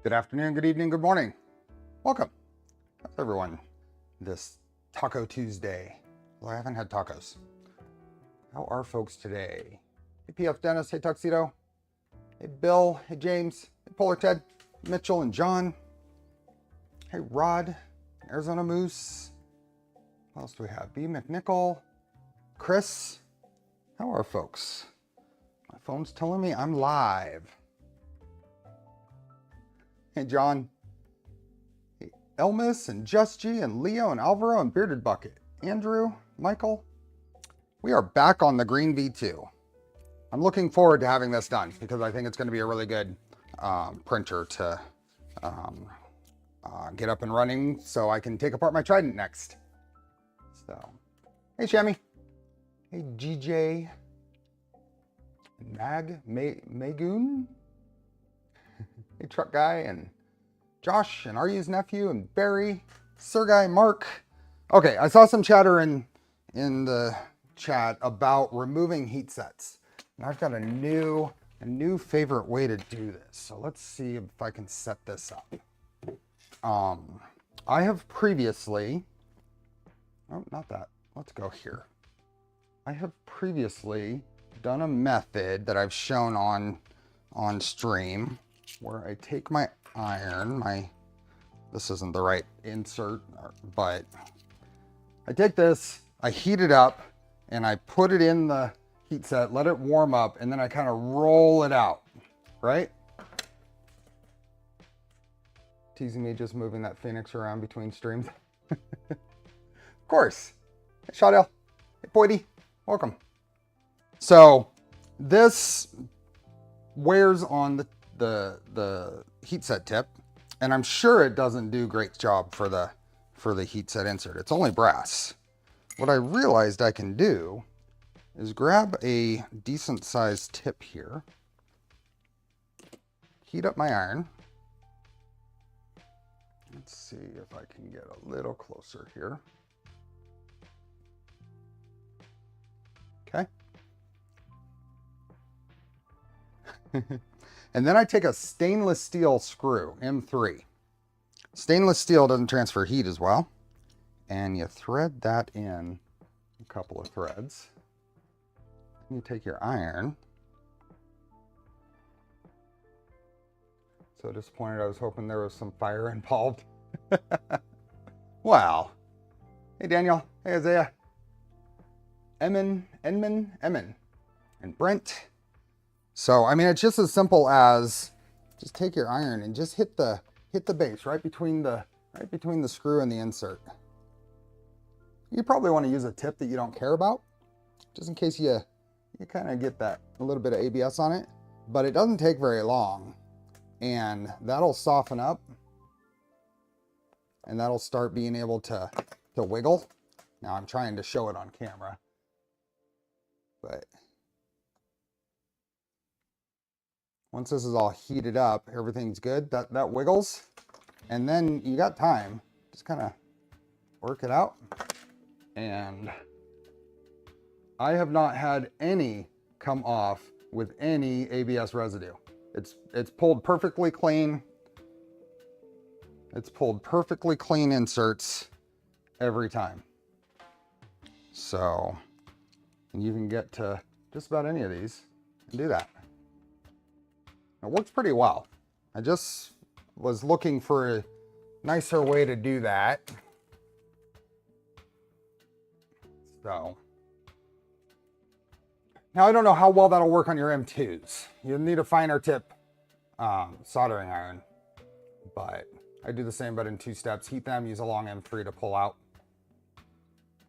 Good afternoon, good evening, good morning. Welcome. How's everyone this Taco Tuesday? Well, I haven't had tacos. How are folks today? Hey PF Dennis, hey Tuxedo, hey Bill, hey James, hey Polar Ted, Mitchell and John. Hey Rod, Arizona Moose. What else do we have? B McNichol, Chris. How are folks? My phone's telling me I'm live. Hey John, hey Elmis and Just G and Leo and Alvaro and Bearded Bucket, Andrew, Michael. We are back on the green V2. I'm looking forward to having this done because I think it's going to be a really good printer to get up and running so I can take apart my Trident next. So, hey Shammy, hey GJ, Magoon. Hey Truck Guy and Josh and Aryu's nephew and Barry, Sergey, Mark. Okay, I saw some chatter in the chat about removing heat sets. And I've got a new favorite way to do this. So let's see if I can set this up. I have previously, oh, not that. Let's go here. I have previously done a method that I've shown on stream where I take my iron, this isn't the right insert, but I take this, I heat it up, and I put it in the heat set, let it warm up, and then I kind of roll it out, right? Teasing me just moving that Phoenix around between streams. Of course. Hey, Shadell. Hey, Poity. Welcome. So this wears on the heat set tip, and I'm sure it doesn't do a great job for the heat set insert. It's only brass. What I realized I can do is grab a decent sized tip here, heat up my iron. Let's see if I can get a little closer here. Okay. And then I take a stainless steel screw, M3. Stainless steel doesn't transfer heat as well. And you thread that in a couple of threads. You take your iron. So disappointed, I was hoping there was some fire involved. Wow. Hey Daniel, hey Isaiah. Emin, and Brent. So, I mean, it's just as simple as just take your iron and just hit the base right between the screw and the insert. You probably want to use a tip that you don't care about, just in case you kind of get that a little bit of ABS on it, but it doesn't take very long, and that'll soften up, and that'll start being able to wiggle. Now I'm trying to show it on camera, but once this is all heated up, everything's good. That wiggles, and then you got time. Just kind of work it out. And I have not had any come off with any ABS residue. It's pulled perfectly clean. It's pulled perfectly clean inserts every time. So, and you can get to just about any of these and do that. It works pretty well. I just was looking for a nicer way to do that. So, now I don't know how well that'll work on your M2s. You'll need a finer tip soldering iron, but I do the same, but in 2 steps. Heat them, use a long M3 to pull out.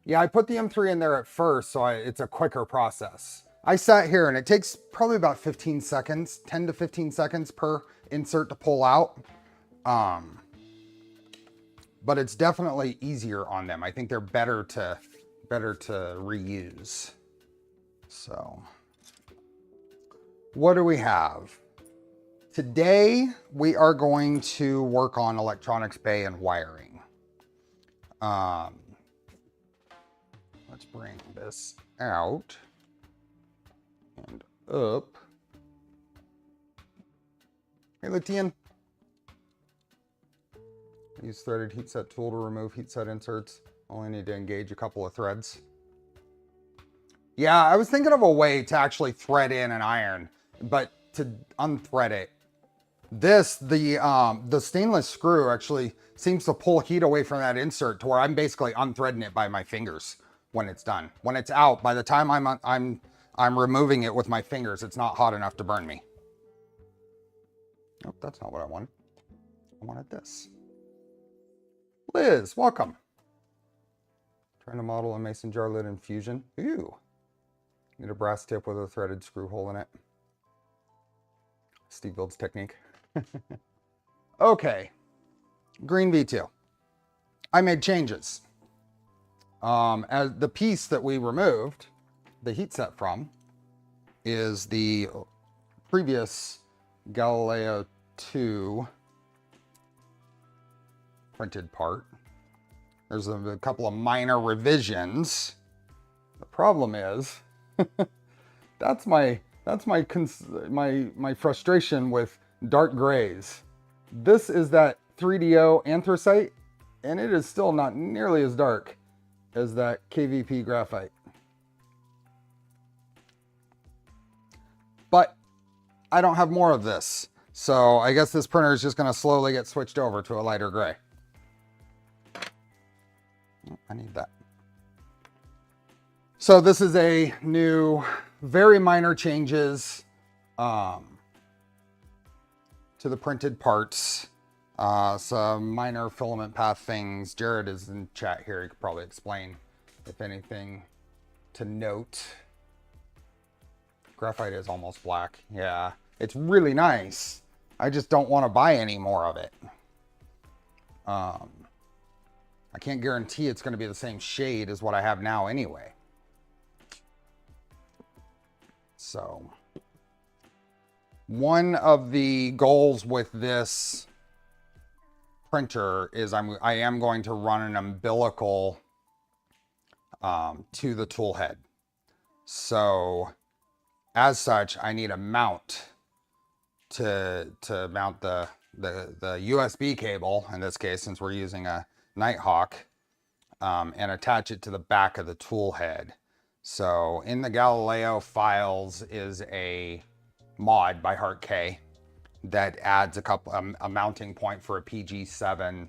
Yeah, I put the M3 in there at first, so it's a quicker process. I sat here and it takes probably about 15 seconds, 10 to 15 seconds per insert to pull out. But it's definitely easier on them. I think they're better to reuse. So, what do we have? Today, we are going to work on electronics bay and wiring. Let's bring this out and up. Hey, Latian. Use threaded heat set tool to remove heat set inserts. Only need to engage a couple of threads. Yeah, I was thinking of a way to actually thread in an iron, but to unthread it. The stainless screw actually seems to pull heat away from that insert to where I'm basically unthreading it by my fingers when it's done. When it's out, by the time I'm removing it with my fingers, it's not hot enough to burn me. Nope, that's not what I wanted. I wanted this. Liz, welcome. Trying to model a mason jar lid in Fusion. Ooh. Need a brass tip with a threaded screw hole in it. Steve builds technique. Okay. Green V2. I made changes. As the piece that we removed the heat set from is the previous Galileo 2 printed part. There's a couple of minor revisions. The problem is that's my frustration with dark grays. This is that 3DO anthracite, and it is still not nearly as dark as that KVP graphite. But I don't have more of this, so I guess this printer is just going to slowly get switched over to a lighter gray. I need that. So this is a new, very minor changes to the printed parts. Some minor filament path things. Jared is in chat here. He could probably explain if anything to note. Graphite is almost black. Yeah, it's really nice. I just don't want to buy any more of it. I can't guarantee it's going to be the same shade as what I have now anyway. So one of the goals with this printer is I am going to run an umbilical to the tool head. So as such, I need a mount to mount the USB cable, in this case, since we're using a Nighthawk, and attach it to the back of the tool head. So in the Galileo files is a mod by HeartK that adds a mounting point for a PG7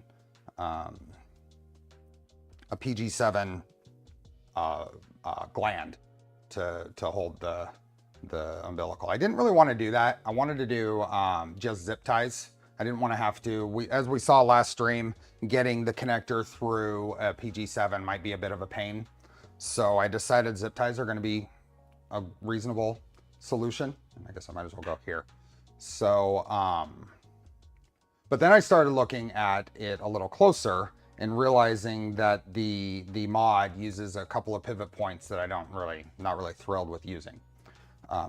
gland to hold the umbilical. I didn't really want to do that. I wanted to do just zip ties. I didn't want to have to, as we saw last stream, getting the connector through a PG7 might be a bit of a pain. So I decided zip ties are going to be a reasonable solution. And I guess I might as well go here. So, but then I started looking at it a little closer and realizing that the mod uses a couple of pivot points that I not really thrilled with using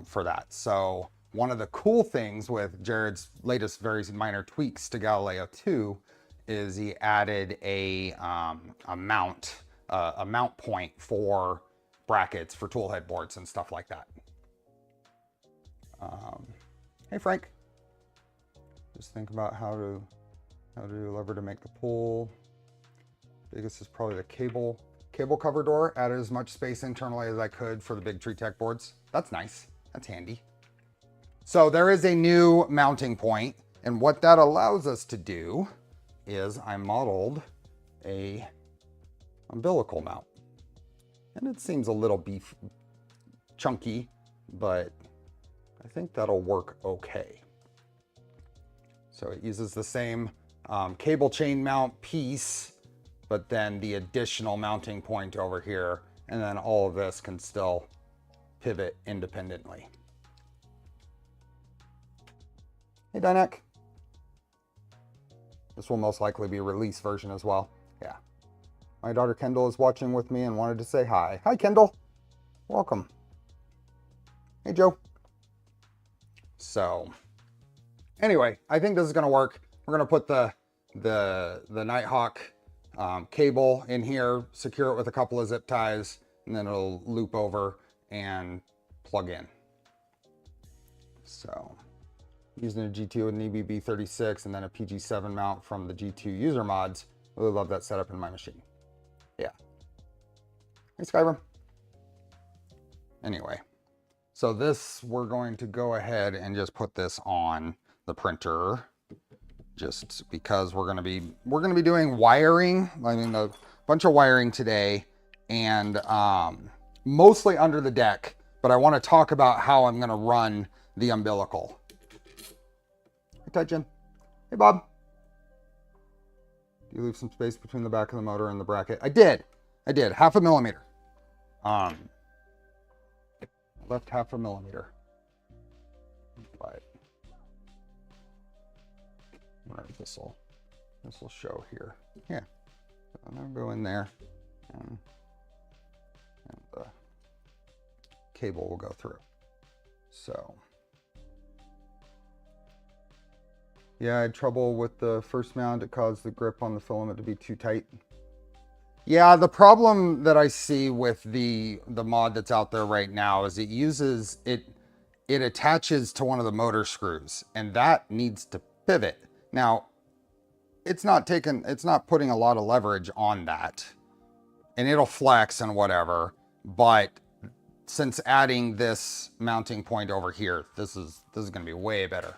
for that. So one of the cool things with Jared's latest very minor tweaks to Galileo 2 is he added a mount point for brackets for tool head boards and stuff like that. Hey Frank, just think about how to lever to make the pull. Biggest is probably the cable cover door. Added as much space internally as I could for the big Tree Tech boards. That's nice. That's handy. So there is a new mounting point, and what that allows us to do is I modeled a umbilical mount, and it seems a little chunky, but I think that'll work okay. So it uses the same cable chain mount piece, but then the additional mounting point over here, and then all of this can still pivot independently. Hey Dynak. This will most likely be a release version as well. Yeah. My daughter Kendall is watching with me and wanted to say hi. Hi Kendall. Welcome. Hey Joe. So anyway, I think this is going to work. We're going to put the Nighthawk cable in here, secure it with a couple of zip ties, and then it'll loop over and plug in. So using a G2 with an EBB36 and then a PG7 mount from the G2 user mods. Really love that setup in my machine. Yeah. Hey, Skyrim. Anyway, so this, we're going to go ahead and just put this on the printer, just because we're going to be doing wiring. I mean, a bunch of wiring today, and mostly under the deck, but I want to talk about how I'm going to run the umbilical. Hey, Tijan. Hey, Bob. Do you leave some space between the back of the motor and the bracket? I did. 0.5 millimeter. Left 0.5 millimeter. But this will show here. Yeah. So I'm gonna go in there, and the cable will go through. So yeah, I had trouble with the first mount. It caused the grip on the filament to be too tight. Yeah, the problem that I see with the mod that's out there right now is it attaches to one of the motor screws, and that needs to pivot. Now, it's not putting a lot of leverage on that, and it'll flex and whatever, but since adding this mounting point over here, this is going to be way better.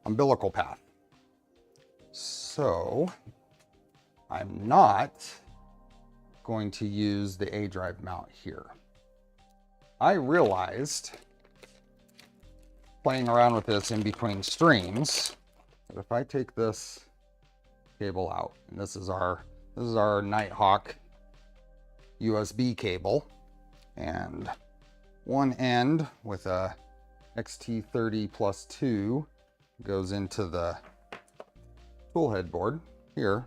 Umbilical path. So I'm not going to use the A drive mount here. I realized, playing around with this in between streams, that if I take this cable out, and this is our Nighthawk USB cable, and one end with a XT30+2 goes into the Toolhead board here.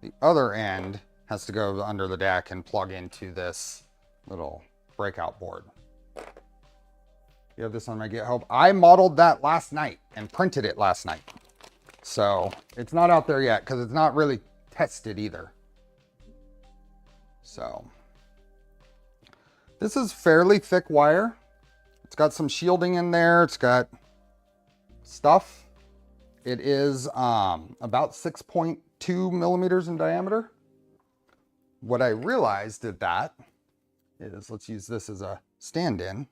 The other end has to go under the deck and plug into this little breakout board. You have this on my GitHub. I modeled that last night and printed it last night. So it's not out there yet because it's not really tested either. So this is fairly thick wire. It's got some shielding in there. It's got stuff. It is about 6.2 millimeters in diameter. What I realized at that is, let's use this as a stand-in,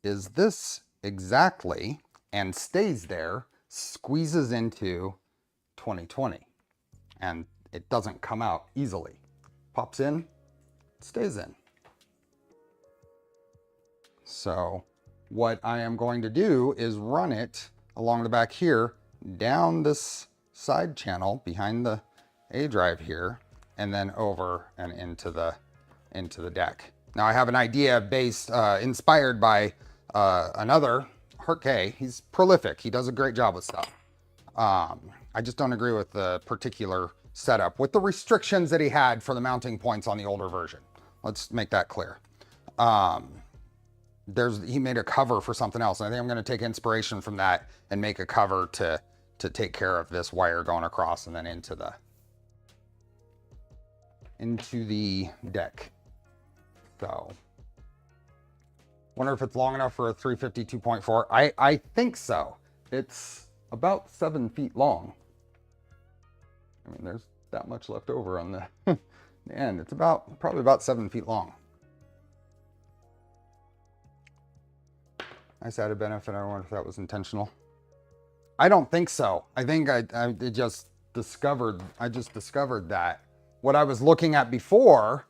is this exactly, and stays there, squeezes into 2020. And it doesn't come out easily. Pops in, stays in. So what I am going to do is run it along the back here, down this side channel behind the A drive here, and then over and into the deck. Now I have an idea inspired by another, Hart K. He's prolific. He does a great job with stuff. I just don't agree with the particular setup with the restrictions that he had for the mounting points on the older version. Let's make that clear. He made a cover for something else, and I think I'm going to take inspiration from that and make a cover to take care of this wire going across and then into the deck. So wonder if it's long enough for a 350 2.4. I think so. It's about 7 feet long. I mean, there's that much left over on the end. It's probably about 7 feet long. Nice added benefit. I wonder if that was intentional. I don't think so. I think I just discovered that. What I was looking at before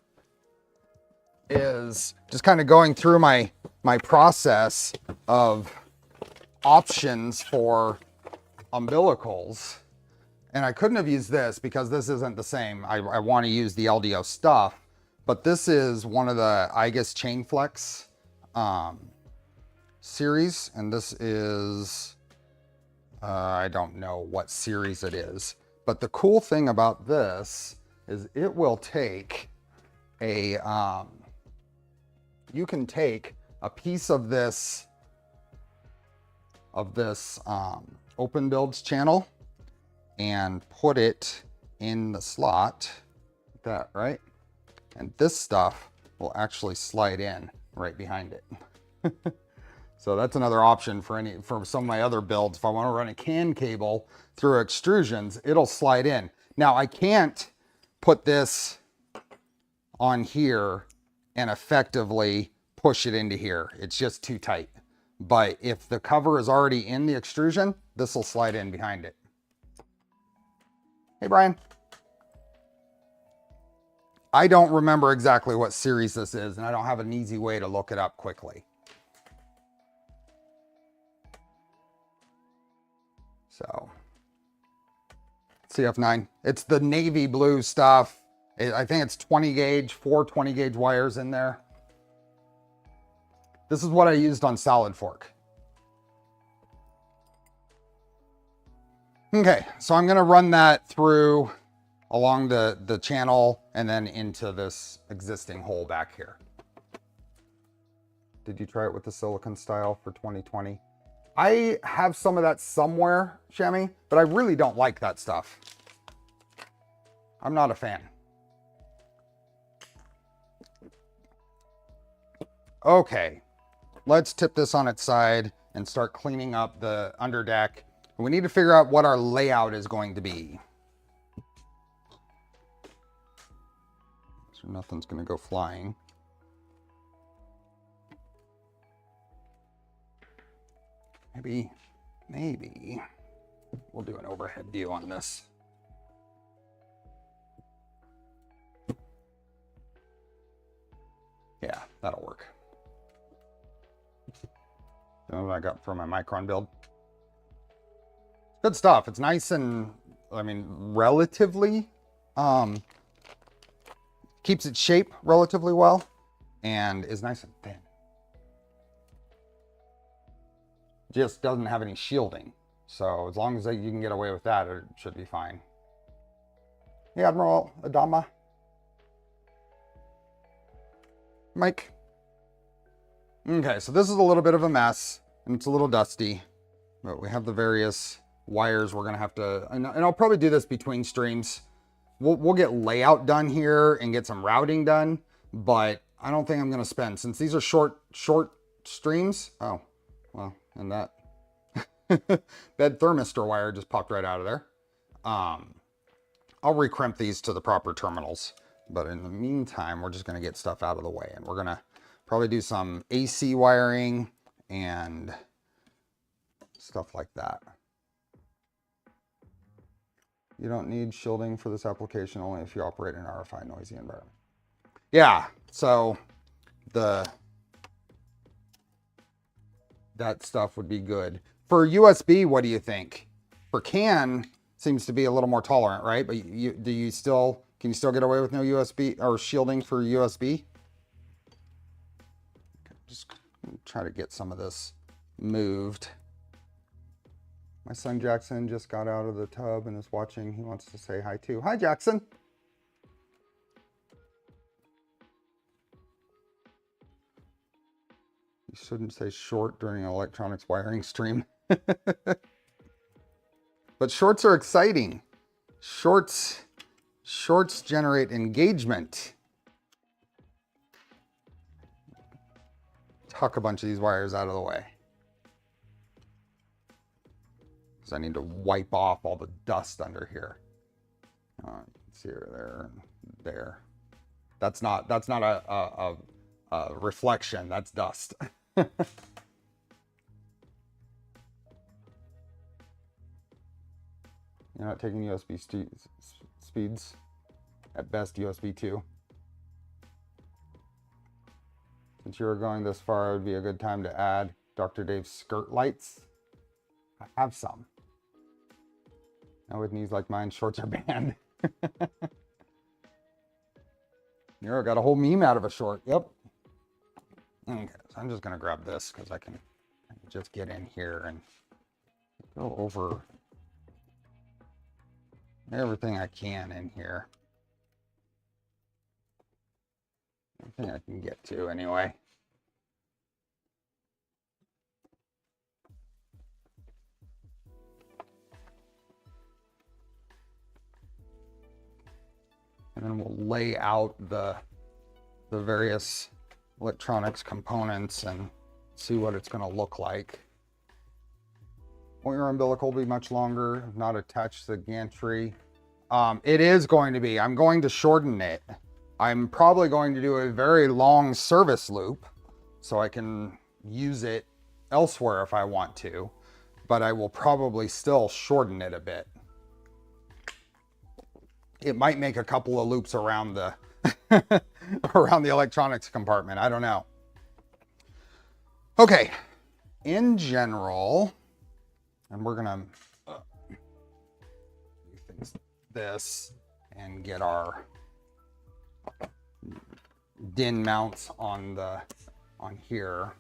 is just kind of going through my process of options for umbilicals. And I couldn't have used this because this isn't the same. I want to use the LDO stuff, but this is one of the IGUS chain flex series, and this is I don't know what series it is, but the cool thing about this is it will take a you can take a piece of this open builds channel and put it in the slot like that, right? And this stuff will actually slide in. right behind it. So that's another option for some of my other builds. If I want to run a CAN cable through extrusions, it'll slide in. Now I can't put this on here and effectively push it into here. It's just too tight. But if the cover is already in the extrusion, this will slide in behind it. Hey, Brian. I don't remember exactly what series this is, and I don't have an easy way to look it up quickly. So, CF9. It's the navy blue stuff. I think it's 20 gauge, 4 20 gauge wires in there. This is what I used on Solid Fork. Okay, so I'm gonna run that through along the channel and then into this existing hole back here. Did you try it with the silicon style for 2020? I have some of that somewhere, Shemi, but I really don't like that stuff. I'm not a fan. Okay, let's tip this on its side and start cleaning up the underdeck. We need to figure out what our layout is going to be. So nothing's going to go flying. Maybe we'll do an overhead view on this. Yeah, that'll work. You know what I got for my Micron build? Good stuff. It's nice and, I mean, relatively, keeps its shape relatively well and is nice and thin. Just doesn't have any shielding. So as long as you can get away with that, it should be fine. Hey, Admiral Adama. Mike. Okay, so this is a little bit of a mess and it's a little dusty, but we have the various wires we're gonna have to, and I'll probably do this between streams. We'll get layout done here and get some routing done, but I don't think I'm gonna spend, since these are short streams. Oh, well, and that bed thermistor wire just popped right out of there. I'll recrimp these to the proper terminals, but in the meantime, we're just gonna get stuff out of the way, and we're gonna probably do some AC wiring and stuff like that. You don't need shielding for this application, only if you operate in an RFI noisy environment. Yeah, so that stuff would be good. For USB, what do you think? For CAN, seems to be a little more tolerant, right? But can you still get away with no USB or shielding for USB? Just try to get some of this moved. My son Jackson just got out of the tub and is watching. He wants to say hi too. Hi, Jackson. You shouldn't say short during an electronics wiring stream. But shorts are exciting. Shorts generate engagement. Tuck a bunch of these wires out of the way. Because I need to wipe off all the dust under here. Let's see there. That's not a reflection. That's dust. You're not taking USB speeds. At best, USB 2. Since you were going this far, it would be a good time to add Dr. Dave's skirt lights. I have some. Now with knees like mine, shorts are banned. Nero got a whole meme out of a short. Yep. Okay, so I'm just gonna grab this because I can just get in here and go over everything I can in here. Everything I can get to anyway. And then we'll lay out the various electronics components and see what it's going to look like. Won't your umbilical be much longer if not attached to the gantry? It is going to be. I'm going to shorten it. I'm probably going to do a very long service loop so I can use it elsewhere if I want to, but I will probably still shorten it a bit. It might make a couple of loops around the around the electronics compartment. I don't know. Okay, in general, and we're gonna do things like this and get our DIN mounts on here.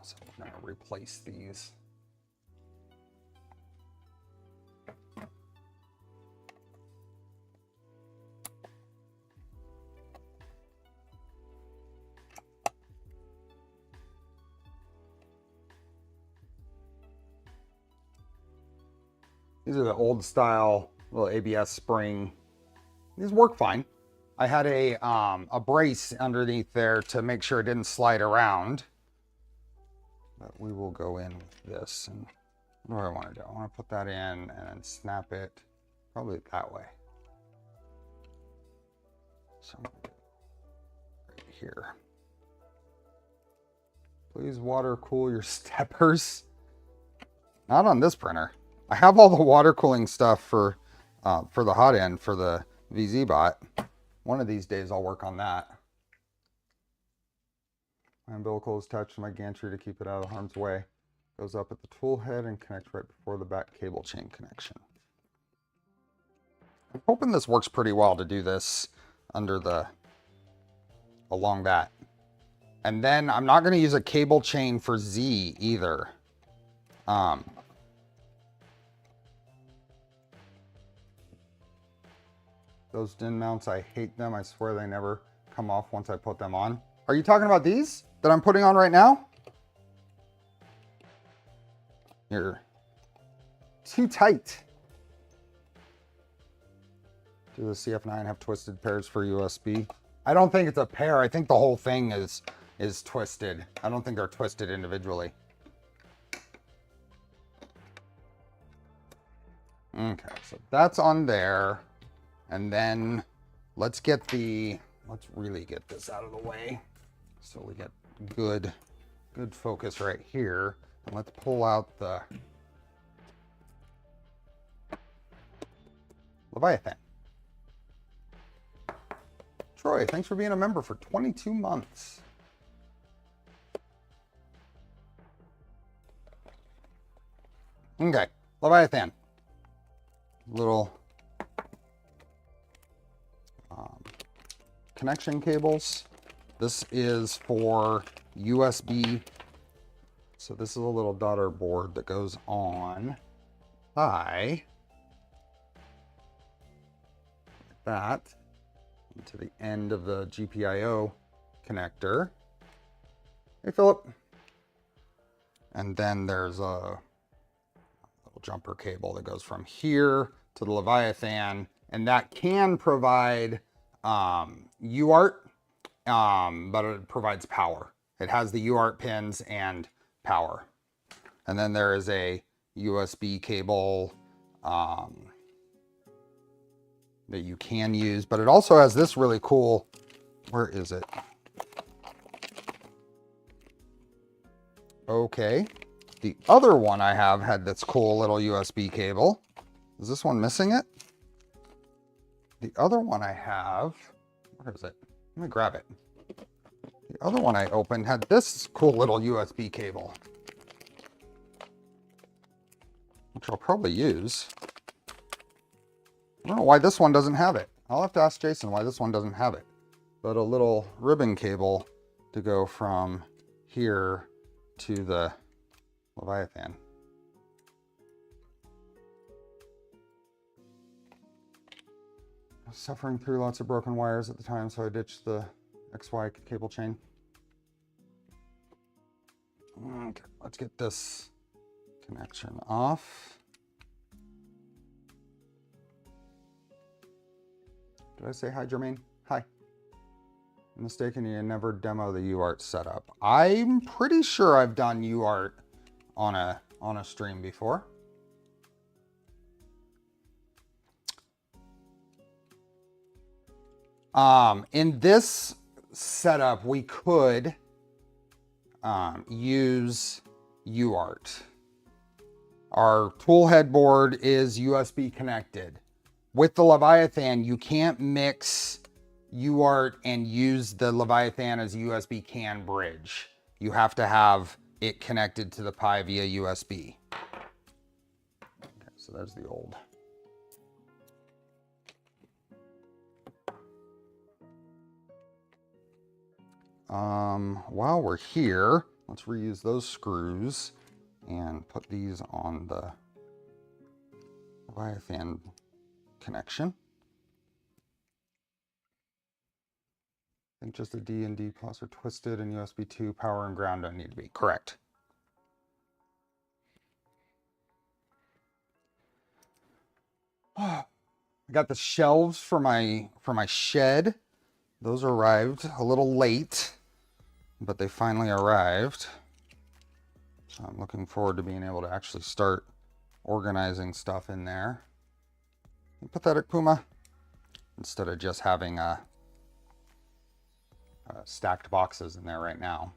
So we're gonna replace these. These are the old style little ABS spring. These work fine. I had a brace underneath there to make sure it didn't slide around. But we will go in with this. And what do I want to do? I want to put that in and then snap it probably that way. So right here. Please water cool your steppers. Not on this printer. I have all the water cooling stuff for the hot end for the VZ bot. One of these days I'll work on that. My umbilical is attached to my gantry to keep it out of harm's way. Goes up at the tool head and connects right before the back cable chain connection. I'm hoping this works pretty well to do this along that. And then I'm not going to use a cable chain for Z either. Those DIN mounts, I hate them. I swear they never come off once I put them on. Are you talking about these that I'm putting on right now? You're too tight. Do the CF9 have twisted pairs for USB? I don't think it's a pair. I think the whole thing is twisted. I don't think they're twisted individually. Okay, so that's on there. And then let's really get this out of the way so we get good focus right here. And let's pull out the Leviathan. Troy, thanks for being a member for 22 months. Okay, Leviathan. Little connection cables. This is for USB. So this is a little daughter board that goes on like that to the end of the GPIO connector. Hey, Philip. And then there's a little jumper cable that goes from here to the Leviathan, and that can provide UART, but it provides power. It has the UART pins and power. And then there is a USB cable that you can use, but it also has this really cool, where is it? Okay. The other one I have had this cool little USB cable. Is this one missing it? The other one I have, where is it? Let me grab it. The other one I opened had this cool little USB cable, which I'll probably use. I don't know why this one doesn't have it. I'll have to ask Jason why this one doesn't have it. But a little ribbon cable to go from here to the Leviathan. I was suffering through lots of broken wires at the time, so I ditched the XY cable chain. Okay, let's get this connection off. Did I say hi, Jermaine? Hi. I'm mistaken, you never demo the UART setup. I'm pretty sure I've done UART on a stream before. In this setup, we could use UART. Our Toolhead board is USB connected. With the Leviathan, you can't mix UART and use the Leviathan as a USB CAN bridge. You have to have it connected to the Pi via USB. Okay, so there's the old. While we're here, let's reuse those screws and put these on the Leviathan connection. I think just the D and D plus are twisted and USB 2 power and ground don't need to be. Correct. I got the shelves for my shed. Those arrived a little late, but they finally arrived. So I'm looking forward to being able to actually start organizing stuff in there. Pathetic Puma. Instead of just having stacked boxes in there right now.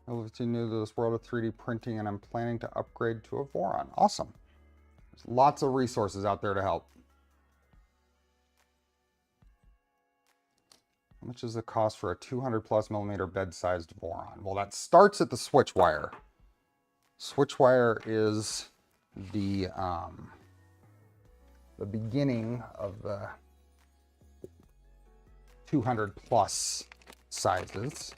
I love to new to this world of 3D printing, and I'm planning to upgrade to a Voron. Awesome. There's lots of resources out there to help. How much does it cost for a 200+ bed-sized Voron? Well, that starts at the switch wire. Switch wire is the beginning of the 200+ sizes.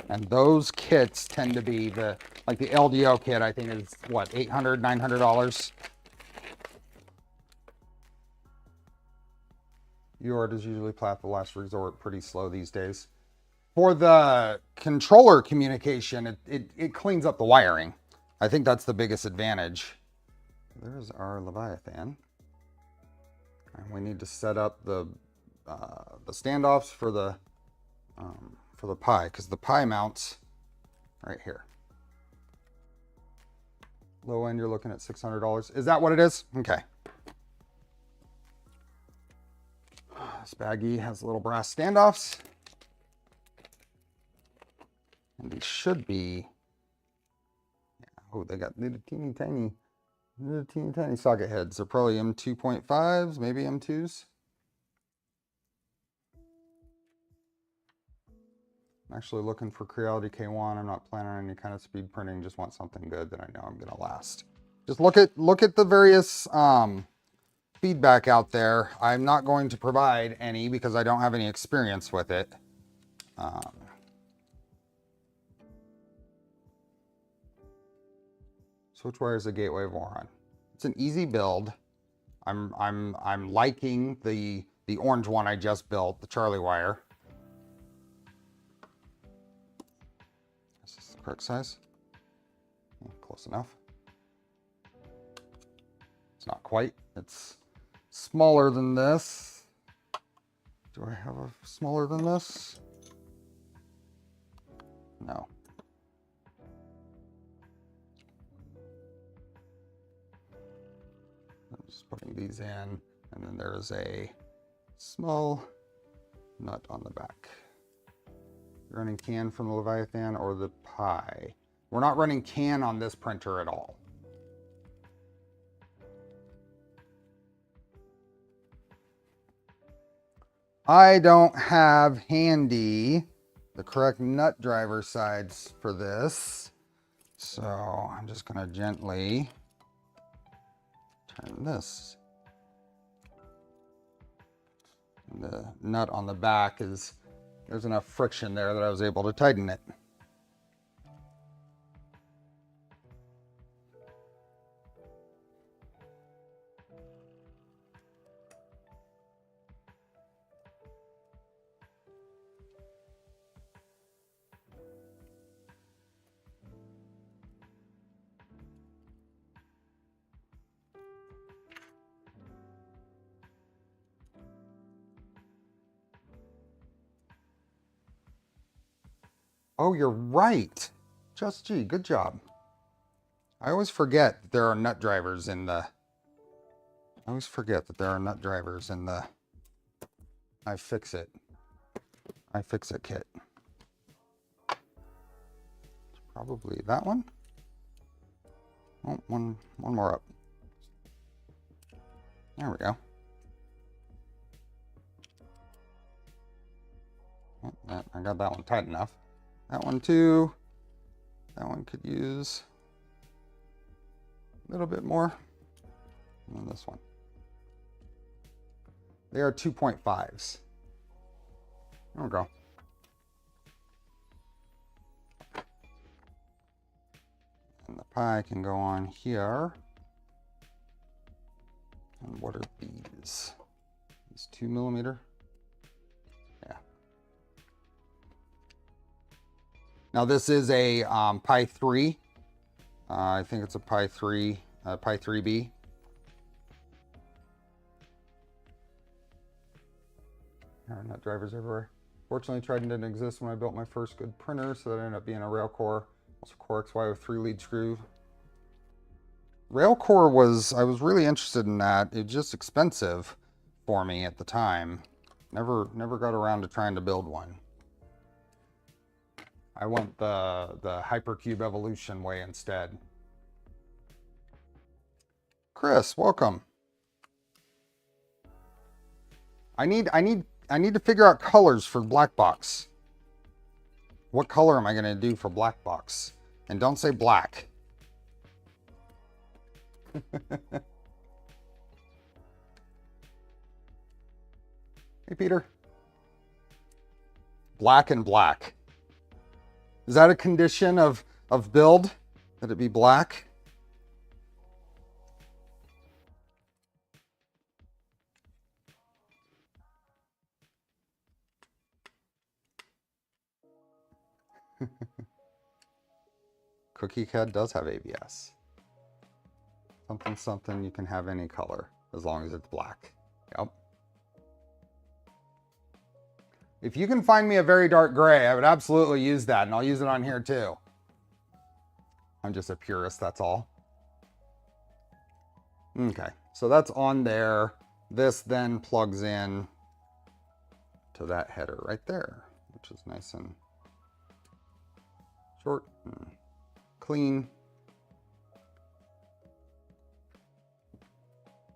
And those kits tend to be like the LDO kit, I think is what, $800, $900? UART is usually the last resort, pretty slow these days. For the controller communication, it cleans up the wiring. I think that's the biggest advantage. There's our Leviathan. And we need to set up the standoffs for the Pi, because the Pi mounts right here. Low end, you're looking at $600. Is that what it is? Okay. This baggie has little brass standoffs. And these should be, yeah, oh, they got little teeny tiny socket heads. They're probably M2.5s, maybe M2s. I'm actually looking for Creality K1. I'm not planning on any kind of speed printing. Just want something good that I know I'm going to last. Just look at the various feedback out there. I'm not going to provide any because I don't have any experience with it. Switchwire is a gateway Voron. It's an easy build. I'm liking the orange one I just built, the Charlie wire. Is this the correct size? Yeah, close enough. It's not quite. It's smaller than this. Do I have a smaller than this? No. I'm just putting these in, and then there's a small nut on the back. You're running CAN from the Leviathan or the Pi. We're not running CAN on this printer at all. I don't have handy the correct nut driver sides for this, so I'm just going to gently turn this. And the nut on the back is, there's enough friction there that I was able to tighten it. Oh, you're right. Just G, good job. I always forget that there are nut drivers in the... I always forget that there are nut drivers in the iFixit kit. Probably that one. Oh, one more up. There we go. Oh, I got that one tight enough. That one too. That one could use a little bit more. And then this one. They are 2.5s. There we go. And the pie can go on here. And what are these? These 2mm? Yeah. Now this is a Pi 3. I think it's a Pi 3, Pi 3B. There are nut drivers everywhere. Fortunately, Trident didn't exist when I built my first good printer, so that ended up being a rail core. Also Core XY with 3-lead screw. Rail core was, I was really interested in that. It was just expensive for me at the time. Never got around to trying to build one. I went the Hypercube Evolution way instead. Chris, welcome. I need to figure out colors for black box. What color am I going to do for black box? And don't say black. Hey, Peter. Black and black. Is that a condition of build? That it be black? Cookie CAD does have ABS. Something, something, you can have any color as long as it's black. Yep. If you can find me a very dark gray, I would absolutely use that, and I'll use it on here too. I'm just a purist, that's all. Okay, so that's on there. This then plugs in to that header right there, which is nice and short and clean.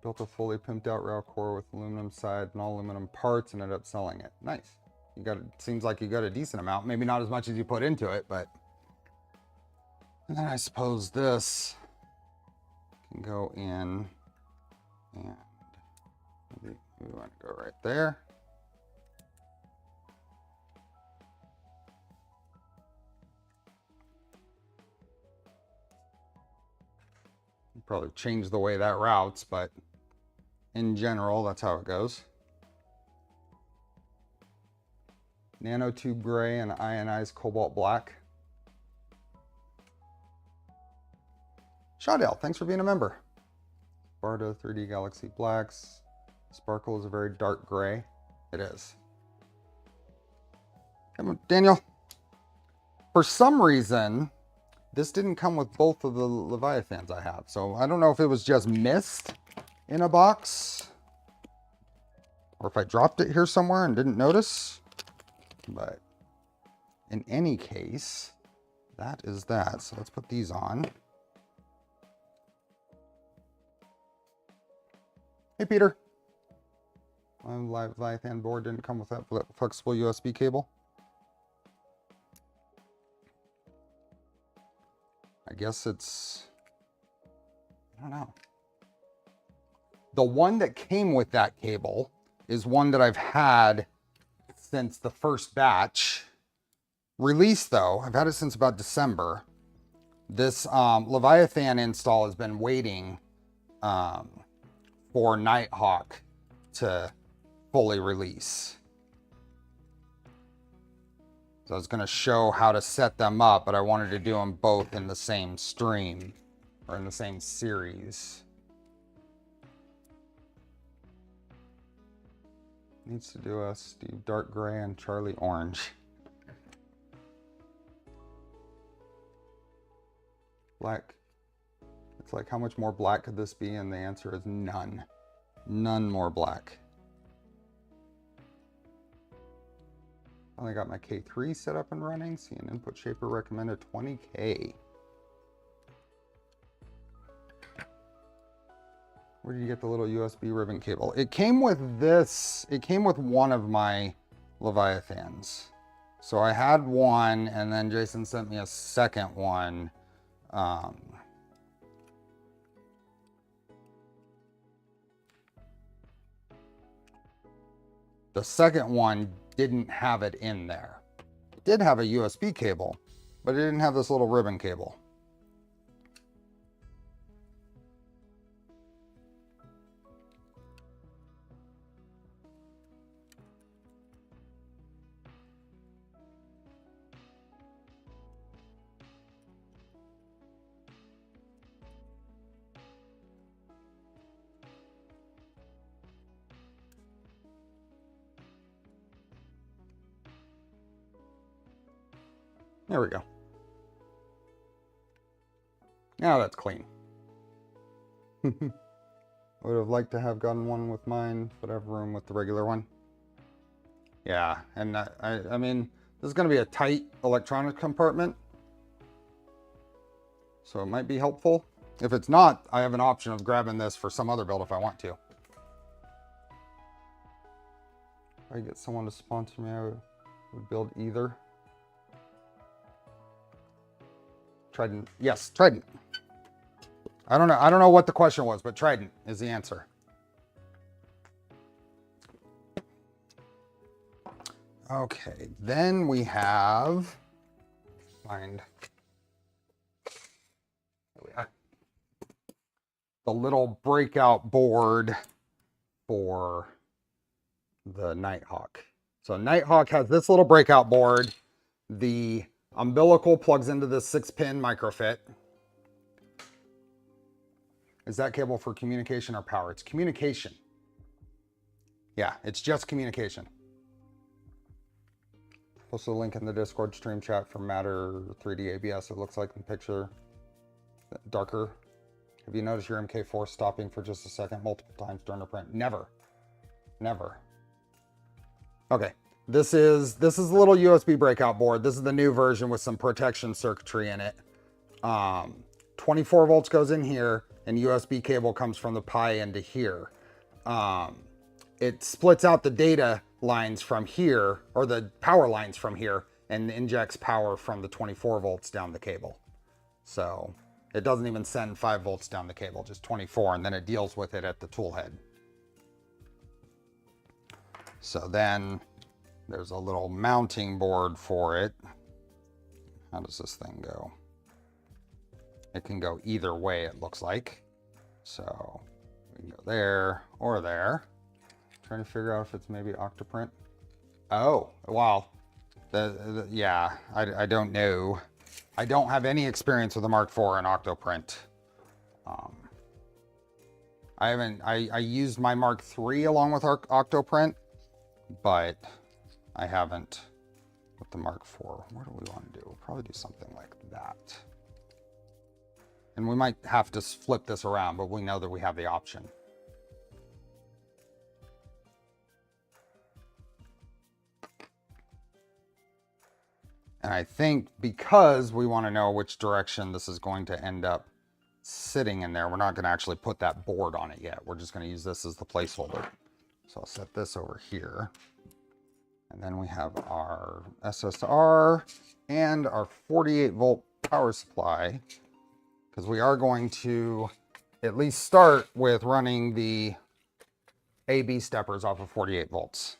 Built a fully pimped out rail core with aluminum side and all aluminum parts and ended up selling it. Nice. You got, it seems like you got a decent amount, maybe not as much as you put into it, but. And then I suppose this can go in, and maybe we want to go right there. Probably change the way that routes, but in general, that's how it goes. Nanotube gray and ionized cobalt black. Shadell, thanks for being a member. Sparta 3D Galaxy Blacks. Sparkle is a very dark gray. It is. Come on, Daniel. For some reason, this didn't come with both of the Leviathans I have. So I don't know if it was just missed in a box, or if I dropped it here somewhere and didn't notice. But in any case, that is that. So let's put these on. Hey, Peter. My Leviathan board didn't come with that flexible USB cable. I guess it's, I don't know. The one that came with that cable is one that I've had since the first batch. Release though, I've had it since about December. This Leviathan install has been waiting for Nighthawk to fully release. So I was going to show how to set them up, but I wanted to do them both in the same stream or in the same series. Needs to do a Steve dark gray and Charlie orange. Black. It's like, how much more black could this be? And the answer is none. None more black. Finally got my K3 set up and running. See an input shaper recommended 20K. Where did you get the little USB ribbon cable? It came with this. It came with one of my Leviathans. So I had one, and then Jason sent me a second one. The second one didn't have it in there. It did have a USB cable, but it didn't have this little ribbon cable. There we go. Now that's clean. Would have liked to have gotten one with mine, but I have room with the regular one. Yeah, and I mean, this is going to be a tight electronic compartment, so it might be helpful. If it's not, I have an option of grabbing this for some other build if I want to. If I get someone to sponsor me, I would build either. Trident. Yes, Trident. I don't know what the question was, but Trident is the answer. Okay, then we have the little breakout board for the Nighthawk. So Nighthawk has this little breakout board. The umbilical plugs into this 6-pin microfit. Is that cable for communication or power? It's communication. Yeah, it's just communication. Post a link in the Discord stream chat for Matter 3D ABS. It looks like in the picture. Darker. Have you noticed your MK4 stopping for just a second multiple times during a print? Never. Never. Okay. This is a little USB breakout board. This is the new version with some protection circuitry in it. 24 volts goes in here, and USB cable comes from the Pi into here. It splits out the data lines from here, or the power lines from here, and injects power from the 24 volts down the cable. So it doesn't even send 5 volts down the cable, just 24, and then it deals with it at the toolhead. So then there's a little mounting board for it. How does this thing go? It can go either way, it looks like. So we can go there or there. Trying to figure out if it's maybe Octoprint. Oh, wow. Yeah, I don't know. I don't have any experience with the Mark IV and Octoprint. I used my Mark III along with Octoprint, but I haven't with the Mark IV. What do we want to do? We'll probably do something like that. And we might have to flip this around, but we know that we have the option. And I think because we want to know which direction this is going to end up sitting in there, we're not going to actually put that board on it yet. We're just going to use this as the placeholder. So I'll set this over here. And then we have our SSR and our 48 volt power supply, because we are going to at least start with running the AB steppers off of 48 volts.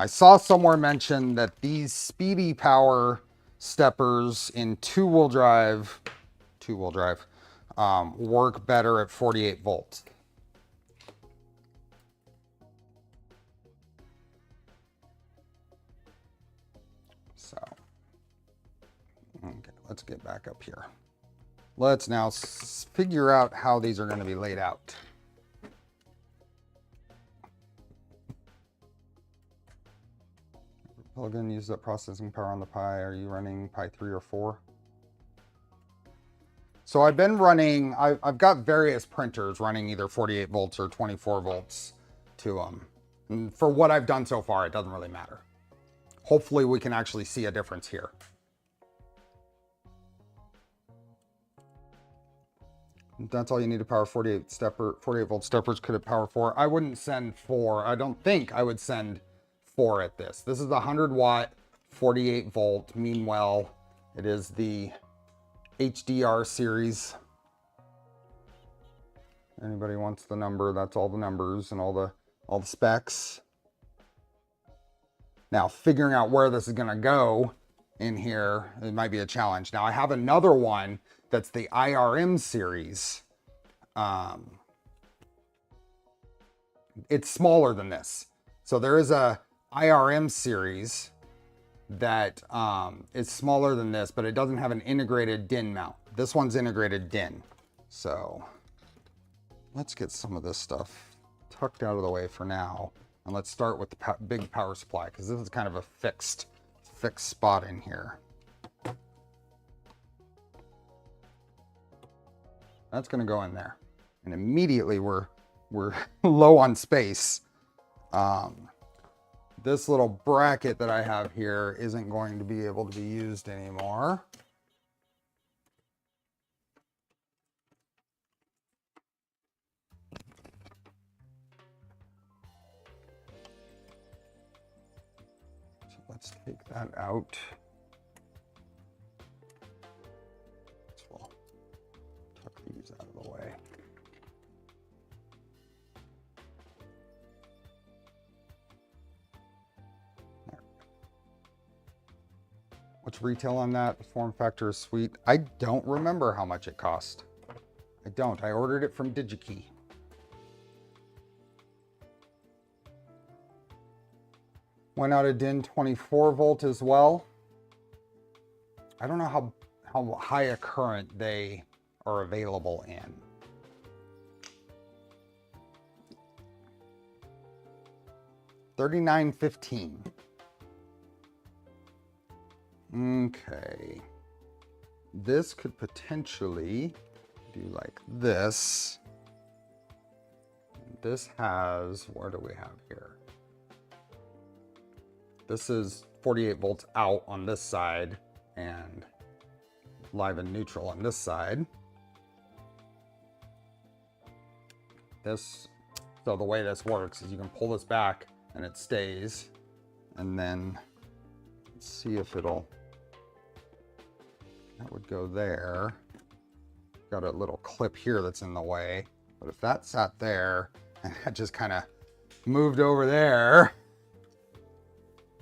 I saw somewhere mention that these speedy power steppers in two-wheel drive work better at 48 volts. So, okay, let's get back up here. Let's now figure out how these are going to be laid out. Plug-in, use that processing power on the Pi. Are you running Pi 3 or 4? So I've been running, I've got various printers running either 48 volts or 24 volts to them. And for what I've done so far, it doesn't really matter. Hopefully we can actually see a difference here. That's all you need to power 48 volt steppers. Could it power 4? I wouldn't send 4. I don't think I would send 4 at this. This is a 100 watt, 48 volt. Meanwhile, it is the HDR series. Anybody wants the number, that's all the numbers and all the specs. Now, figuring out where this is going to go in here, it might be a challenge. Now, I have another one that's the IRM series. It's smaller than this. So there is a IRM series that is smaller than this, but it doesn't have an integrated DIN mount. This one's integrated DIN. So let's get some of this stuff tucked out of the way for now. And let's start with the big power supply, because this is kind of a fixed spot in here. That's going to go in there. And immediately we're low on space. This little bracket that I have here isn't going to be able to be used anymore. So let's take that out. So we'll tuck these out of the way. What's retail on that? The form factor is sweet. I don't remember how much it cost. I don't. I ordered it from DigiKey. Went out a DIN 24 volt as well. I don't know how high a current they are available in. $39.15. Okay. This could potentially do like this. This has, where do we have here? This is 48 volts out on this side and live and neutral on this side. So the way this works is you can pull this back and it stays, and then let's see if that would go there. Got a little clip here that's in the way, but if that sat there and that just kind of moved over there,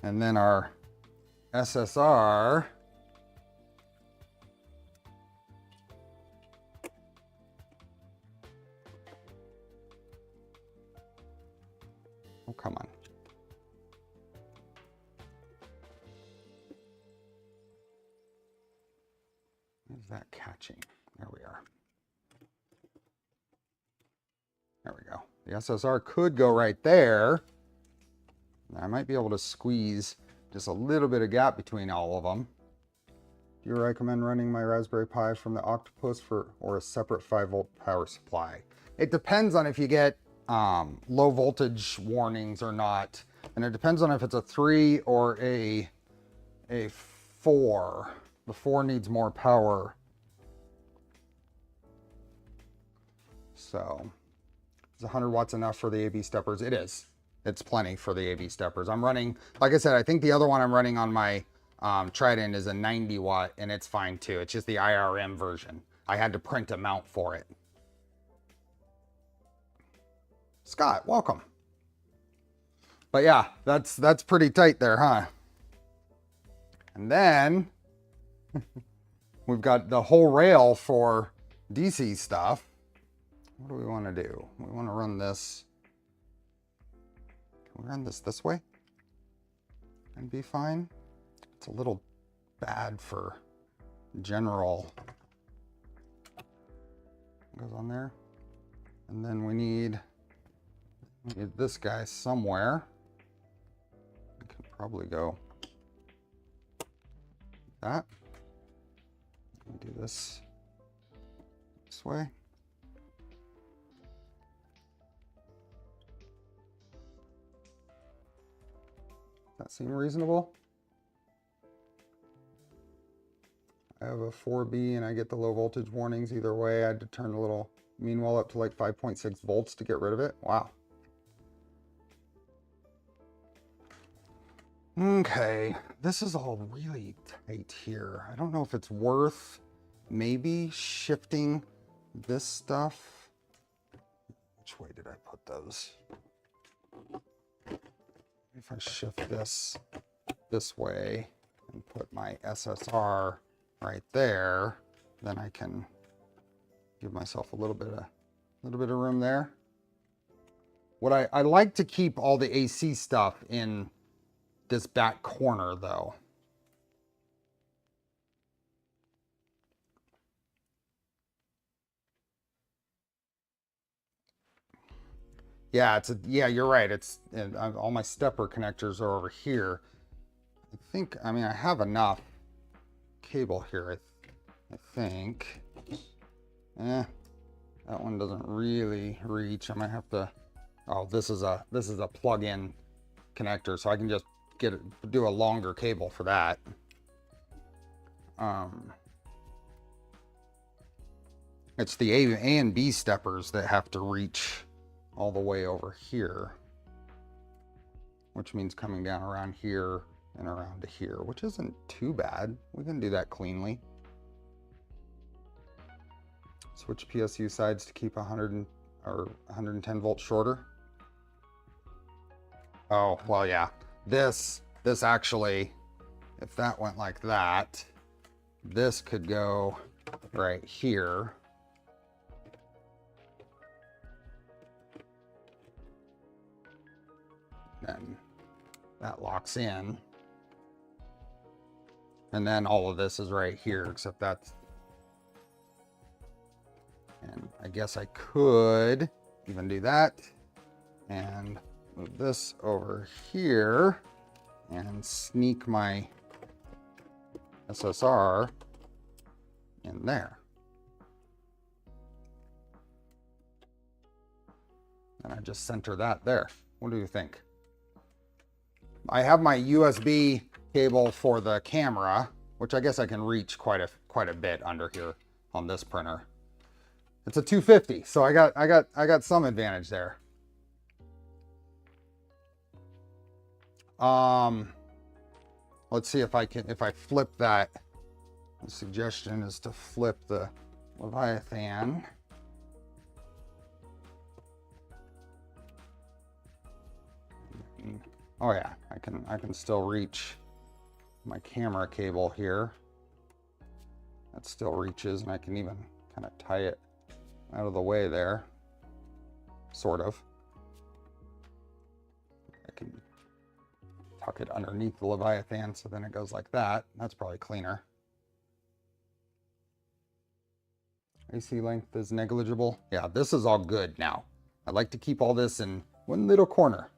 and then our SSR oh, come on. Is that catching? There we are. There we go. The SSR could go right there. I might be able to squeeze just a little bit of gap between all of them. Do you recommend running my Raspberry Pi from the Octopus or a separate 5 volt power supply? It depends on if you get low voltage warnings or not. And it depends on if it's a 3 or a 4. The 4 needs more power. So is 100 watts enough for the AB steppers? It is. It's plenty for the AB steppers. I'm running, like I said, I think the other one I'm running on my Trident is a 90 watt and it's fine too. It's just the IRM version. I had to print a mount for it. Scott, welcome. But yeah, that's pretty tight there, huh? And then we've got the whole rail for DC stuff. What do we want to do? We want to run this. Can we run this way and be fine? It's a little bad for general. Goes on there. And then we need this guy somewhere. We could probably go that. Do this This way. That seem reasonable? I have a 4B and I get the low voltage warnings either way. I had to turn the little meanwhile up to like 5.6 volts to get rid of it. Wow. Okay, this is all really tight here. I don't know if it's worth maybe shifting this stuff. Which way did I put those? If I shift this way and put my SSR right there, then I can give myself a little bit of room there. What I like to keep all the AC stuff in this back corner though. Yeah, yeah, you're right. It's all my stepper connectors are over here. I mean, I have enough cable here. I think. That one doesn't really reach. I might have to. Oh, this is a plug-in connector, so I can just do a longer cable for that. It's the A and B steppers that have to reach all the way over here, which means coming down around here and around to here, which isn't too bad. We can do that cleanly. Switch PSU sides to keep 100 or 110 volts shorter. Oh, well, yeah. This actually, if that went like that, this could go right here. Then that locks in. And then all of this is right here, except that's, and I guess I could even do that and move this over here and sneak my SSR in there. And I just center that there. What do you think? I have my USB cable for the camera, which I guess I can reach quite a bit under here on this printer. It's a 250, so I got some advantage there. Let's see if I flip that. The suggestion is to flip the Leviathan. Oh yeah, I can still reach my camera cable here. That still reaches, and I can even kind of tie it out of the way there, sort of. I can tuck it underneath the Leviathan, so then it goes like that. That's probably cleaner. AC length is negligible. Yeah, this is all good now. I like to keep all this in one little corner.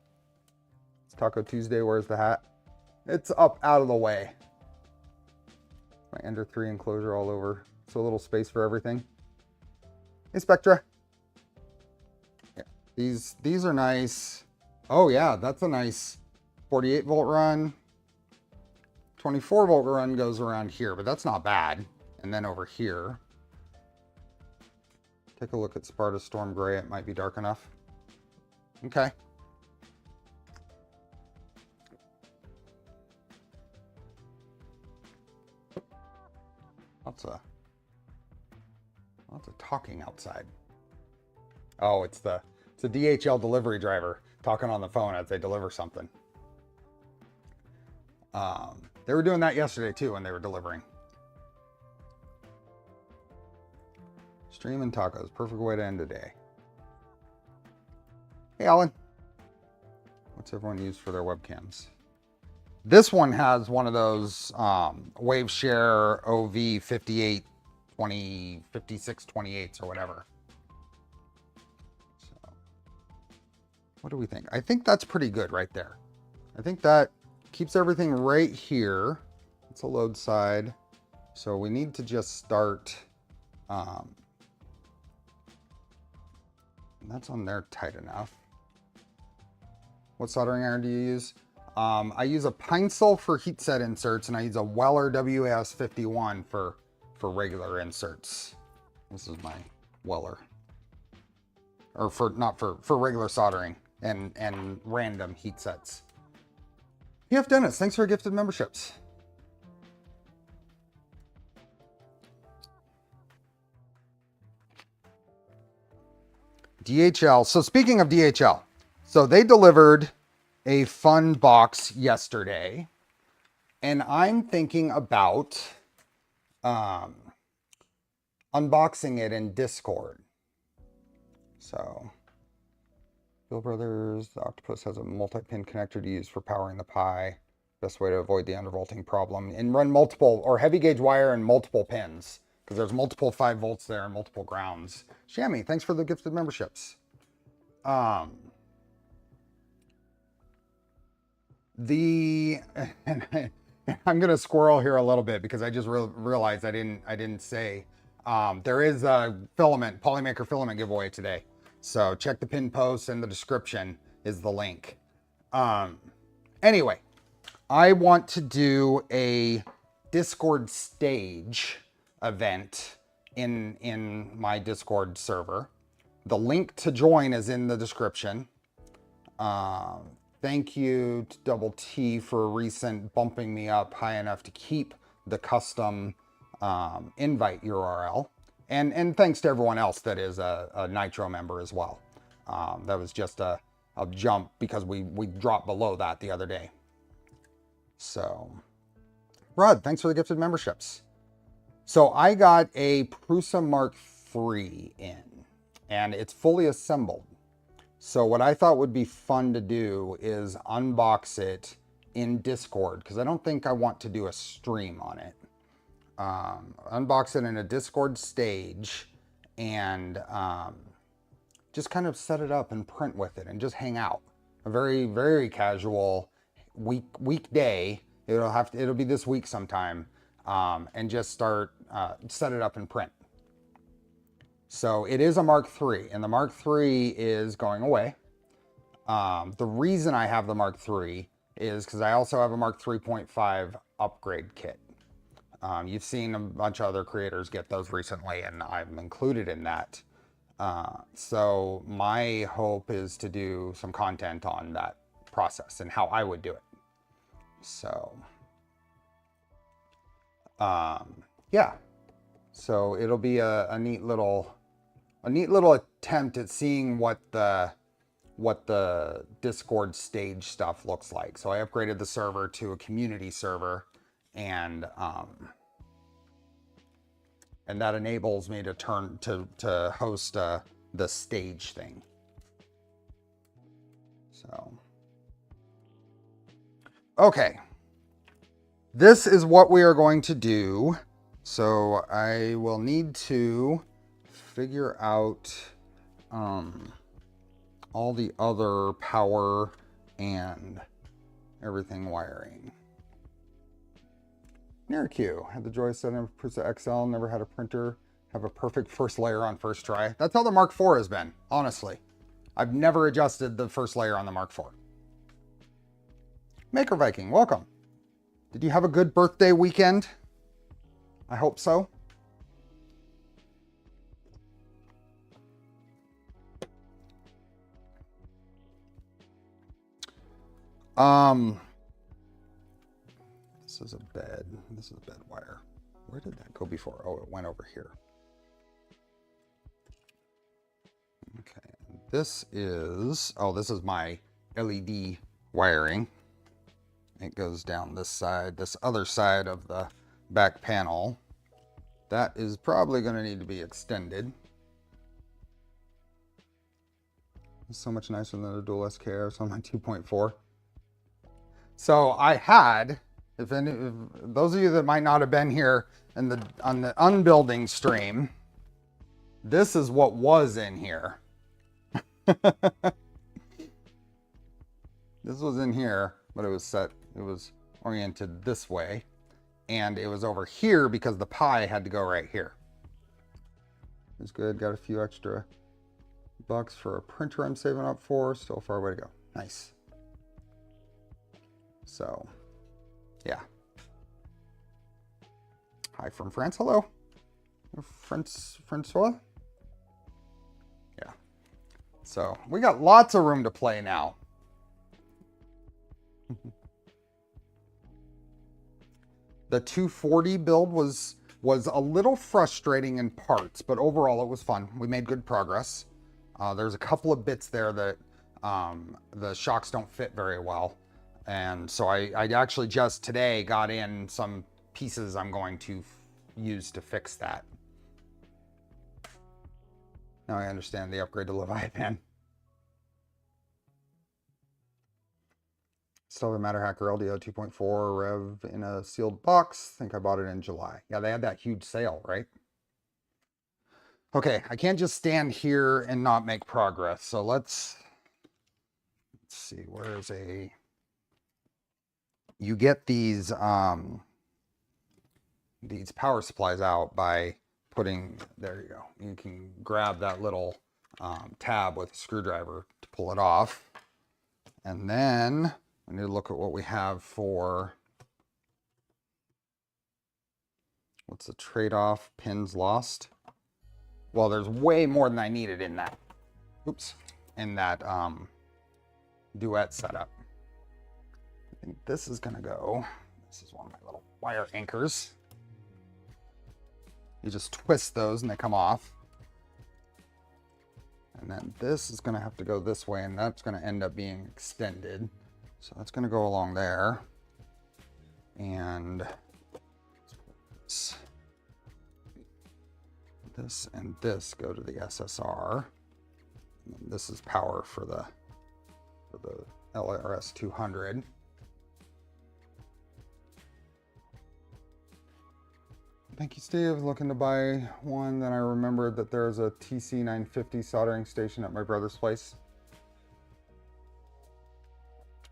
It's Taco Tuesday. Where's the hat? It's up out of the way. My Ender 3 enclosure all over. So a little space for everything. Hey, Spectra. Yeah, these are nice. Oh yeah, that's a nice 48 volt run. 24 volt run goes around here, but that's not bad. And then over here. Take a look at Sparta Storm Gray. It might be dark enough. Okay. Lots of talking outside. Oh, it's a DHL delivery driver talking on the phone as they deliver something. They were doing that yesterday too when they were delivering. Stream and tacos, perfect way to end the day. Hey, Alan. What's everyone use for their webcams? This one has one of those WaveShare OV 5820, 5628s or whatever. So, what do we think? I think that's pretty good right there. I think that keeps everything right here. It's a load side. So we need to just start That's on there tight enough. What soldering iron do you use? I use a Pine-Sol for heat set inserts, and I use a Weller WAS51 for regular inserts. This is my Weller. Or not for regular soldering and random heat sets. PF Dennis, thanks for gifted memberships. DHL. So speaking of DHL, so they delivered a fun box yesterday, and I'm thinking about unboxing it in Discord. So, Bill Brothers, the Octopus has a multi-pin connector to use for powering the Pi. Best way to avoid the undervolting problem. And run multiple, or heavy gauge wire and multiple pins, because there's multiple 5 volts there and multiple grounds. Shammy, thanks for the gifted memberships. And I'm gonna squirrel here a little bit because I just realized I didn't say there is a polymaker filament giveaway today. So check the pin post, and the description is the link. Anyway, I want to do a Discord stage event in my Discord server. The link to join is in the description. Thank you to Double T for recent bumping me up high enough to keep the custom invite URL. And thanks to everyone else that is a Nitro member as well. That was just a jump because we dropped below that the other day. So, Rod, thanks for the gifted memberships. So I got a Prusa Mark III in, and it's fully assembled. So what I thought would be fun to do is unbox it in Discord, because I don't think I want to do a stream on it. Unbox it in a Discord stage and just kind of set it up and print with it and just hang out. A very, very casual weekday. It'll be this week sometime, and just set it up and print. So it is a Mark III, and the Mark III is going away. The reason I have the Mark III is because I also have a Mark 3.5 upgrade kit. You've seen a bunch of other creators get those recently, and I'm included in that. So my hope is to do some content on that process and how I would do it. So, yeah. So it'll be a neat little attempt at seeing what the Discord stage stuff looks like. So I upgraded the server to a community server, and that enables me to host the stage thing. So, okay, this is what we are going to do. So I will need to figure out all the other power and everything wiring. NearQ had the joy of setting up Prusa XL, never had a printer have a perfect first layer on first try. That's how the Mark IV has been, honestly. I've never adjusted the first layer on the Mark IV. Maker Viking, welcome. Did you have a good birthday weekend? I hope so. This is a bed. This is a bed wire. Where did that go before? Oh, it went over here. Okay. This is my LED wiring. It goes down this side, this other side of the back panel. That is probably going to need to be extended. It's so much nicer than the dual SKRs on my 2.4. So I had, if those of you that might not have been here on the unbuilding stream, this is what was in here. This was in here, but it was oriented this way, and it was over here because the Pi had to go right here. It's good. Got a few extra $100 for a printer I'm saving up for. Still far away to go. Nice. So, yeah. Hi from France. Hello. Francois? Yeah. So, we got lots of room to play now. The 240 build was a little frustrating in parts, but overall it was fun. We made good progress. There's a couple of bits there that the shocks don't fit very well. And so I actually just today got in some pieces I'm going to use to fix that. Now I understand the upgrade to Leviathan. Still have a Matter Hacker LDO 2.4 Rev in a sealed box. I think I bought it in July. Yeah, they had that huge sale, right? Okay, I can't just stand here and not make progress. So let's see, where is a... You get these power supplies out by putting, there you go. You can grab that little tab with a screwdriver to pull it off. And then I need to look at what we have for, what's the trade-off? Pins lost. Well, there's way more than I needed in that, oops, in that duet setup. I think this is gonna go, this is one of my little wire anchors. You just twist those and they come off. And then this is gonna have to go this way, and that's gonna end up being extended. So that's gonna go along there. And this and this go to the SSR. And then this is power for the LRS 200. Thank you, Steve. Looking to buy one. Then I remembered that there's a TC950 soldering station at my brother's place.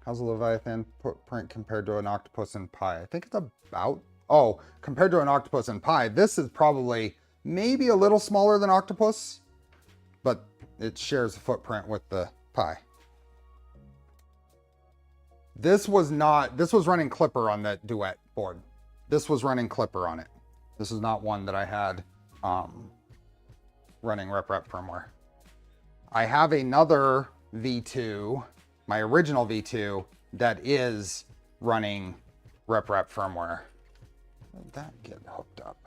How's the Leviathan footprint compared to an octopus and pie? I think it's about, oh, compared to an octopus and pie, this is probably maybe a little smaller than octopus, but it shares a footprint with the pie. This was running Clipper on that duet board. This was running Clipper on it. This is not one that I had running RepRap firmware. I have another V2, my original V2, that is running RepRap firmware. How did that get hooked up?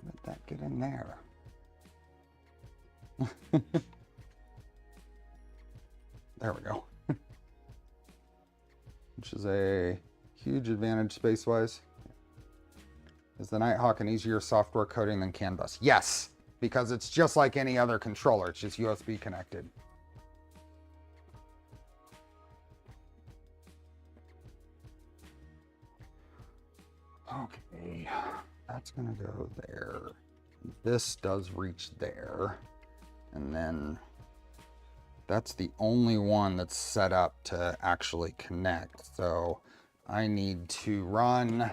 How did that get in there? There we go. Which is a huge advantage space-wise. Is the Nighthawk an easier software coding than CAN bus? Yes, because it's just like any other controller. It's just USB connected. Okay, that's gonna go there. This does reach there. And then that's the only one that's set up to actually connect. So I need to run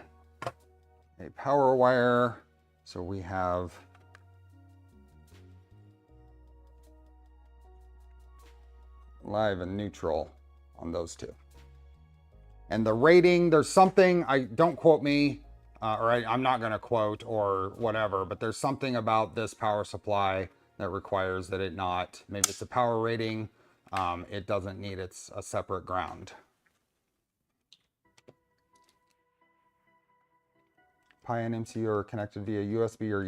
a power wire. So we have live and neutral on those two. And the rating, there's something, don't quote me, I'm not gonna quote or whatever, but there's something about this power supply that requires that it not, maybe it's a power rating, it doesn't need a separate ground. Pi and MCU are connected via USB or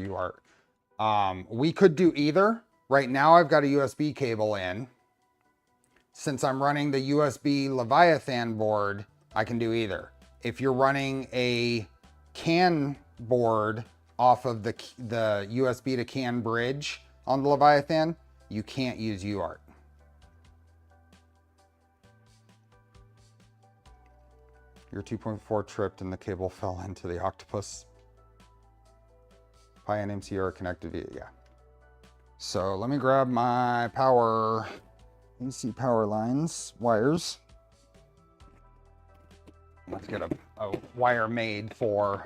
UART. We could do either. Right now I've got a USB cable in. Since I'm running the USB Leviathan board, I can do either. If you're running a CAN board off of the USB to CAN bridge on the Leviathan, you can't use UART. Your 2.4 tripped and the cable fell into the octopus. Pi and MCU are connected via, yeah. So let me grab my power, AC power lines, wires. Let's get a wire made for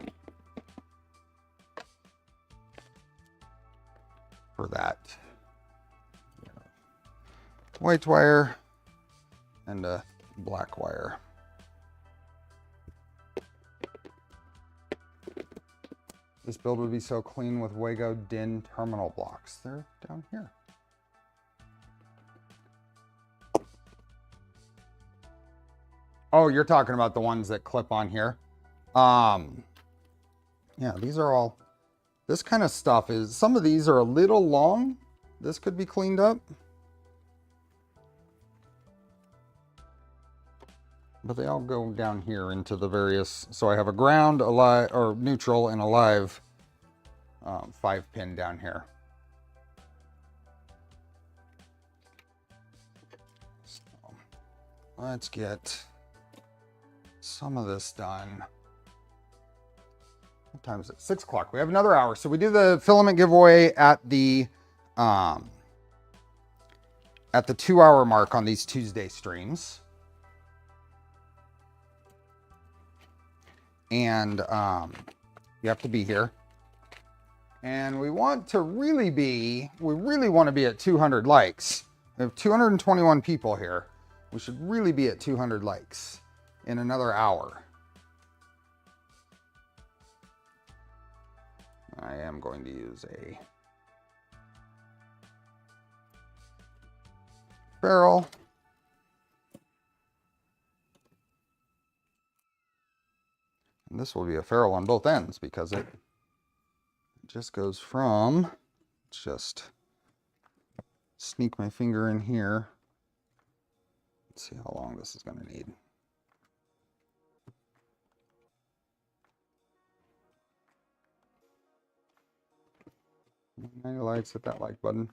that. white wire and a black wire. This build would be so clean with Wago DIN terminal blocks. They're down here. Oh, you're talking about the ones that clip on here. Yeah, these are all, this kind of stuff is, some of these are a little long. This could be cleaned up. But they all go down here into the various, so I have a ground, a live, or neutral, and a live 5-pin down here. So let's get some of this done. What time is it? 6 o'clock. We have another hour. So we do the filament giveaway at the 2-hour mark on these Tuesday streams. And you have to be here. And we want to really be, we really want to be at 200 likes. We have 221 people here. We should really be at 200 likes in another hour. I am going to use a ferrule. And this will be a ferrule on both ends because it just goes from, let's just sneak my finger in here. Let's see how long this is going to need. Ninety likes, hit that like button.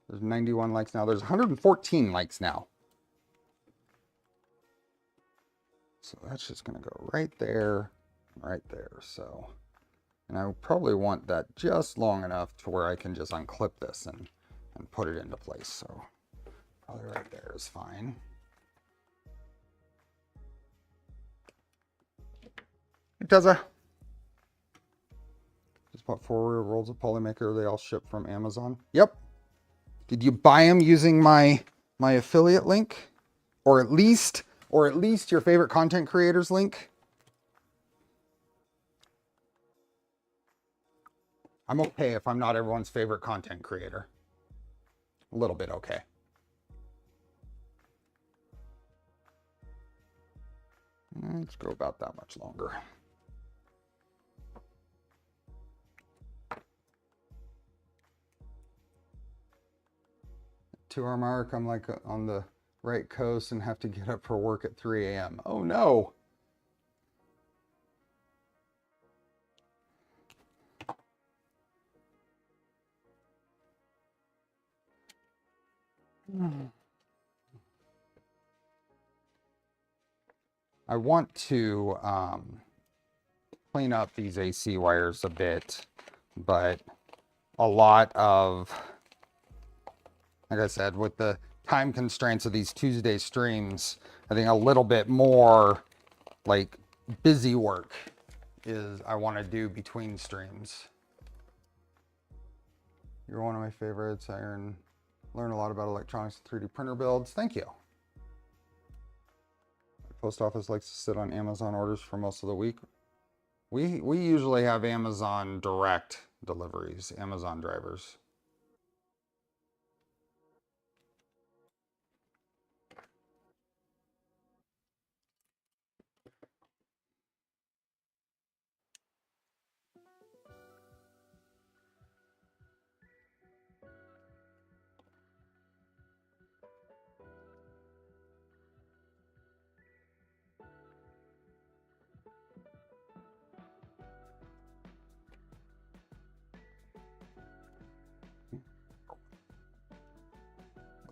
There's 91 likes now. There's 114 likes now. So that's just going to go right there, right there. So, and I probably want that just long enough to where I can just unclip this and put it into place. So probably right there is fine. Hey, Tessa. Just bought 4 rolls of Polymaker. They all ship from Amazon. Yep. Did you buy them using my affiliate link, or at least your favorite content creators link? I'm okay if I'm not everyone's favorite content creator. A little bit okay. Let's go about that much longer. Two-hour mark, I'm like on the right coast and have to get up for work at 3 a.m. Oh no. I want to clean up these AC wires a bit, but a lot of, like I said, with the time constraints of these Tuesday streams, I think a little bit more like busy work is I want to do between streams. You're one of my favorites. I learn a lot about electronics and 3D printer builds. Thank you. The post office likes to sit on Amazon orders for most of the week. We usually have Amazon direct deliveries, Amazon drivers.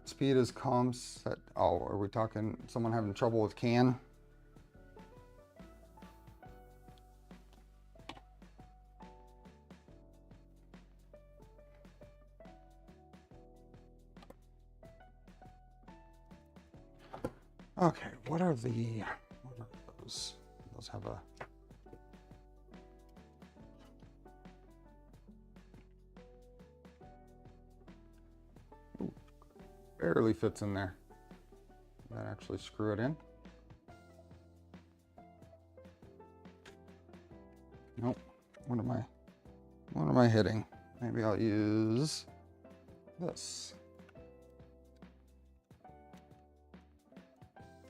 Speed is comms set. Oh, are we talking someone having trouble with CAN? Okay, what are those? Those have a, barely fits in there. That actually screw it in. Nope. What am I hitting? Maybe I'll use this.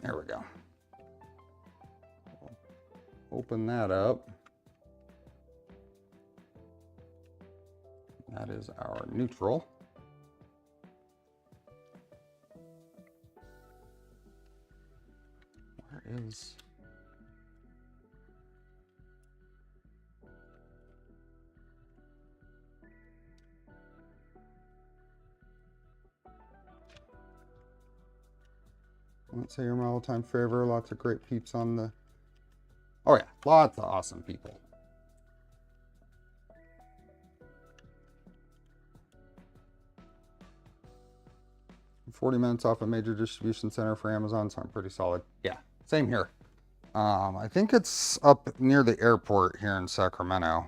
There we go. Open that up. That is our neutral. Where is... Let's say you're my all-time favorite. Lots of great peeps on the... Oh yeah, lots of awesome people. I'm 40 minutes off a major distribution center for Amazon, so I'm pretty solid. Yeah, same here. I think it's up near the airport here in Sacramento.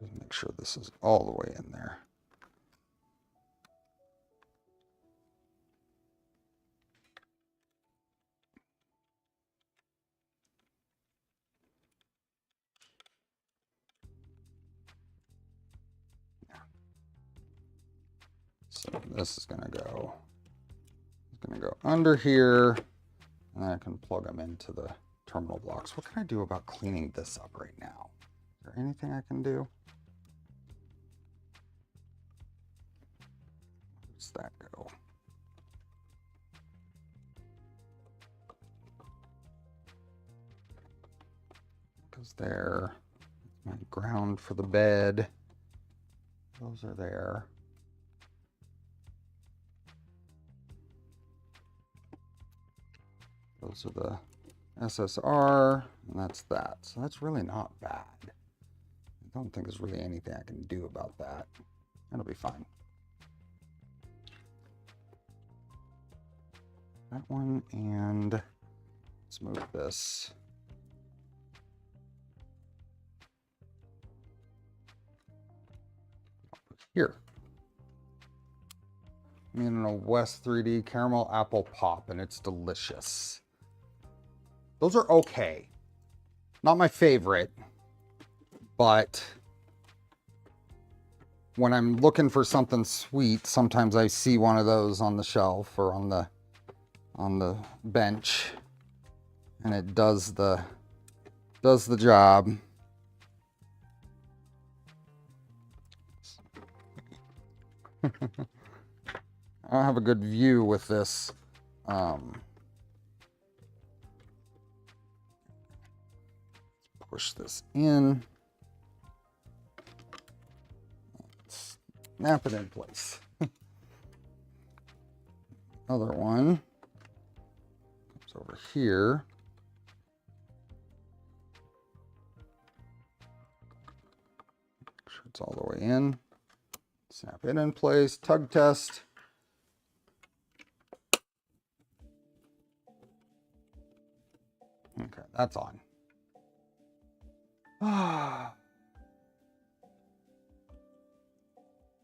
Just make sure this is all the way in there. So this is going to go under here, and then I can plug them into the terminal blocks. What can I do about cleaning this up right now? Is there anything I can do? Where does that go? Goes there. My ground for the bed. Those are there. Those are the SSR, and that's that. So that's really not bad. I don't think there's really anything I can do about that. That'll be fine. That one, and let's move this. Here. I'm in a West 3D caramel apple pop, and it's delicious. Those are okay. Not my favorite, but when I'm looking for something sweet, sometimes I see one of those on the shelf or on the bench, and it does the job. I don't have a good view with this. Push this in. Snap it in place. Other one comes over here. Make sure it's all the way in. Snap it in place. Tug test. Okay, that's on.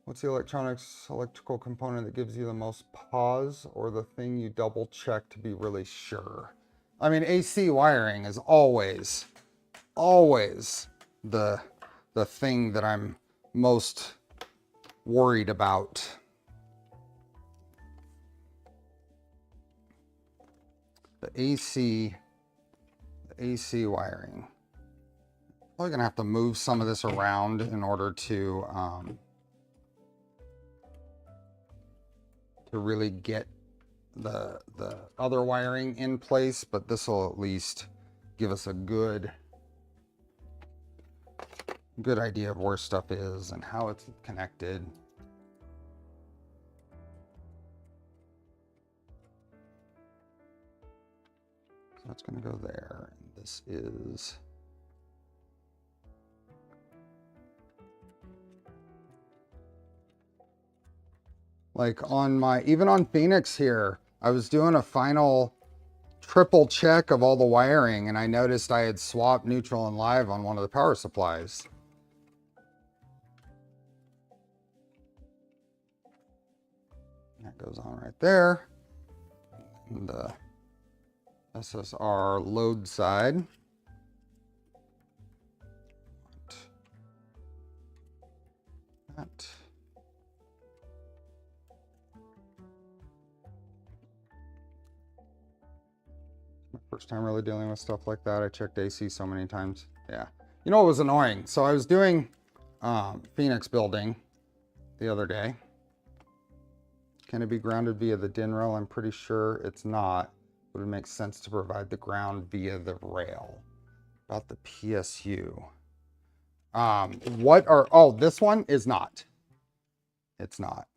What's the electrical component that gives you the most pause, or the thing you double check to be really sure? I mean, AC wiring is always the thing that I'm most worried about. The AC wiring. Probably gonna have to move some of this around in order to really get the other wiring in place, but this will at least give us a good idea of where stuff is and how it's connected. So that's going to go there, and this is Like on my, even on Phoenix here, I was doing a final triple check of all the wiring and I noticed I had swapped neutral and live on one of the power supplies. That goes on right there. And the SSR load side. That. My first time really dealing with stuff like that. I checked AC so many times. Yeah. You know what was annoying? So I was doing Phoenix building the other day. Can it be grounded via the DIN rail? I'm pretty sure it's not. But it makes sense to provide the ground via the rail. About the PSU. What are, oh, this one is not. It's not.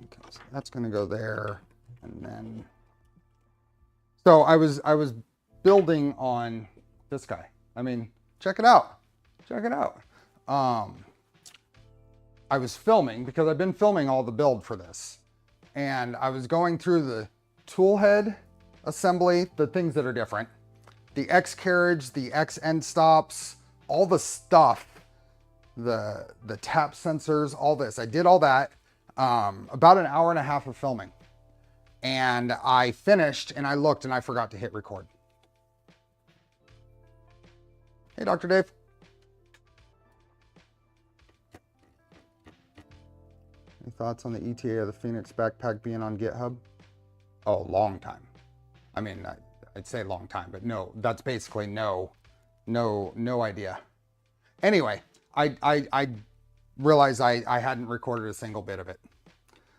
Okay, so that's gonna go there. And then, so I was building on this guy. I mean, check it out. Check it out. I was filming because I've been filming all the build for this. And I was going through the Toolhead assembly, the things that are different. The X carriage, the X end stops, all the stuff, the tap sensors, all this. I did all that, about an hour and a half of filming. And I finished and I looked and I forgot to hit record. Hey, Dr. Dave. Any thoughts on the ETA of the Phoenix backpack being on GitHub? Oh, long time. I mean, I'd say long time, but no, that's basically no idea. Anyway, I realized I hadn't recorded a single bit of it.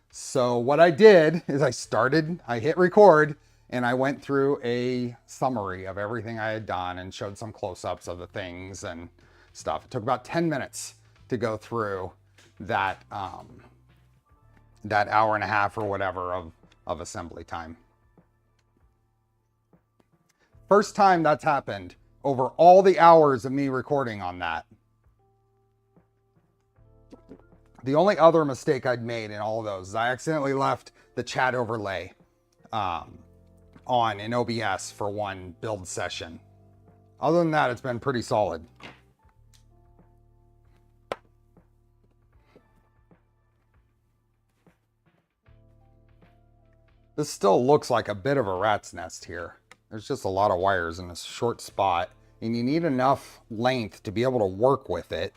So what I did is I hit record and I went through a summary of everything I had done and showed some close-ups of the things and stuff. It took about 10 minutes to go through that, that hour and a half or whatever of assembly time. First time that's happened over all the hours of me recording on that. The only other mistake I'd made in all of those is I accidentally left the chat overlay on in OBS for one build session. Other than that, it's been pretty solid. This still looks like a bit of a rat's nest here. There's just a lot of wires in this short spot, and you need enough length to be able to work with it.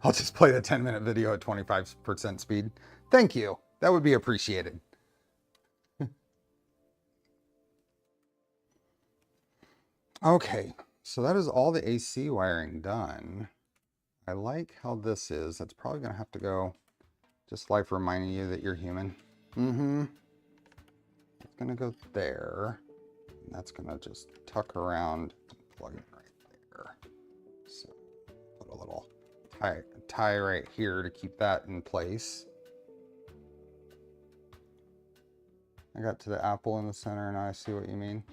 I'll just play the 10-minute video at 25% speed. Thank you. That would be appreciated. Okay, so that is all the AC wiring done. I like how this is. That's probably going to have to go, just life reminding you that you're human. It's going to go there. And that's going to just tuck around and plug it right there. So put a little tie right here to keep that in place. I got to the apple in the center and I see what you mean.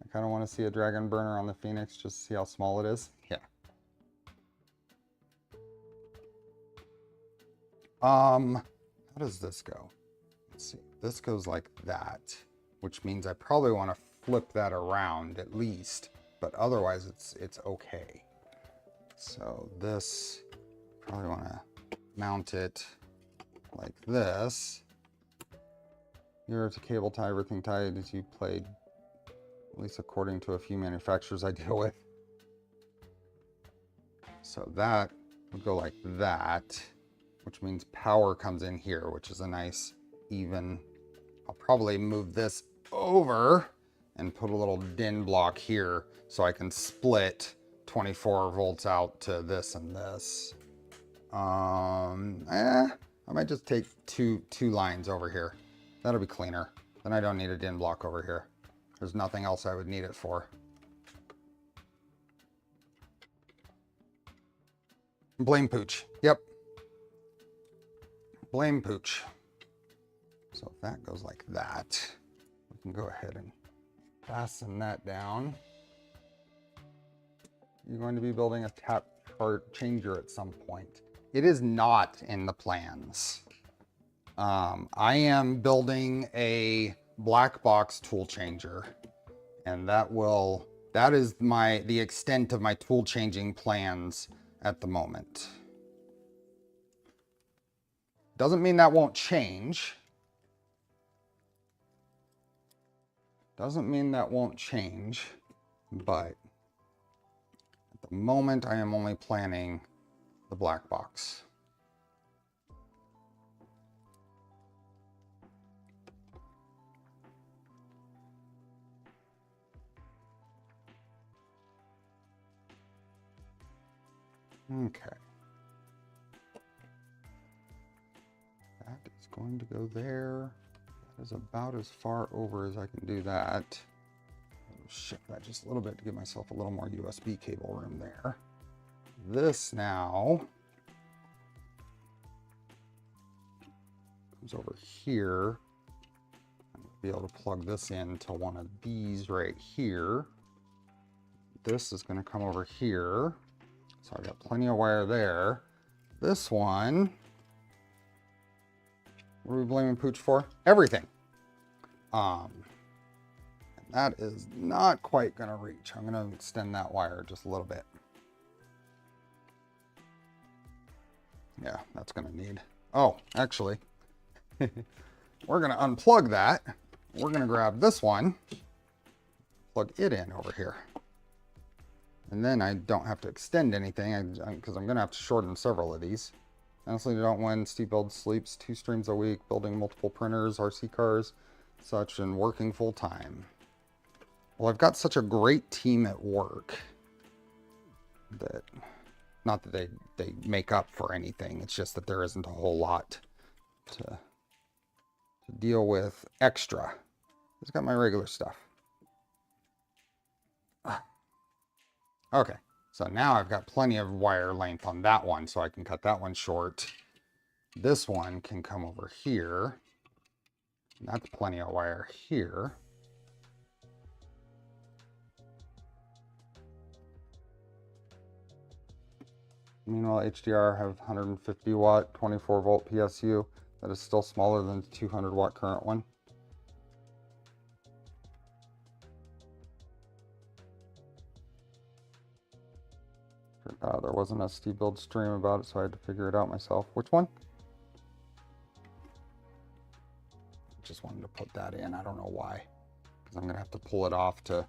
I kind of want to see a dragon burner on the Phoenix just to see how small it is. Yeah. How does this go? Let's see. This goes like that, which means I probably want to flip that around at least, but otherwise it's okay. So this, probably want to mount it like this. You're to cable tie, everything tied as you played, at least according to a few manufacturers I deal with. So that would go like that, which means power comes in here, which is a nice even. I'll probably move this over and put a little DIN block here so I can split 24 volts out to this and this. I might just take two lines over here. That'll be cleaner. Then I don't need a DIN block over here. There's nothing else I would need it for. Blame Pooch. Yep. Blame Pooch. So if that goes like that, we can go ahead and fasten that down. You're going to be building a tap part changer at some point. It is not in the plans. I am building a black box tool changer, and that is the extent of my tool changing plans at the moment. Doesn't mean that won't change. Doesn't mean that won't change, but at the moment I am only planning the black box. Okay. That is going to go there. That is about as far over as I can do that. I'll shift that just a little bit to give myself a little more USB cable room there. This now comes over here. I'm going to be able to plug this into one of these right here. This is going to come over here. So I've got plenty of wire there. This one, what are we blaming Pooch for? Everything. And that is not quite going to reach. I'm going to extend that wire just a little bit. Yeah, that's going to need. Oh, actually, we're going to unplug that. We're going to grab this one, plug it in over here. And then I don't have to extend anything because I'm going to have to shorten several of these. Honestly, don't win. Steve builds, sleeps 2 streams a week, building multiple printers, RC cars, such, and working full time. Well, I've got such a great team at work that, not that they make up for anything. It's just that there isn't a whole lot to deal with extra. It's got my regular stuff. Okay, so now I've got plenty of wire length on that one, so I can cut that one short. This one can come over here. That's plenty of wire here. Meanwhile, HDR have 150 watt, 24 volt PSU. That is still smaller than the 200 watt current one. There wasn't a Steve Build stream about it, so I had to figure it out myself. Which one? Just wanted to put that in. I don't know why, because I'm going to have to pull it off to...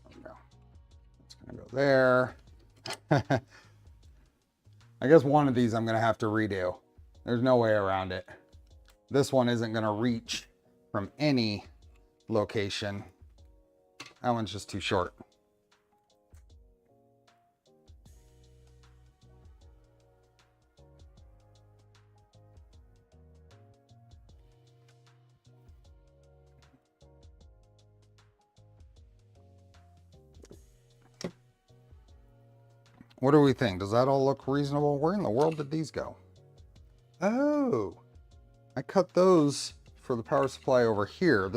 There we go. It's going to go there. I guess one of these I'm going to have to redo. There's no way around it. This one isn't going to reach from any location. That one's just too short. What do we think? Does that all look reasonable? Where in the world did these go? Oh, I cut those for the power supply over here.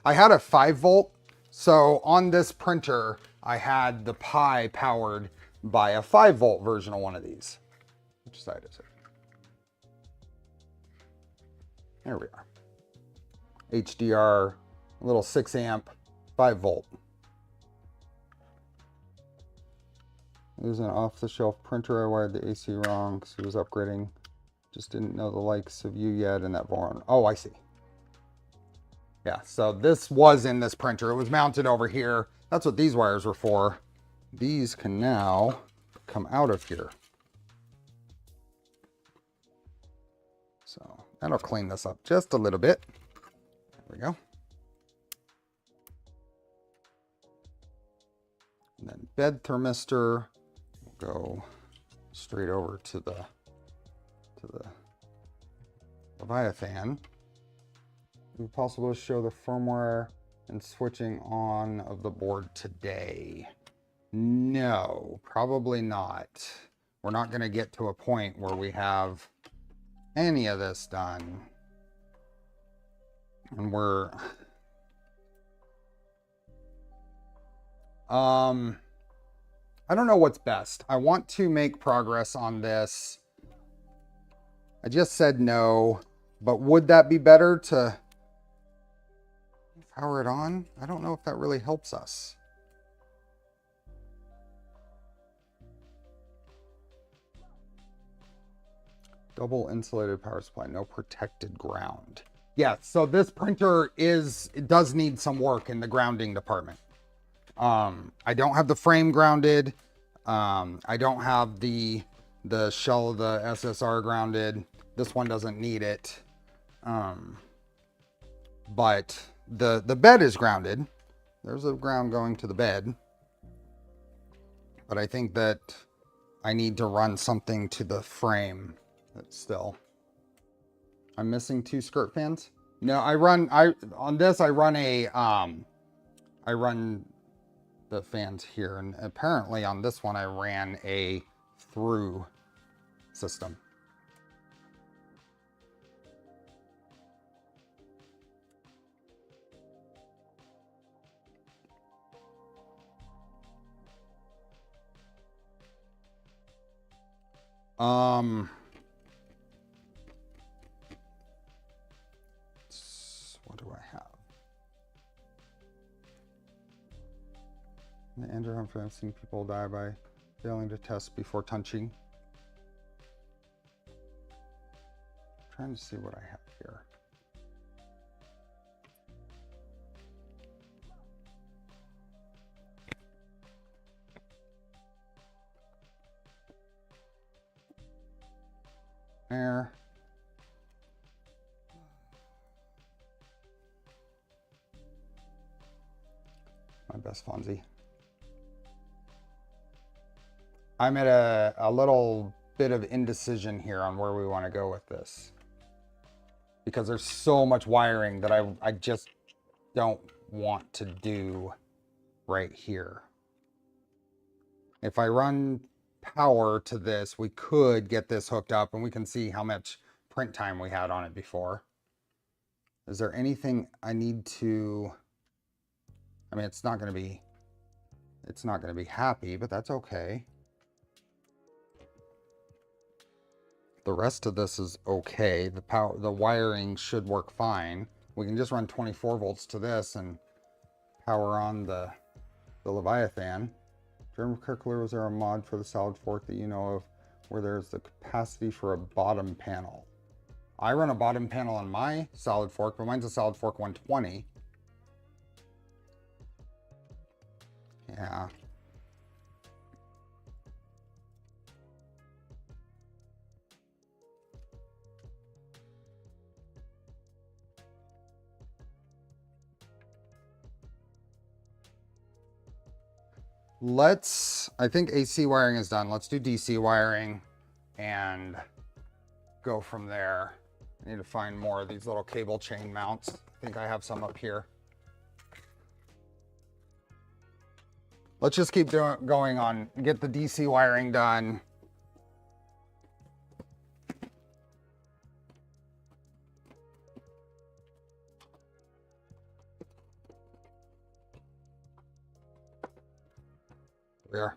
I had a 5 volt. So on this printer, I had the Pi powered by a 5 volt version of one of these. Which side is it? There we are. HDR, a little 6 amp, 5 volt. It was an off-the-shelf printer. I wired the AC wrong because it was upgrading. Just didn't know the likes of you yet in that Voron. Oh, I see. Yeah, so this was in this printer. It was mounted over here. That's what these wires were for. These can now come out of here. So that'll clean this up just a little bit. There we go. And then bed thermistor will go straight over to the Leviathan. Is it possible to show the firmware and switching on of the board today? No, probably not. We're not going to get to a point where we have any of this done. And we're... I don't know what's best. I want to make progress on this. I just said no, but would that be better to power it on? I don't know if that really helps us. Double insulated power supply, no protected ground. Yeah, so this printer it does need some work in the grounding department. I don't have the frame grounded. I don't have the shell of the SSR grounded. This one doesn't need it. But the bed is grounded. There's a ground going to the bed. But I think that I need to run something to the frame. That's still. I'm missing 2 skirt fans. No, I run the fans here, and apparently on this one I ran a through system. What do I have? Andrew, I've seen people die by failing to test before touching. I'm trying to see what I have here. There. My best Fonzie. I'm at a little bit of indecision here on where we want to go with this. Because there's so much wiring that I just don't want to do right here. If I run power to this, we could get this hooked up and we can see how much print time we had on it before. Is there anything I need to... I mean, it's not going to be happy, but that's okay. The rest of this is okay. The wiring should work fine. We can just run 24 volts to this and power on the Leviathan. German calculator, was there a mod for the solid fork that you know of where there's the capacity for a bottom panel? I run a bottom panel on my solid fork, but mine's a solid fork 120. Yeah. I think AC wiring is done. Let's do DC wiring and go from there. I need to find more of these little cable chain mounts. I think I have some up here. Let's just keep going on, get the DC wiring done. There.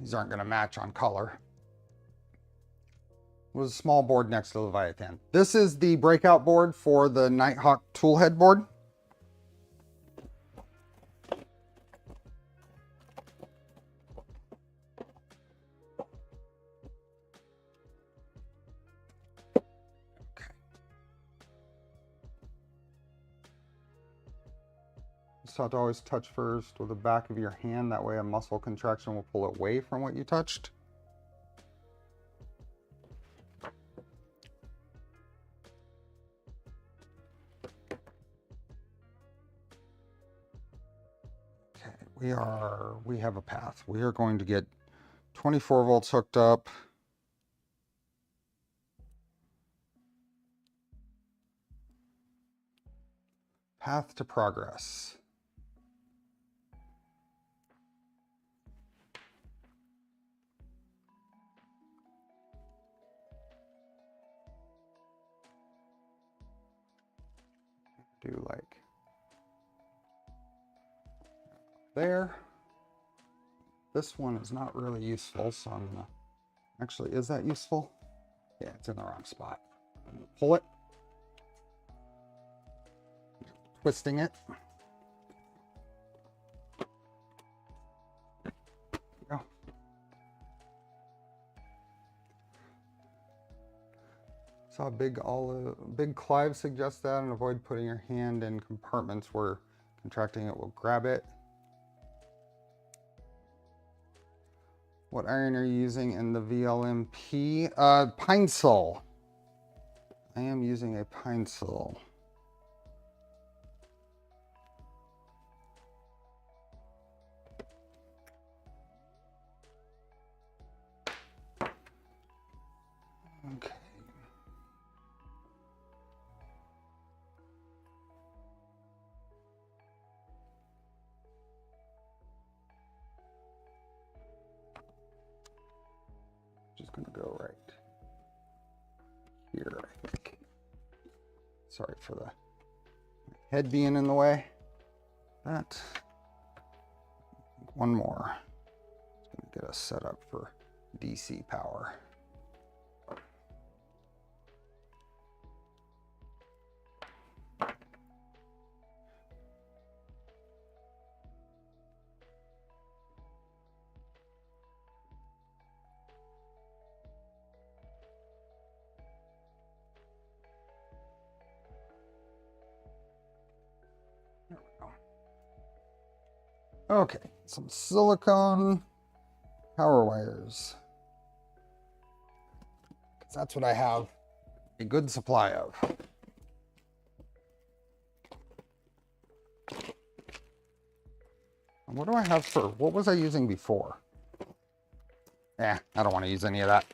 These aren't going to match on color. Was a small board next to the Leviathan. This is the breakout board for the Nighthawk Toolhead board. Just have to always touch first with the back of your hand. That way a muscle contraction will pull it away from what you touched. We have a path. We are going to get 24 volts hooked up. Path to progress. Do like there. This one is not really useful, so I'm gonna, actually, is that useful? Yeah, it's in the wrong spot. I'm gonna pull it, twisting it. There you go. Saw Big Clive suggests that, and avoid putting your hand in compartments where contracting it will grab it. What iron are you using in the VLMP? Pine Sol. I am using a Pine Sol. Okay. Just gonna go right here, I think. Sorry for the head being in the way. That. One more. It's gonna get us set up for DC power. Okay, some silicone power wires. Because that's what I have a good supply of. And what do I have for, what was I using before? I don't want to use any of that.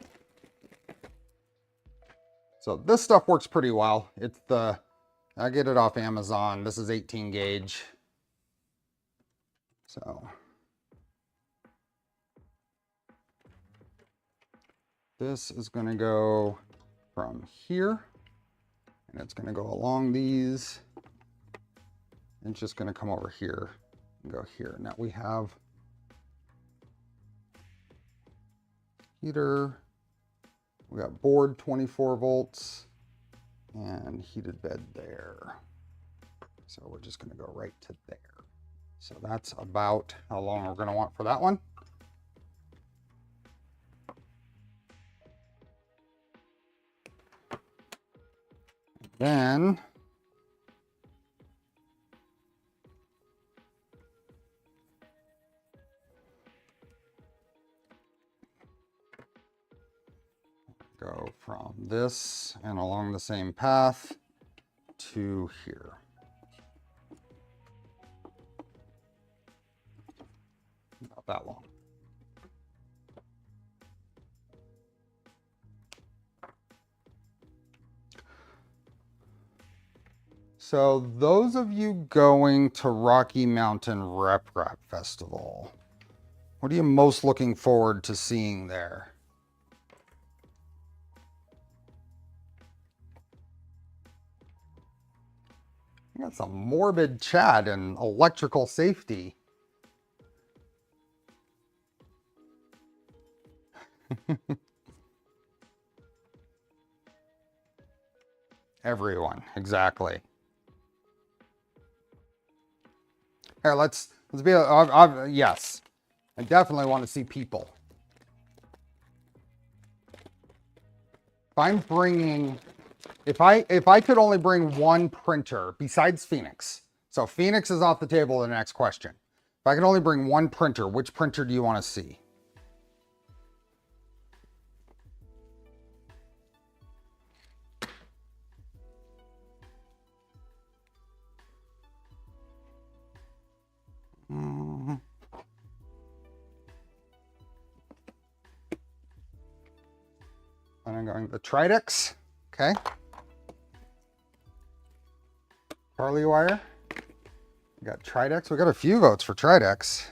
So this stuff works pretty well. It's the, I get it off Amazon. This is 18 gauge. So this is going to go from here, and it's going to go along these, and it's just going to come over here and go here. Now we have heater, we got board 24 volts, and heated bed there. So we're just going to go right to there. So that's about how long we're going to want for that one. Then go from this and along the same path to here. About that long. So those of you going to Rocky Mountain Rep Festival, what are you most looking forward to seeing there? You got some morbid chat and electrical safety. Everyone, exactly. Here, let's be, yes, I definitely want to see people. If I'm bringing, if I could only bring one printer besides Phoenix, so Phoenix is off the table, the next question. If I could only bring one printer, which printer do you want to see? And I'm going the Tridex, okay. Parley wire, We got Tridex. We got a few votes for Tridex.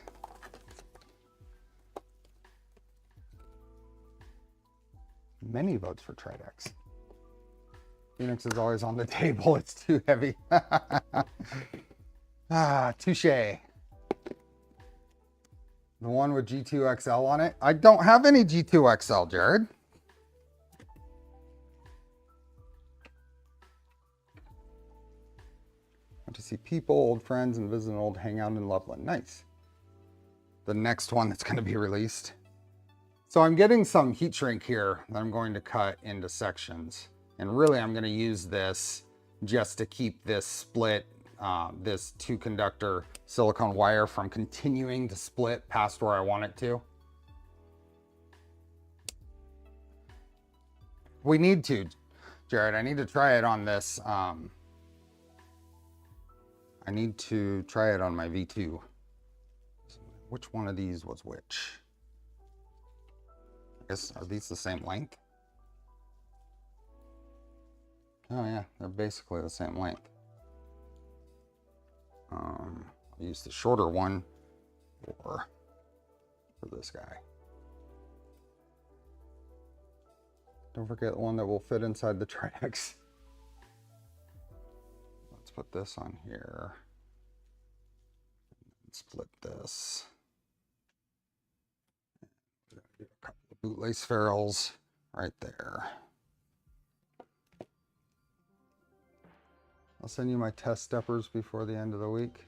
Many votes for Tridex. Phoenix is always on the table. It's too heavy. Ah, touche. The one with G2XL on it. I don't have any G2XL, Jared. To see people, old friends, and visit an old hangout in Loveland. Nice. The next one that's going to be released. So I'm getting some heat shrink here that I'm going to cut into sections. And really I'm going to use this just to keep this split, this 2-conductor silicone wire from continuing to split past where I want it to. We need to, Jared, I need to try it on this. I need to try it on my V2. Which one of these was which? I guess, are these the same length? Oh yeah, they're basically the same length. I'll use the shorter one for this guy. Don't forget the one that will fit inside the Tridex. Let's put this on here. Split this. Do a couple of bootlace ferrules right there. I'll send you my test steppers before the end of the week.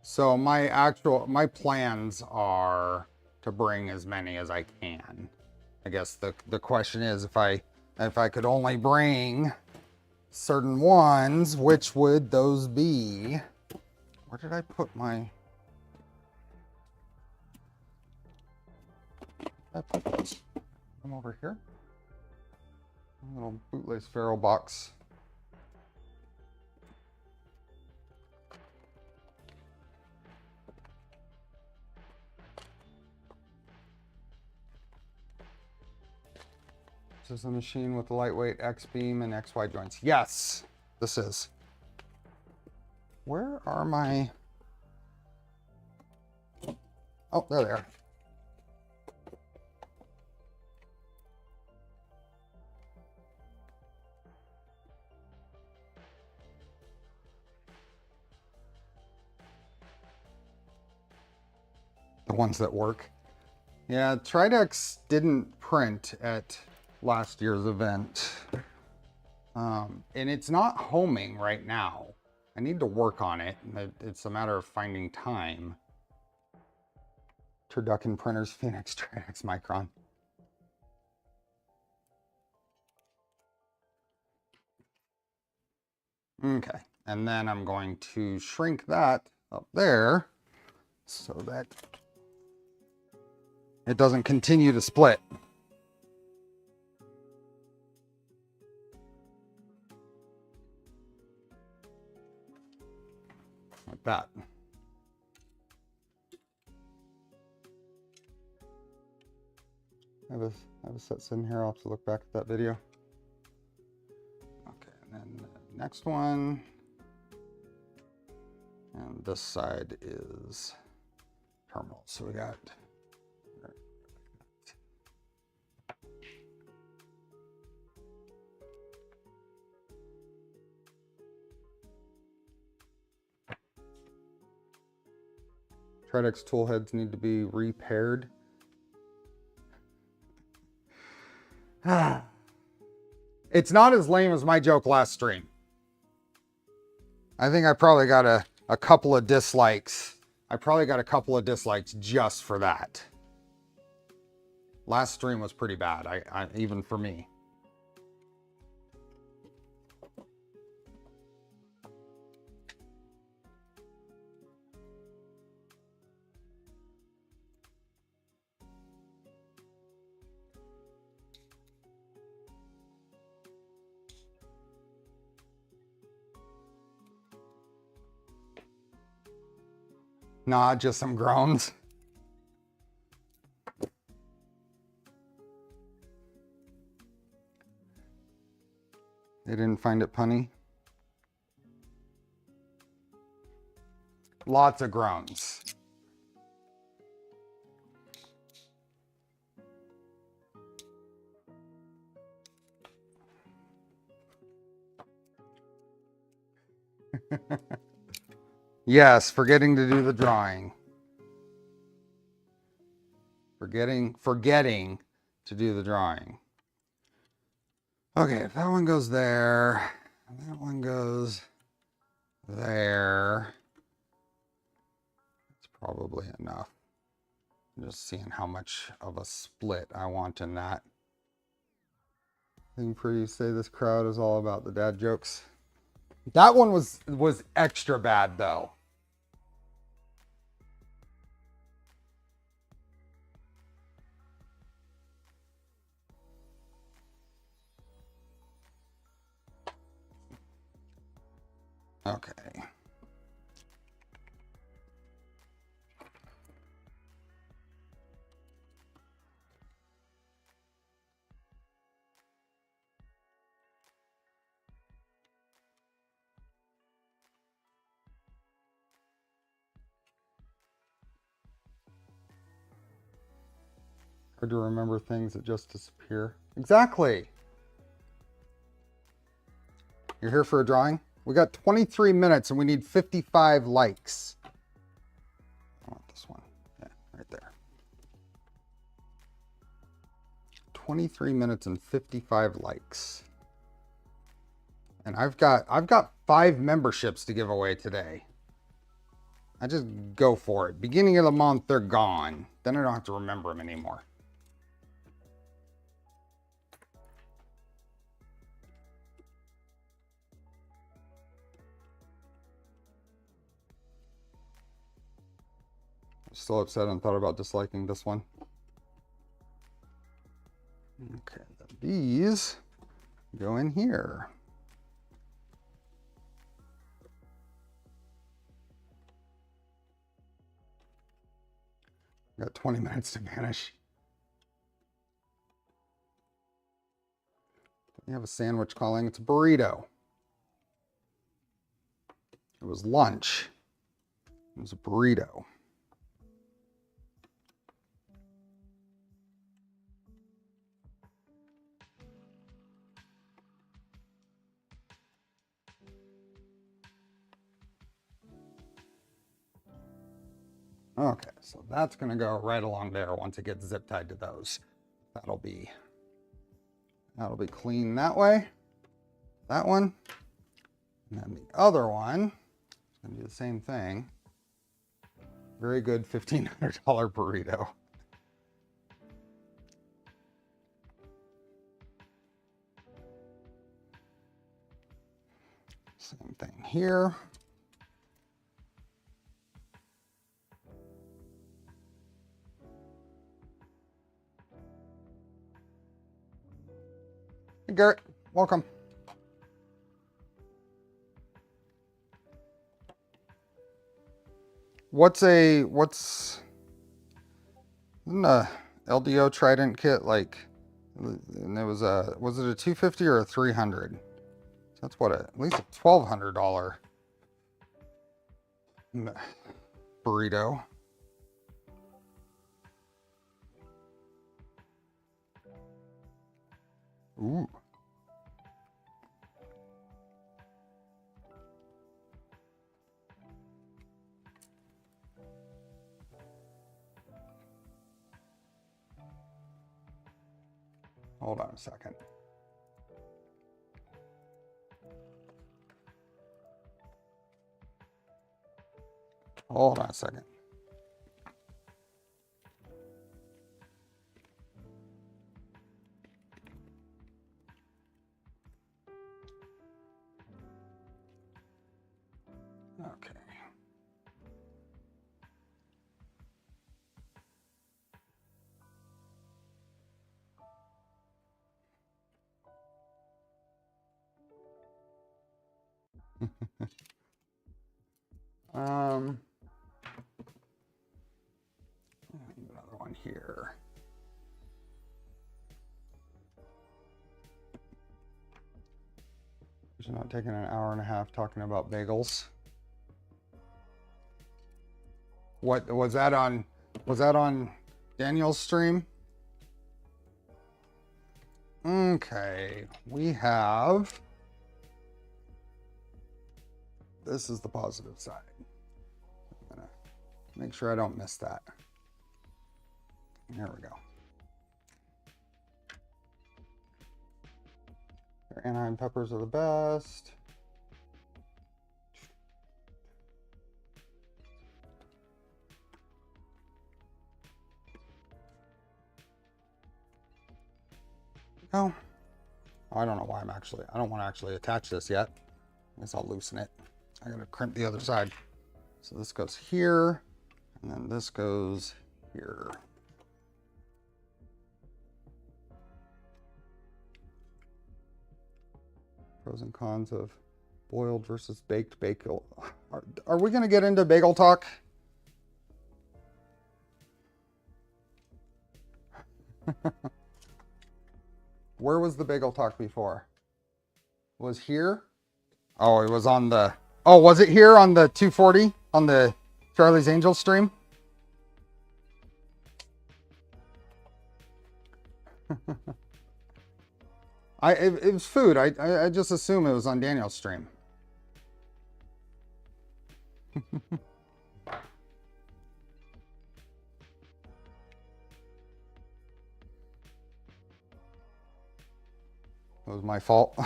So my plans are to bring as many as I can. I guess the question is, if I could only bring certain ones, which would those be? Where did I put my? I put those. I'm over here. A little bootlace ferrule box. This is a machine with lightweight X-beam and XY joints. Yes, this is. Where are my... Oh, there they are. The ones that work. Yeah, Tridex didn't print at last year's event. And it's not homing right now. I need to work on it. It's a matter of finding time. Turducken printers, Phoenix, Tridex, Micron. Okay, and then I'm going to shrink that up there so that it doesn't continue to split. Like that. I have a set sitting here. I'll have to look back at that video. Okay, and then the next one. And this side is terminal. So we got Tridex tool heads need to be repaired. It's not as lame as my joke last stream. I think I probably got a couple of dislikes. I probably got a couple of dislikes just for that. Last stream was pretty bad, even for me. Nah, just some groans. They didn't find it punny. Lots of groans. Yes, forgetting to do the drawing. Forgetting to do the drawing. Okay, if that one goes there, that one goes there, it's probably enough. I'm just seeing how much of a split I want in that. I think pretty say this crowd is all about the dad jokes. That one was extra bad though. Okay. Hard to remember things that just disappear. Exactly. You're here for a drawing? We got 23 minutes and we need 55 likes. I want this one. Yeah, right there. 23 minutes and 55 likes. And I've got 5 memberships to give away today. I just go for it. Beginning of the month, they're gone. Then I don't have to remember them anymore. Still upset and thought about disliking this one. Okay, these go in here. Got 20 minutes to vanish. You have a sandwich calling. It's a burrito. It was lunch. It was a burrito. Okay, so that's going to go right along there once it gets zip tied to those. That'll be clean that way. That one. And then the other one is going to do the same thing. Very good $1,500 burrito. Same thing here. Hey Garrett, welcome. What's isn't a LDO Trident kit like, and it was it a 250 or a 300? That's what at least a $1,200 burrito. Ooh. Hold on a second. Hold on a second. Okay. on here? You're not taking an hour and a half talking about bagels. What was that on? Was that on Daniel's stream? Okay, we have. This is the positive side. I'm gonna make sure I don't miss that. There we go. Their Anaheim peppers are the best. Oh, I don't know why I don't want to actually attach this yet. I guess I'll loosen it. I gotta crimp the other side. So this goes here, and then this goes here. Pros and cons of boiled versus baked bagel. Are we gonna get into bagel talk? Where was the bagel talk before? Was here? Oh, it was on the... Oh, was it here on the 240? On the Charlie's Angels stream? It was food. I just assume it was on Daniel's stream. It was my fault.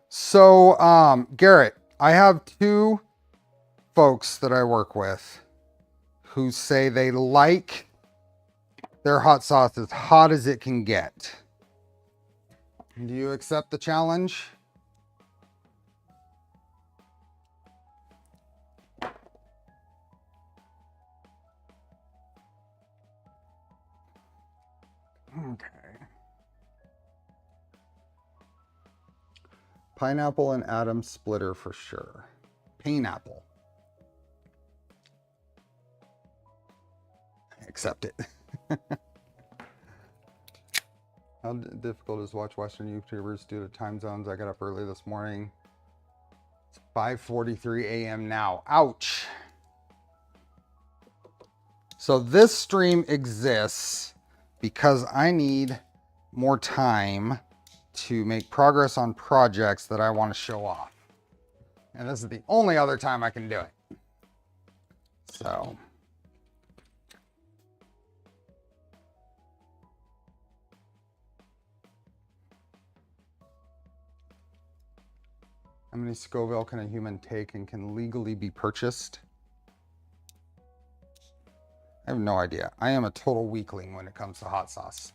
So, Garrett, I have two folks that I work with who say they like their hot sauce as hot as it can get. Do you accept the challenge? Okay. Pineapple and Adam splitter for sure. Pineapple. Accept it. How difficult is watch Western YouTubers due to time zones? I got up early this morning. It's 5:43 a.m. now. Ouch. So this stream exists because I need more time to make progress on projects that I want to show off. And this is the only other time I can do it. So. How many Scoville can a human take and can legally be purchased? I have no idea. I am a total weakling when it comes to hot sauce.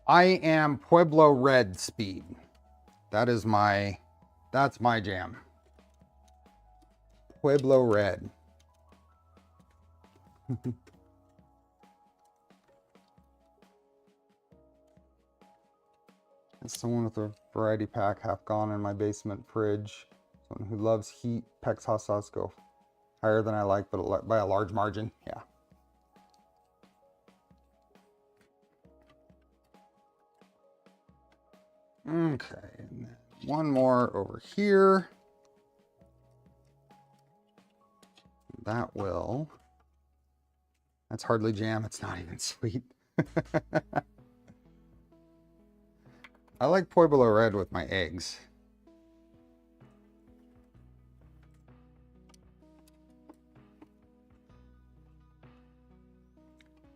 I am Pueblo Red speed. That's my jam. Pueblo Red. As someone with a variety pack half gone in my basement fridge, someone who loves heat, Peck's hot sauce go higher than I like, but by a large margin. Yeah. Okay, and then one more over here. That's hardly jam. It's not even sweet. I like Pueblo Red with my eggs.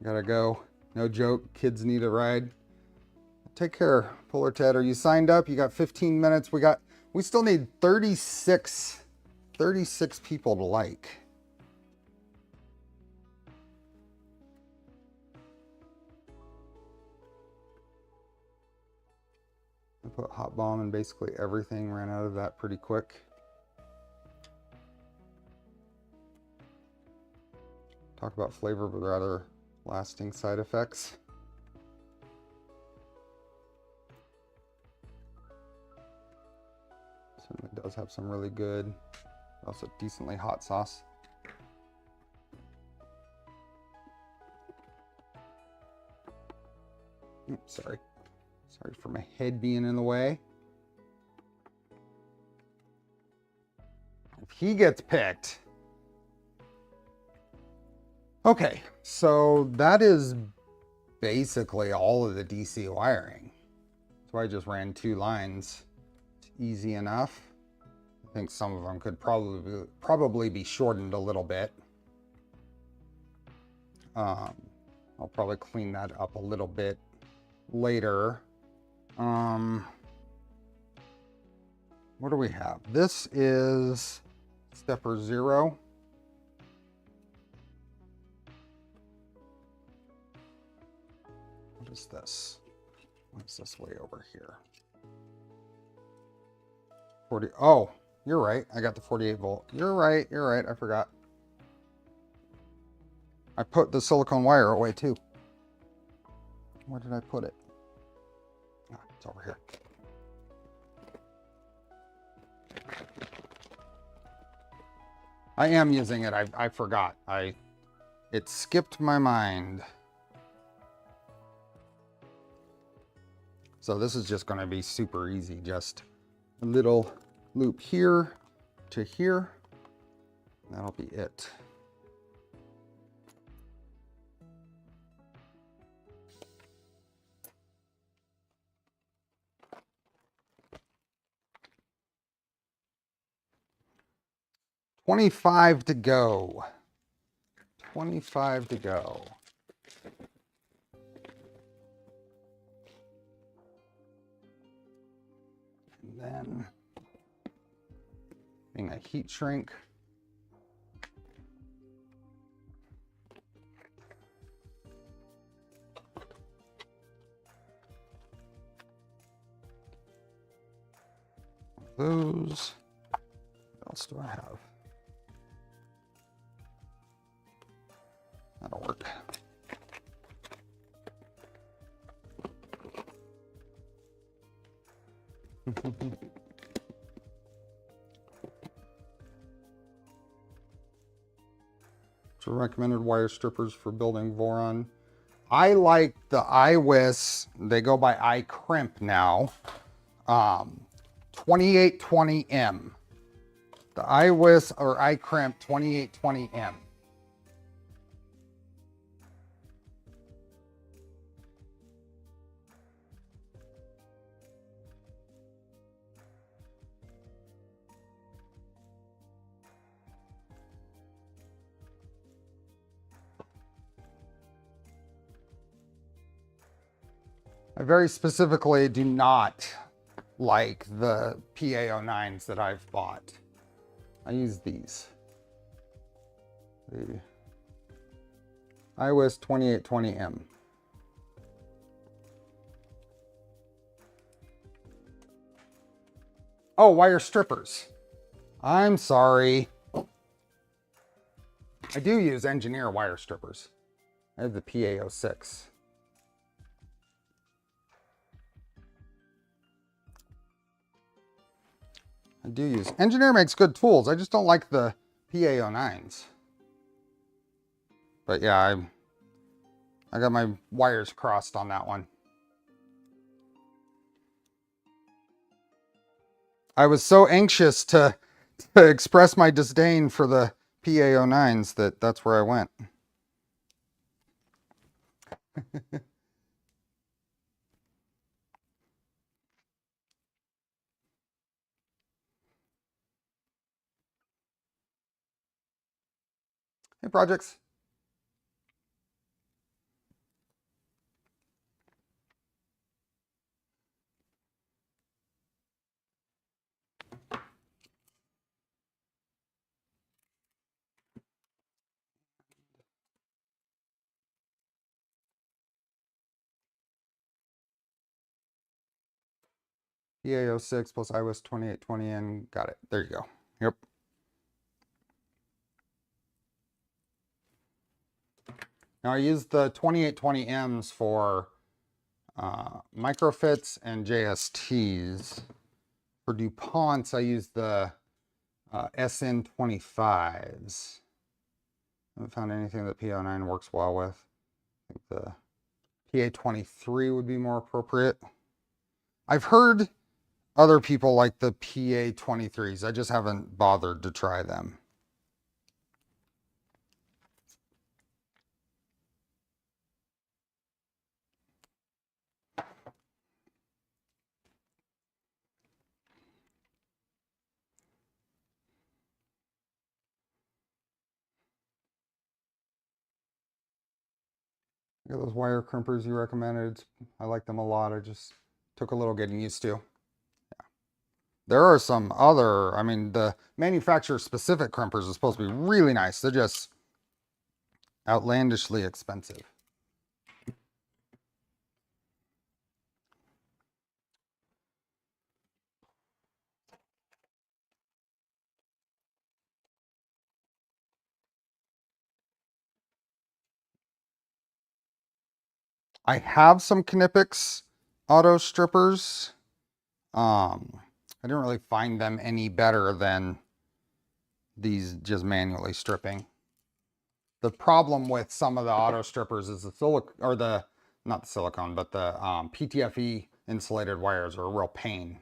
Gotta go. No joke. Kids need a ride. Take care, Puller Ted. Are you signed up? You got 15 minutes. We still need 36 people to like. I put hot bomb in basically everything, ran out of that pretty quick. Talk about flavor, but rather lasting side effects. Certainly does have some really good, also decently hot sauce. Oops, sorry. Sorry for my head being in the way. If he gets picked. Okay, so that is basically all of the DC wiring. So I just ran 2 lines. It's easy enough. I think some of them could probably be shortened a little bit. I'll probably clean that up a little bit later. What do we have? This is stepper 0. What is this? What's this way over here? 40. Oh, you're right. I got the 48 volt. You're right. You're right. I forgot. I put the silicone wire away too. Where did I put it? Ah, it's over here. I am using it. I forgot. It skipped my mind. So this is just going to be super easy. Just a little loop here to here. That'll be it. $25 to go. 25 to go. And then being a heat shrink. Those. What else do I have? That'll work. So recommended wire strippers for building Voron. I like the iWis. They go by iCrimp now. 2820M. The iWis or iCrimp 2820M. I very specifically do not like the PA09s that I've bought. I use these. The iWis 2820M. Oh, wire strippers. I'm sorry. I do use engineer wire strippers. I have the PA06. I do use. Engineer makes good tools. I just don't like the PA09s. But yeah, I got my wires crossed on that one. I was so anxious to express my disdain for the PA09s that's where I went. Hey, projects. PA06 plus iWis 2820N. Got it. There you go. Yep. Now I use the 2820Ms for microfits and JSTs. For DuPont's, I use the SN25s. I haven't found anything that PO9 works well with. I think the PA23 would be more appropriate. I've heard other people like the PA23s. I just haven't bothered to try them. Yeah, those wire crimpers you recommended, I like them a lot. I just took a little getting used to. Yeah. There are some other, I mean, the manufacturer specific crimpers are supposed to be really nice. They're just outlandishly expensive. I have some Knipex auto strippers. I didn't really find them any better than these just manually stripping. The problem with some of the auto strippers is not the silicone, but the PTFE insulated wires are a real pain.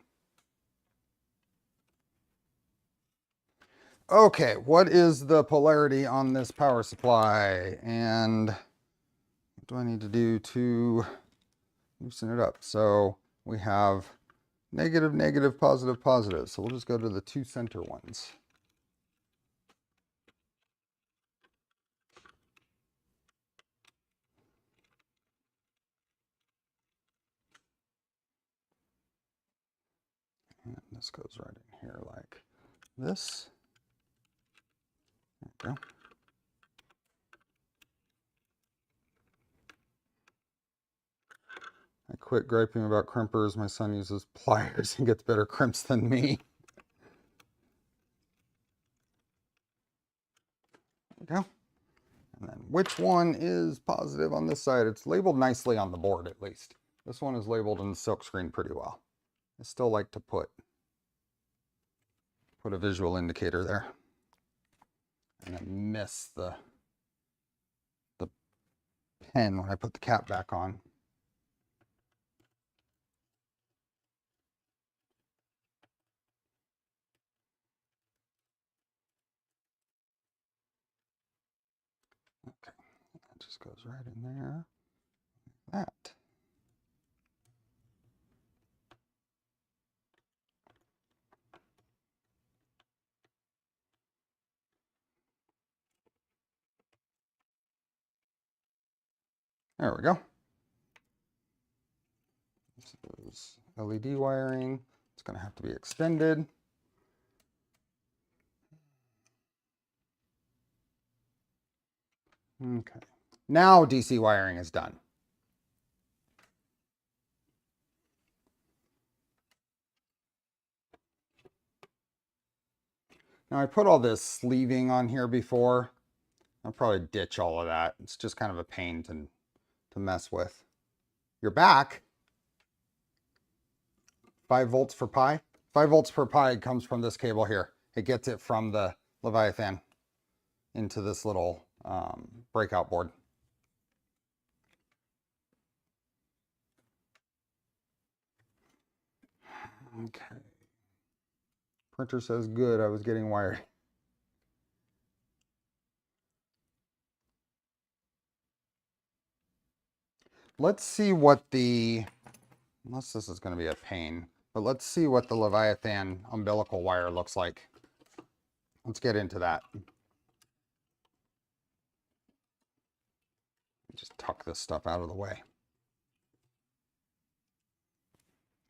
Okay, what is the polarity on this power supply? And what do I need to do to loosen it up? So we have negative, negative, positive, positive. So we'll just go to the two center ones. And this goes right in here like this. There we go. I quit griping about crimpers. My son uses pliers and gets better crimps than me. There we go. And then which one is positive on this side? It's labeled nicely on the board, at least. This one is labeled in the silkscreen pretty well. I still like to put a visual indicator there. And I miss the pen when I put the cap back on. Okay, that just goes right in there. Like that. There we go. This is LED wiring. It's going to have to be extended. Okay. Now DC wiring is done. Now I put all this sleeving on here before. I'll probably ditch all of that. It's just kind of a pain to mess with. Your back, 5 volts for pi. 5 volts per pi comes from this cable here. It gets it from the Leviathan into this little breakout board. Okay. Printer says good, I was getting wired. Let's see what unless this is going to be a pain, but let's see what the Leviathan umbilical wire looks like. Let's get into that. Just tuck this stuff out of the way.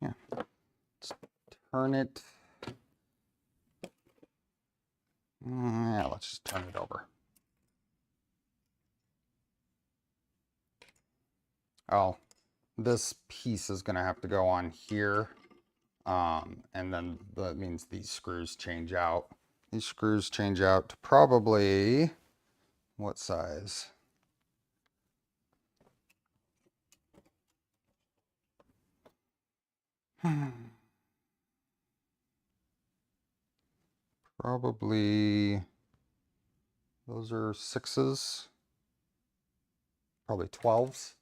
Yeah. Let's turn it. Yeah, let's just turn it over. Oh, this piece is going to have to go on here. And then that means these screws change out. These screws change out to probably, what size? Probably, those are 6s, probably 12s.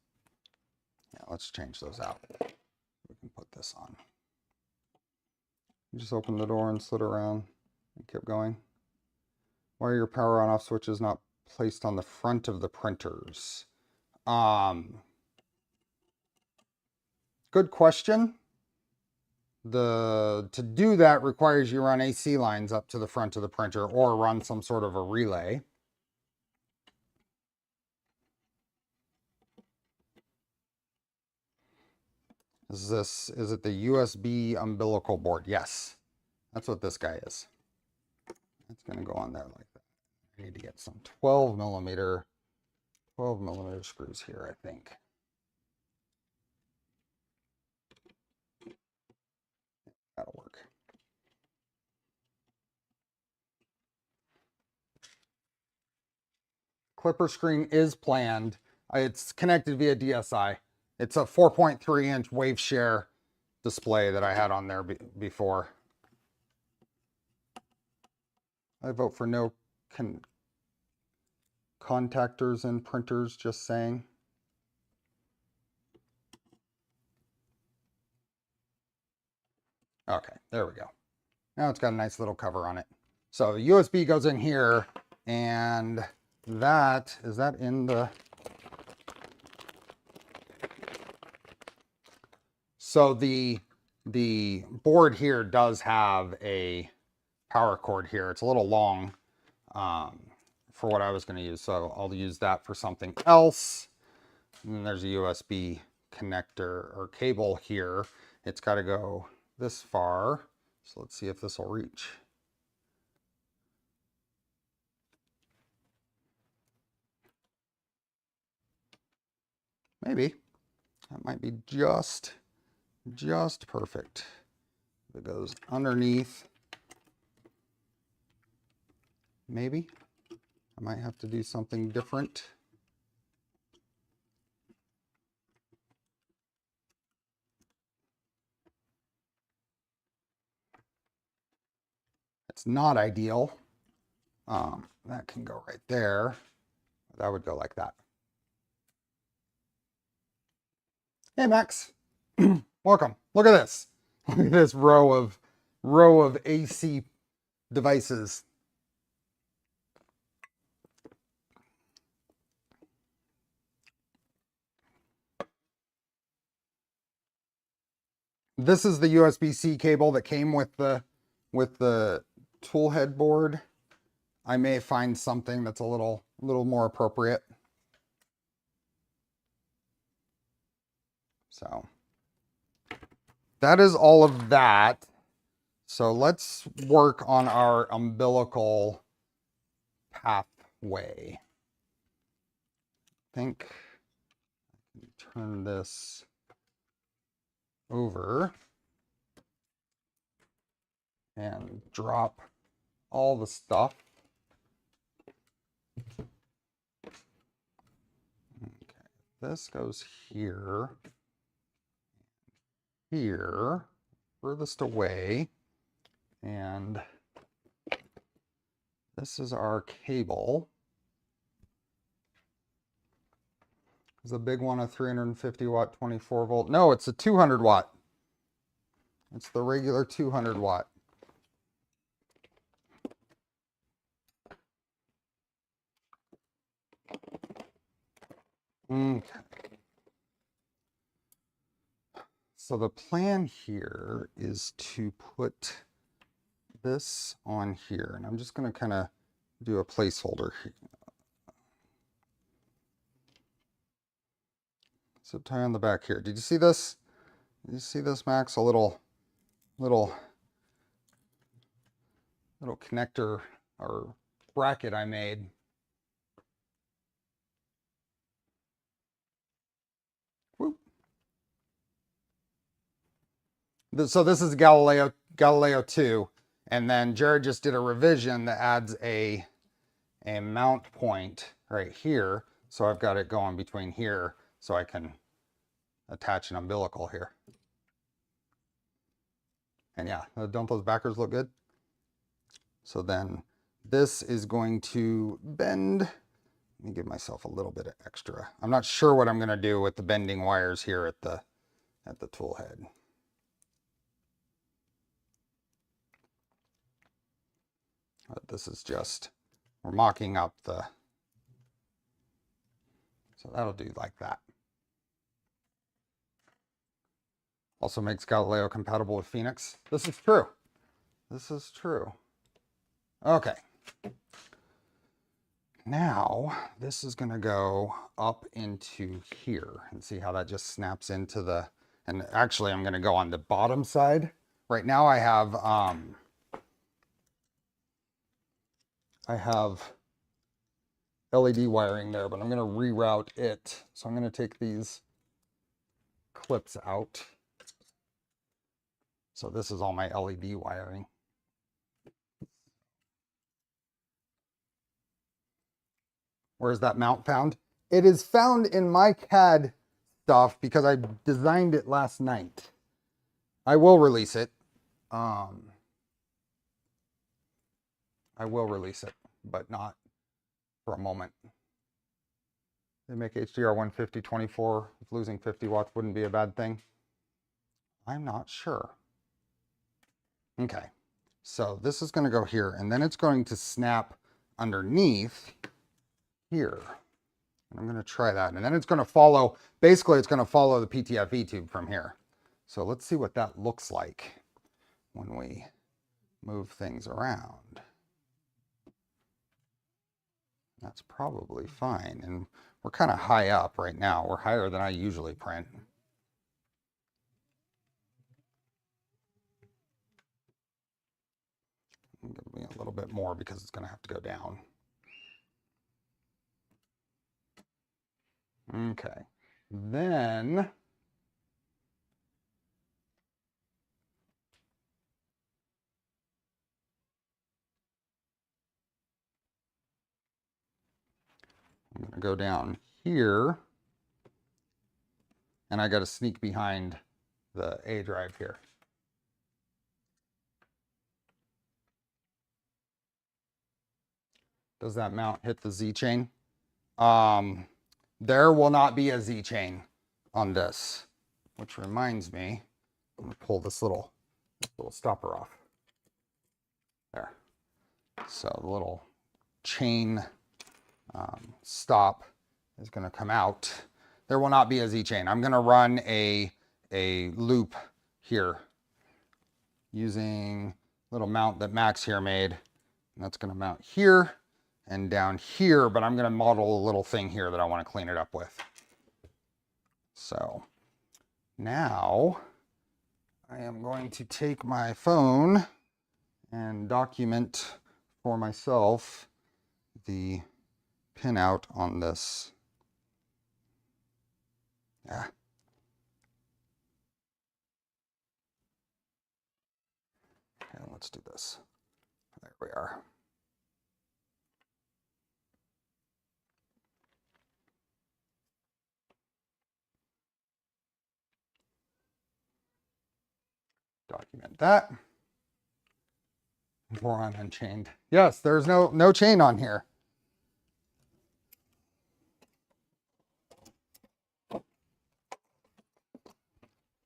Yeah, let's change those out. We can put this on. You just open the door and slid around and keep going. Why are your power on off switches not placed on the front of the printers? Good question. To do that requires you run AC lines up to the front of the printer or run some sort of a relay. Is it the USB umbilical board? Yes, that's what this guy is. It's going to go on there like that. I need to get some 12 millimeter screws here, I think. That'll work. Clipper screen is planned. It's connected via DSI. It's a 4.3 inch wave share display that I had on there before. I vote for no contactors and printers, just saying. Okay, there we go. Now it's got a nice little cover on it. So USB goes in here, and is that in the... So the board here does have a power cord here. It's a little long for what I was going to use, so I'll use that for something else. And then there's a USB connector or cable here. It's got to go this far, so let's see if this will reach. Maybe. That might be just perfect. It goes underneath. Maybe. I might have to do something different. It's not ideal. That can go right there. That would go like that. Hey, Max. Welcome. Look at this. Look at this row of AC devices. This is the USB-C cable that came with the Toolhead board. I may find something that's a little more appropriate. So that is all of that. So let's work on our umbilical pathway. I think I can turn this over and drop all the stuff. Okay, this goes here, furthest away, and this is our cable. Is a big one a 350 watt 24 volt? No, it's a 200 watt. It's the regular 200 watt. Okay. So the plan here is to put this on here, and I'm just going to kind of do a placeholder here. Zip tie on the back here. Did you see this? Did you see this, Max? A little connector or bracket I made. Whoop. So this is Galileo 2, and then Jared just did a revision that adds a mount point right here. So I've got it going between here, so I can attach an umbilical here. And yeah, don't those backers look good? So then this is going to bend. Let me give myself a little bit of extra. I'm not sure what I'm going to do with the bending wires here at the tool head. But this is just, we're mocking up the, so that'll do like that. Also makes Galileo compatible with Phoenix. This is true. This is true. Okay. Now, this is going to go up into here and see how that just snaps into the, and actually I'm going to go on the bottom side. Right now I have LED wiring there, but I'm going to reroute it. So I'm going to take these clips out. So this is all my LED wiring. Where's that mount found? It is found in my CAD stuff because I designed it last night. I will release it. I will release it, but not for a moment. They make HDR 150/24. If losing 50 watts wouldn't be a bad thing. I'm not sure. Okay, so this is going to go here, and then it's going to snap underneath here. And I'm going to try that, and then it's going to follow, basically it's going to follow the PTFE tube from here. So let's see what that looks like when we move things around. That's probably fine, and we're kind of high up right now. We're higher than I usually print. Give me a little bit more because it's going to have to go down. Okay, then I'm going to go down here, and I got to sneak behind the A drive here. Does that mount hit the Z chain? There will not be a Z chain on this, which reminds me, I'm going to pull this little stopper off. There. So the little chain stop is going to come out. There will not be a Z chain. I'm going to run a loop here using a little mount that Max here made. And that's going to mount here and down here, but I'm going to model a little thing here that I want to clean it up with. So now I am going to take my phone and document for myself the pinout on this. Yeah. And let's do this. There we are. Document that. Voron Unchained. Yes, there's no chain on here.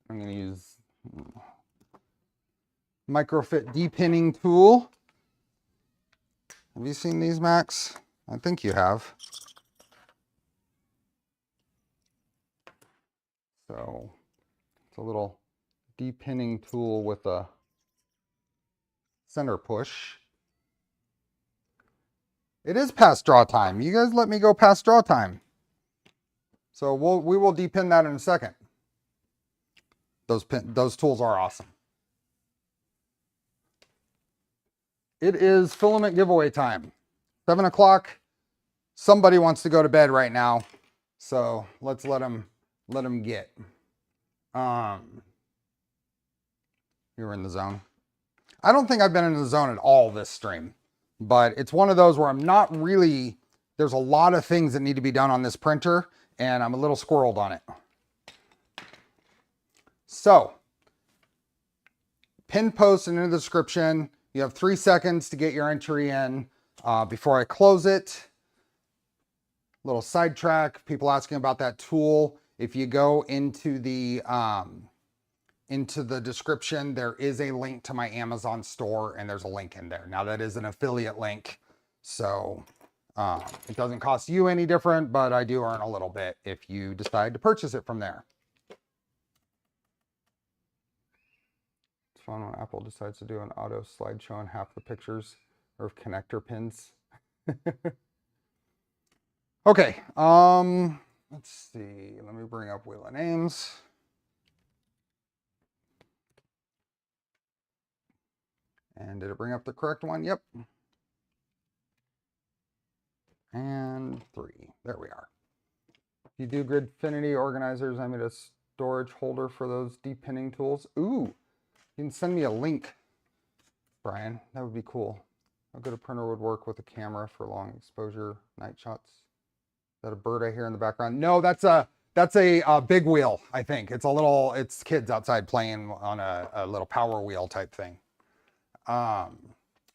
I'm going to use microfit depinning tool. Have you seen these, Max? I think you have. So it's a little depinning tool with a center push. It is past draw time. You guys let me go past draw time. So we will depin that in a second. Those tools are awesome. It is filament giveaway time. 7 o'clock. Somebody wants to go to bed right now. So let's let them get. You're in the zone. I don't think I've been in the zone at all this stream, but it's one of those where I'm not really, there's a lot of things that need to be done on this printer and I'm a little squirreled on it. So, pin post and in the description, You have 3 seconds to get your entry in before I close it. Little sidetrack, people asking about that tool. If you go into the description, there is a link to my Amazon store, and there's a link in there. Now that is an affiliate link, so it doesn't cost you any different, but I do earn a little bit if you decide to purchase it from there. It's fun when Apple decides to do an auto slideshow and half the pictures are of connector pins. Okay, let's see. Let me bring up Wheel of Names. And did it bring up the correct one? Yep. And 3. There we are. If you do Gridfinity organizers, I made a storage holder for those depinning tools. Ooh, you can send me a link, Brian. That would be cool. How good a printer would work with a camera for long exposure night shots. Is that a bird I hear in the background? No, that's a big wheel, I think. It's kids outside playing on a little power wheel type thing.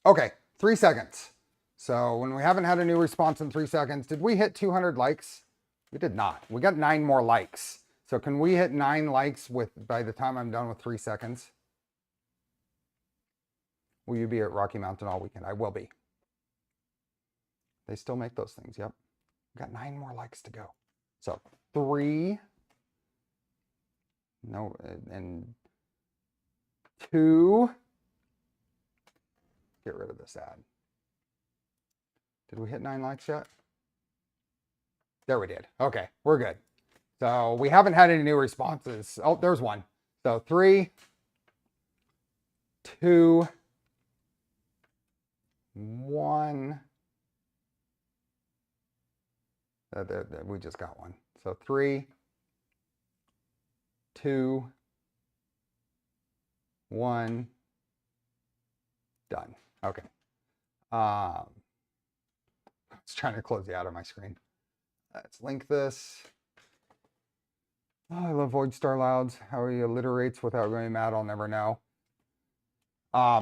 Okay, 3 seconds. So when we haven't had a new response in 3 seconds, did we hit 200 likes? We did not. We got 9 more likes. So can we hit 9 likes by the time I'm done with 3 seconds? Will you be at Rocky Mountain all weekend? I will be. They still make those things, yep. We got 9 more likes to go. So 3. No, and 2. Get rid of this ad. Did we hit 9 likes yet? There we did. Okay, we're good. So we haven't had any new responses. Oh, there's one. So 3, 2, 1. We just got one. So 3, 2, 1. Done. Okay. I was trying to close the out of my screen. Let's link this. Oh, I love Void Star Louds. How he alliterates without going mad, I'll never know.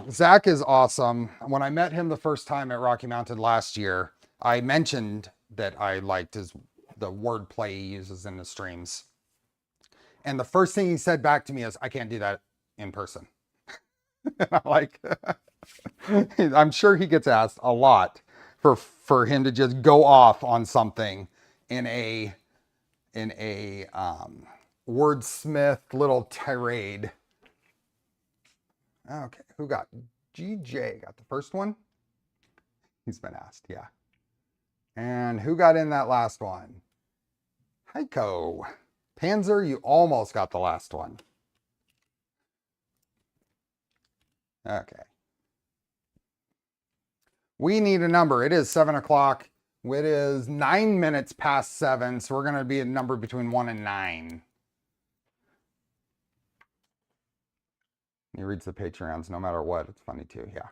Zach is awesome. When I met him the first time at Rocky Mountain last year, I mentioned that I liked the wordplay he uses in the streams. And the first thing he said back to me is, I can't do that in person. And I'm like, I'm sure he gets asked a lot for him to just go off on something in a wordsmith little tirade. Okay, who got GJ? Got the first one? He's been asked, yeah. And who got in that last one? Heiko. Panzer, you almost got the last one. Okay. We need a number. It is 7 o'clock. It is 9 minutes past 7, so we're going to be a number between 1 and 9. He reads the Patreons no matter what. It's funny too, yeah.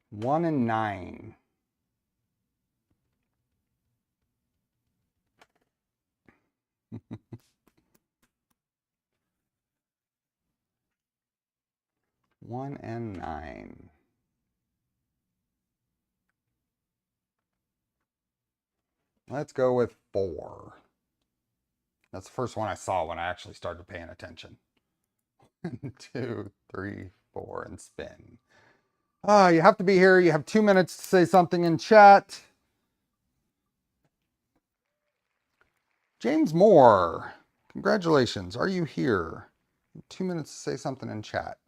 1 and 9. One and 9. Let's go with 4. That's the first one I saw when I actually started paying attention. 1, 2, 3, 4, and spin. You have to be here. You have 2 minutes to say something in chat. James Moore, congratulations. Are you here? 2 minutes to say something in chat.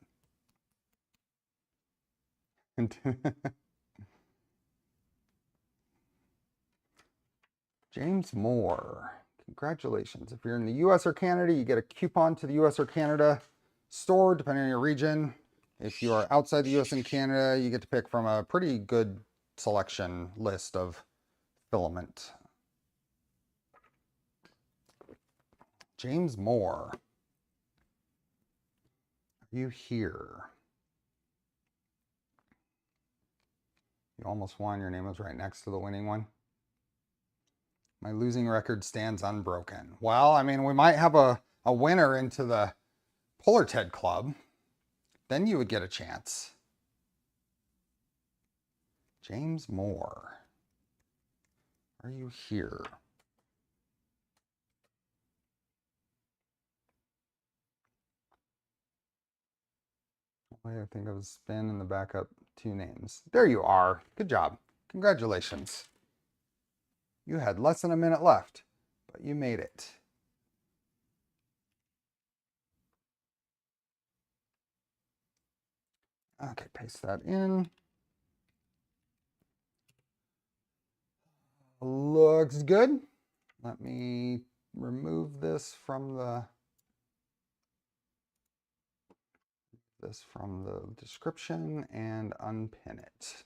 James Moore, congratulations. If you're in the US or Canada, you get a coupon to the US or Canada store, depending on your region. If you are outside the US and Canada, you get to pick from a pretty good selection list of filament. James Moore, are you here? You almost won. Your name was right next to the winning one. My losing record stands unbroken. Well, I mean, we might have a winner into the Polar Ted Club. then you would get a chance. James Moore, are you here? I think I was spin in the backup 2 names. There you are. Good job. Congratulations. You had less than a minute left, but you made it. Okay, paste that in. Looks good. Let me remove this from the description and unpin it.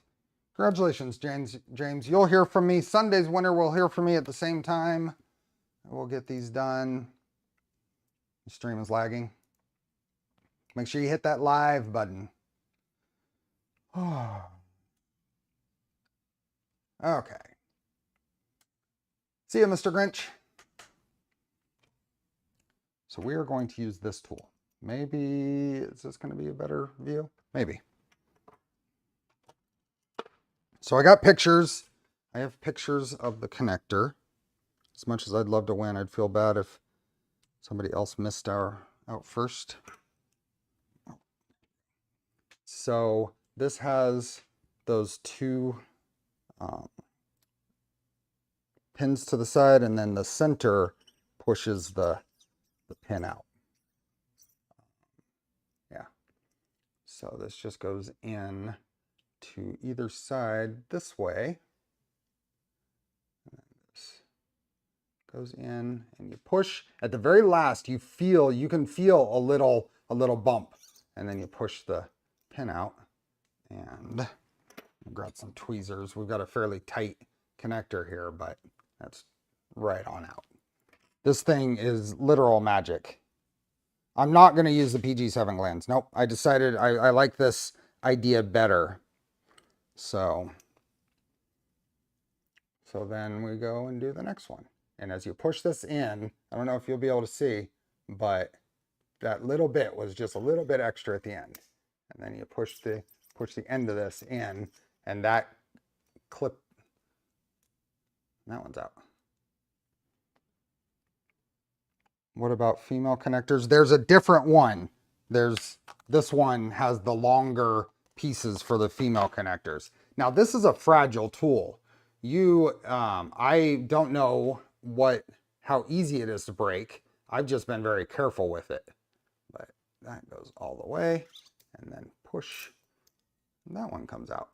Congratulations, James. You'll hear from me. Sunday's winner will hear from me at the same time. We'll get these done. The stream is lagging. Make sure you hit that live button. Okay. See you, Mr. Grinch. So we are going to use this tool. Maybe, is this going to be a better view? Maybe. So I got pictures. I have pictures of the connector. As much as I'd love to win, I'd feel bad if somebody else missed out first. So this has those 2 pins to the side, and then the center pushes the pin out. Yeah. So this just goes in to either side this way. And this goes in and you push. At the very last, you can feel a little bump, and then you push the pin out. And I've got some tweezers. We've got a fairly tight connector here, but that's right on out. This thing is literal magic. I'm not going to use the PG7 glands. Nope. I decided I like this idea better. So then we go and do the next one. And as you push this in, I don't know if you'll be able to see, but that little bit was just a little bit extra at the end. And then you push the end of this in, and that clip, that one's out. What about female connectors? There's a different one. This one has the longer pieces for the female connectors. Now this is a fragile tool. I don't know how easy it is to break. I've just been very careful with it. But that goes all the way, and then push, and that one comes out.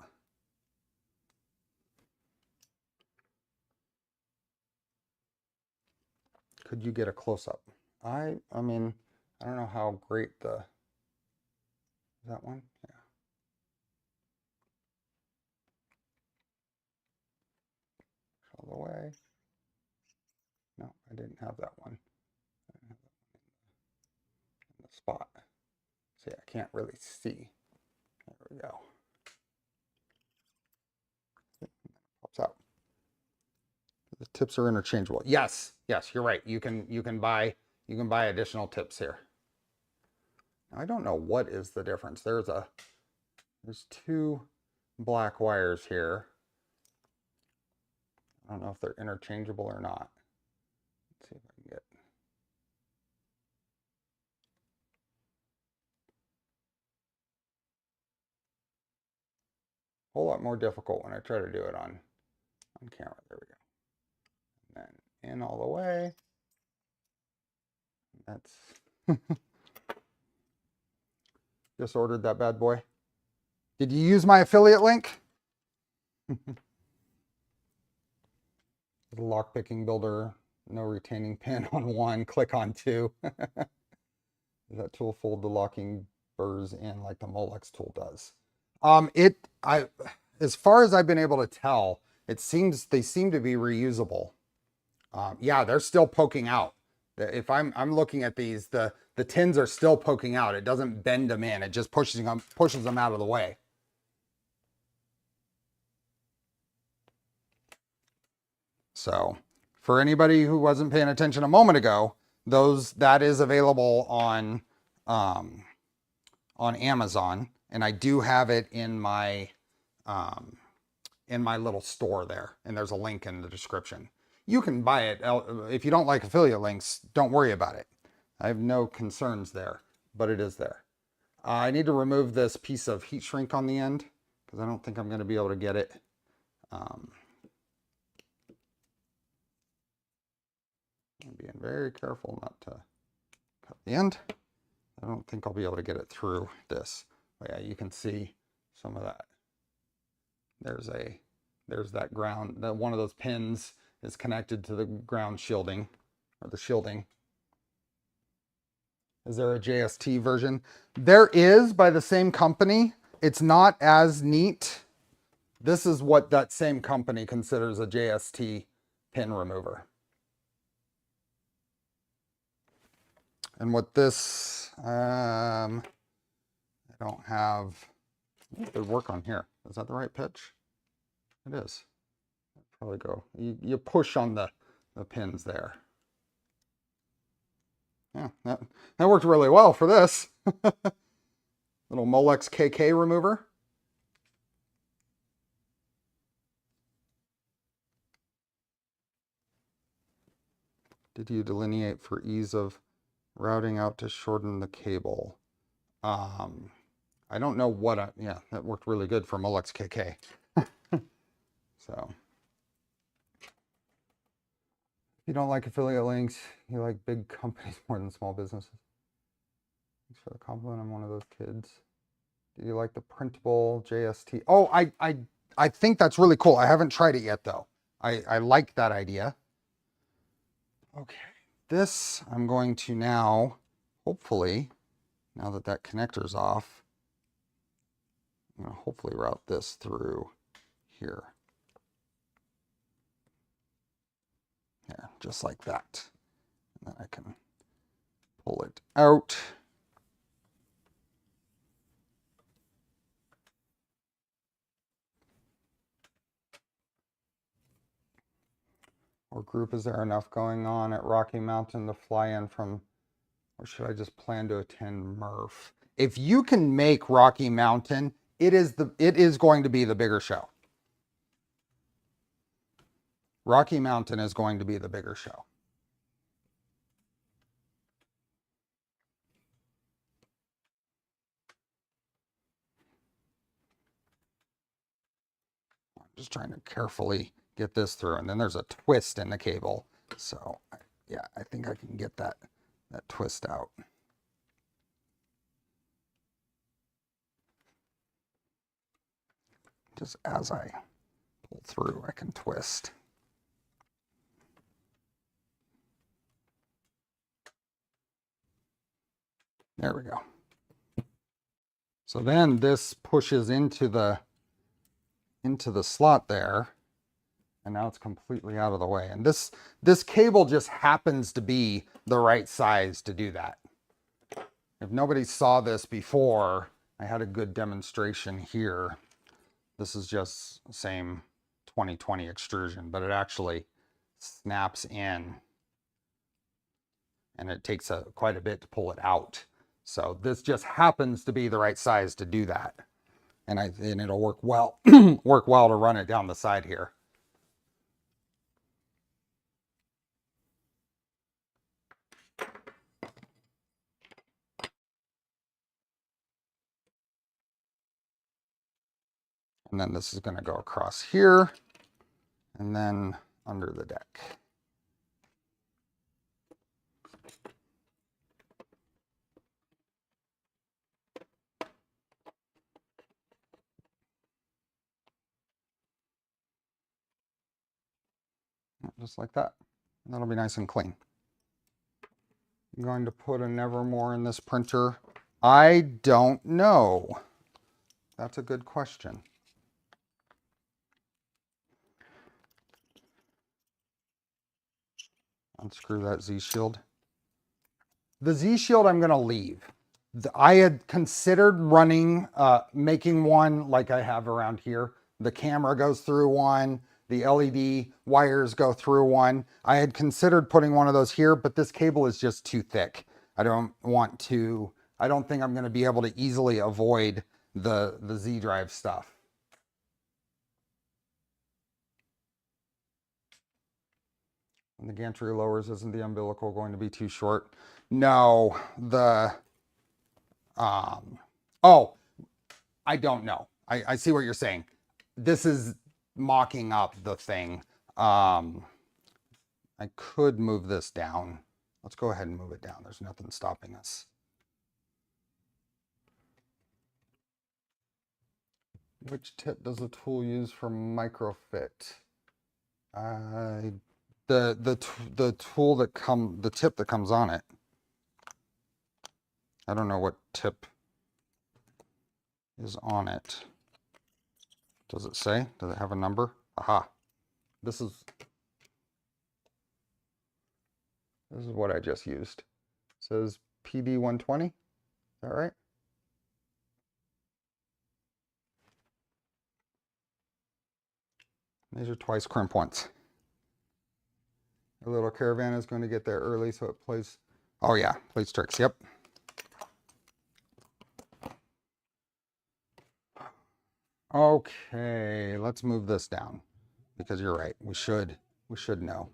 Could you get a close-up? I mean, I don't know how great is that one? Yeah. All the way. No, I didn't have that one. I didn't have that one in the spot. See, I can't really see. There we go. Pops out. The tips are interchangeable. Yes, you're right. You can buy additional tips here. Now, I don't know what is the difference. There's 2 black wires here. I don't know if they're interchangeable or not. Let's see if I can get. A whole lot more difficult when I try to do it on camera. There we go. And then in all the way. That's just ordered that bad boy. Did you use my affiliate link? The lockpicking builder, no retaining pin on 1, click on 2. Does that tool fold the locking burrs in like the Molex tool does? As far as I've been able to tell, they seem to be reusable. Yeah, they're still poking out. If I'm looking at these, the tins are still poking out. It doesn't bend them in. It just pushes them out of the way. So for anybody who wasn't paying attention a moment ago, that is available on on Amazon, and I do have it in my little store there, and there's a link in the description. You can buy it. If you don't like affiliate links, don't worry about it. I have no concerns there, but it is there. I need to remove this piece of heat shrink on the end because I don't think I'm going to be able to get it. I'm being very careful not to cut the end. I don't think I'll be able to get it through this. But yeah, you can see some of that. There's that ground. That one of those pins is connected to the ground shielding, or the shielding. Is there a JST version? There is, by the same company. It's not as neat. This is what that same company considers a JST pin remover. And what this, I don't have, it would work on here. Is that the right pitch? It is. Probably go, you push on the pins there. Yeah, that worked really well for this. Little Molex KK remover. Did you delineate for ease of routing out to shorten the cable? I don't know what yeah, that worked really good for Molex KK. So, if you don't like affiliate links, you like big companies more than small businesses. Thanks for the compliment. I'm one of those kids. Do you like the printable JST? Oh, I think that's really cool. I haven't tried it yet though. I like that idea. Okay, this I'm going to now, hopefully, now that that connector's off, I'm going to hopefully route this through here. Yeah, just like that. And then I can pull it out. Or group, is there enough going on at Rocky Mountain to fly in from, or should I just plan to attend Murph? If you can make Rocky Mountain, it is going to be the bigger show. Rocky Mountain is going to be the bigger show. I'm just trying to carefully get this through, and then there's a twist in the cable. So yeah, I think I can get that twist out. Just as I pull through, I can twist. There we go. So then this pushes into the slot there, and now it's completely out of the way. And this cable just happens to be the right size to do that. If nobody saw this before, I had a good demonstration here. This is just the same 2020 extrusion, but it actually snaps in, and it takes quite a bit to pull it out. So this just happens to be the right size to do that. And it'll work well, work well to run it down the side here. And then this is going to go across here and then under the deck. Just like that. And that'll be nice and clean. I'm going to put a Nevermore in this printer. I don't know. That's a good question. Unscrew that Z-shield. The Z-shield I'm going to leave. I had considered running, making one like I have around here. The camera goes through one. The LED wires go through one. I had considered putting one of those here, but this cable is just too thick. I don't want to I don't think I'm going to be able to easily avoid the Z drive stuff. When the gantry lowers, isn't the umbilical going to be too short? No, oh, I don't know. I see what you're saying. This is mocking up the thing. I could move this down. Let's go ahead and move it down. There's nothing stopping us. Which tip does the tool use for microfit? The tool that the tip that comes on it. I don't know what tip is on it. Does it say? Does it have a number? Aha. This is what I just used. It says PD 120. Is that right? Measure twice, crimp once. A little caravan is going to get there early, so it plays. Oh yeah, plays tricks. Yep. Okay, let's move this down because you're right. We should know.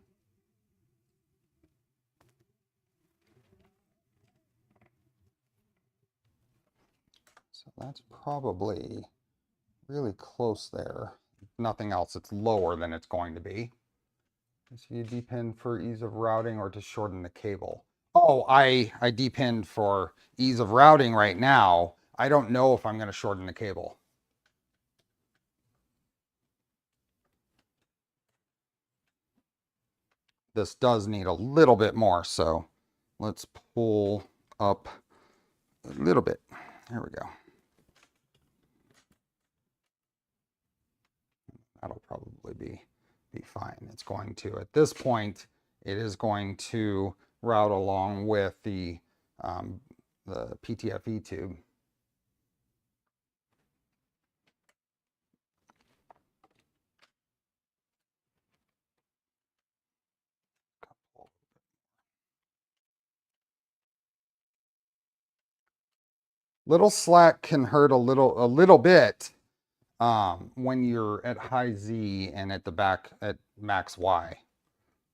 So that's probably really close there. Nothing else, it's lower than it's going to be. So you depin for ease of routing or to shorten the cable. Oh, I depinned for ease of routing right now. I don't know if I'm going to shorten the cable. This does need a little bit more, so let's pull up a little bit. There we go. That'll probably be fine. It's going to, at this point, it is going to route along with the PTFE tube. Little slack can hurt a little bit when you're at high Z and at the back at max Y.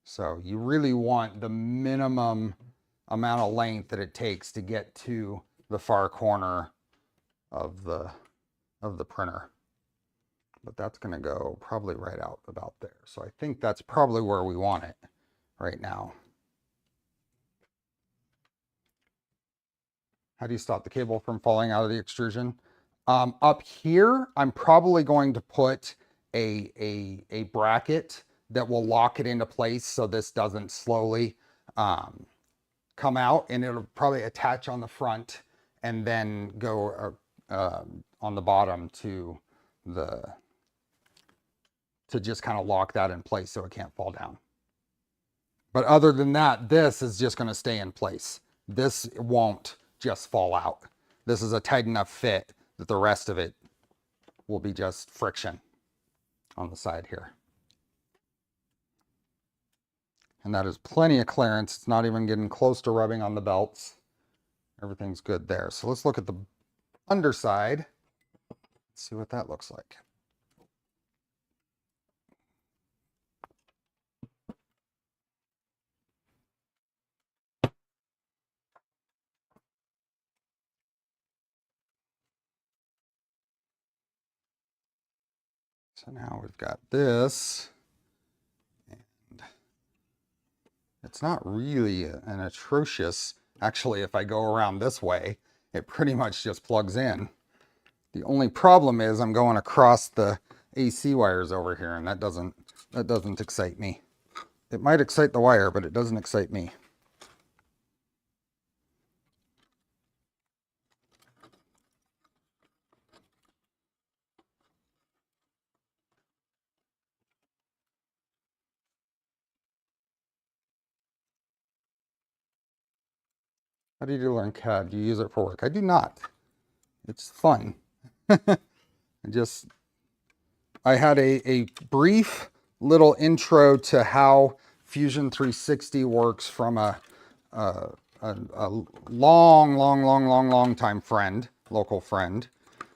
So you really want the minimum amount of length that it takes to get to the far corner of the printer. But that's going to go probably right out about there. So I think that's probably where we want it right now. How do you stop the cable from falling out of the extrusion? Up here, I'm probably going to put a bracket that will lock it into place so this doesn't slowly come out, and it'll probably attach on the front and then go on the bottom to just kind of lock that in place so it can't fall down. But other than that, this is just going to stay in place. This won't just fall out. This is a tight enough fit that the rest of it will be just friction on the side here. And that is plenty of clearance. It's not even getting close to rubbing on the belts. Everything's good there. So let's look at the underside. Let's see what that looks like. So now we've got this, and it's not really an atrocious, actually if I go around this way, it pretty much just plugs in. The only problem is I'm going across the AC wires over here, and that doesn't excite me. It might excite the wire, but it doesn't excite me. How do you learn CAD? Do you use it for work? I do not. It's fun. I had a brief little intro to how Fusion 360 works from a a long time friend, local friend,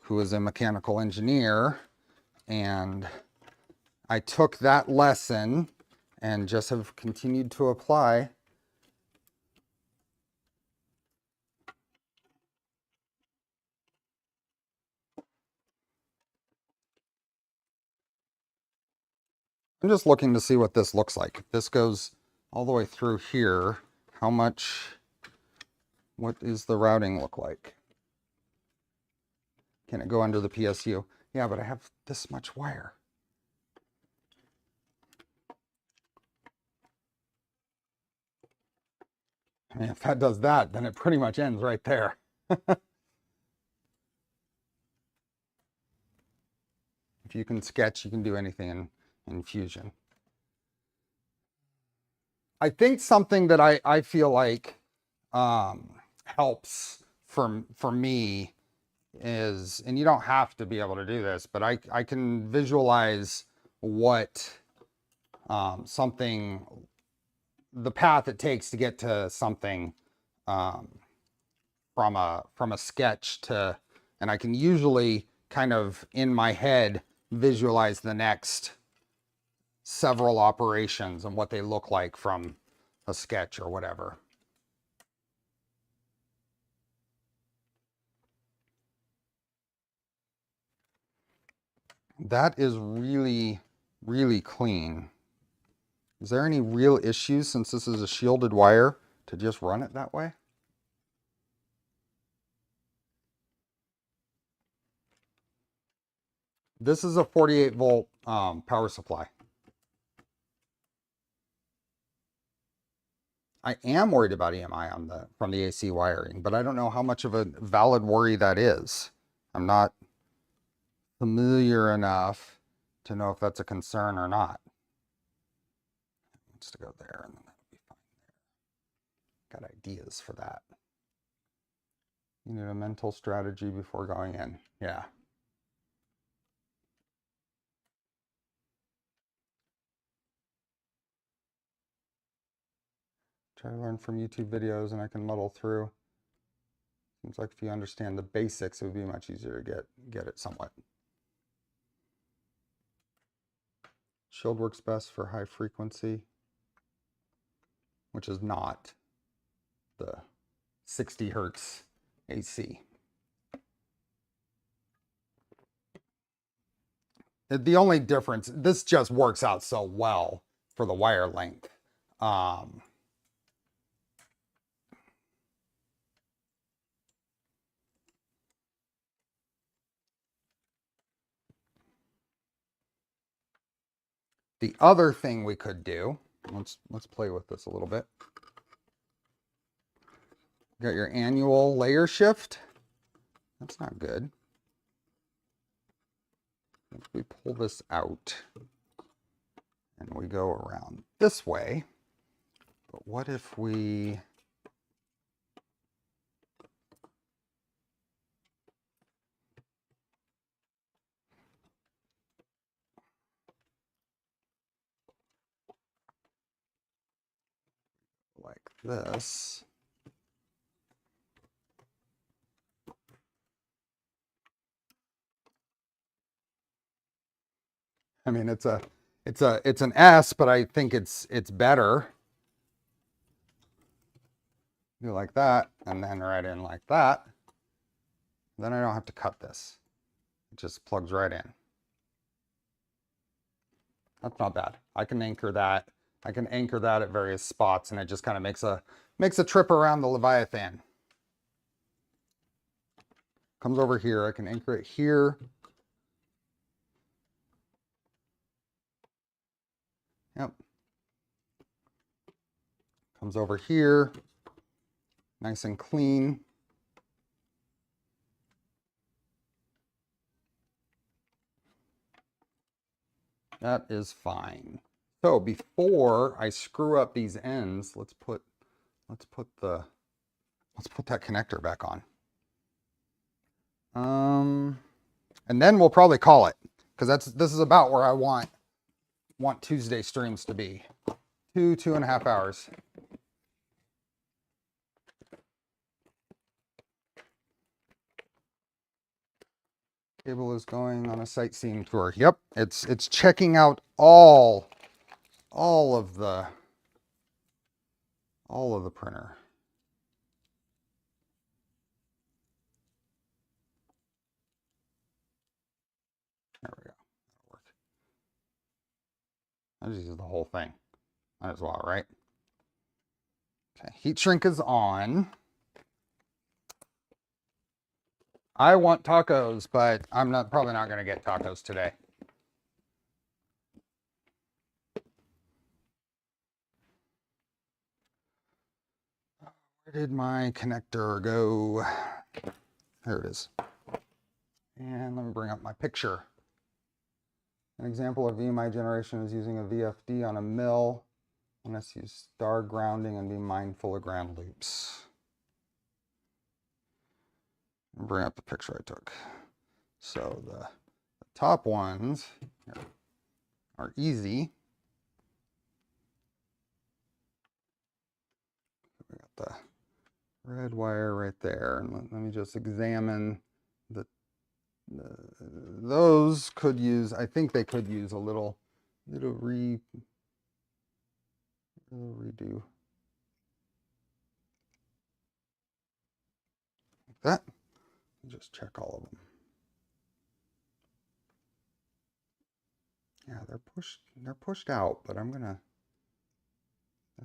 who is a mechanical engineer, and I took that lesson and just have continued to apply. I'm just looking to see what this looks like. If this goes all the way through here, what is the routing look like? Can it go under the PSU? Yeah, but I have this much wire. I mean, if that does that, then it pretty much ends right there. If you can sketch, you can do anything in Fusion. I think something that I feel like helps for me is, and you don't have to be able to do this, but I can visualize what the path it takes to get to something from a sketch to, and I can usually kind of in my head visualize the next several operations and what they look like from a sketch or whatever. That is really, really clean. Is there any real issues since this is a shielded wire to just run it that way? This is a 48 volt power supply. I am worried about EMI from the AC wiring, but I don't know how much of a valid worry that is. I'm not familiar enough to know if that's a concern or not. Just to go there, and then that'll be fine there. Got ideas for that. You need a mental strategy before going in. Yeah. Try to learn from YouTube videos and I can muddle through. Seems like if you understand the basics, it would be much easier to get it somewhat. Shield works best for high frequency, which is not the 60 hertz AC. The only difference, this just works out so well for the wire length. The other thing we could do, let's play with this a little bit. Got your annual layer shift. That's not good. If we pull this out and we go around this way, but what if we like this? I mean, it's an S, but I think it's better. Do like that, and then right in like that. Then I don't have to cut this. It just plugs right in. That's not bad. I can anchor that. I can anchor that at various spots, and it just kind of makes a trip around the Leviathan. Comes over here. I can anchor it here. Yep. Comes over here. Nice and clean. That is fine. So before I screw up these ends, let's put that connector back on. And then we'll probably call it, because this is about where I want Tuesday streams to be. 2.5 hours. Cable is going on a sightseeing tour. Yep, it's checking out all of the printer. There we go. That'll work. I'll just use the whole thing. Might as well, right? Okay, heat shrink is on. I want tacos, but I'm probably not going to get tacos today. Where did my connector go? There it is. And let me bring up my picture. An example of EMI generation is using a VFD on a mill. Let's use star grounding and be mindful of ground loops. And bring up the picture I took. So the top ones are easy. We got the red wire right there, and let me just examine those could use, I think they could use a little redo. Like that. Just check all of them. Yeah, they're pushed out, but I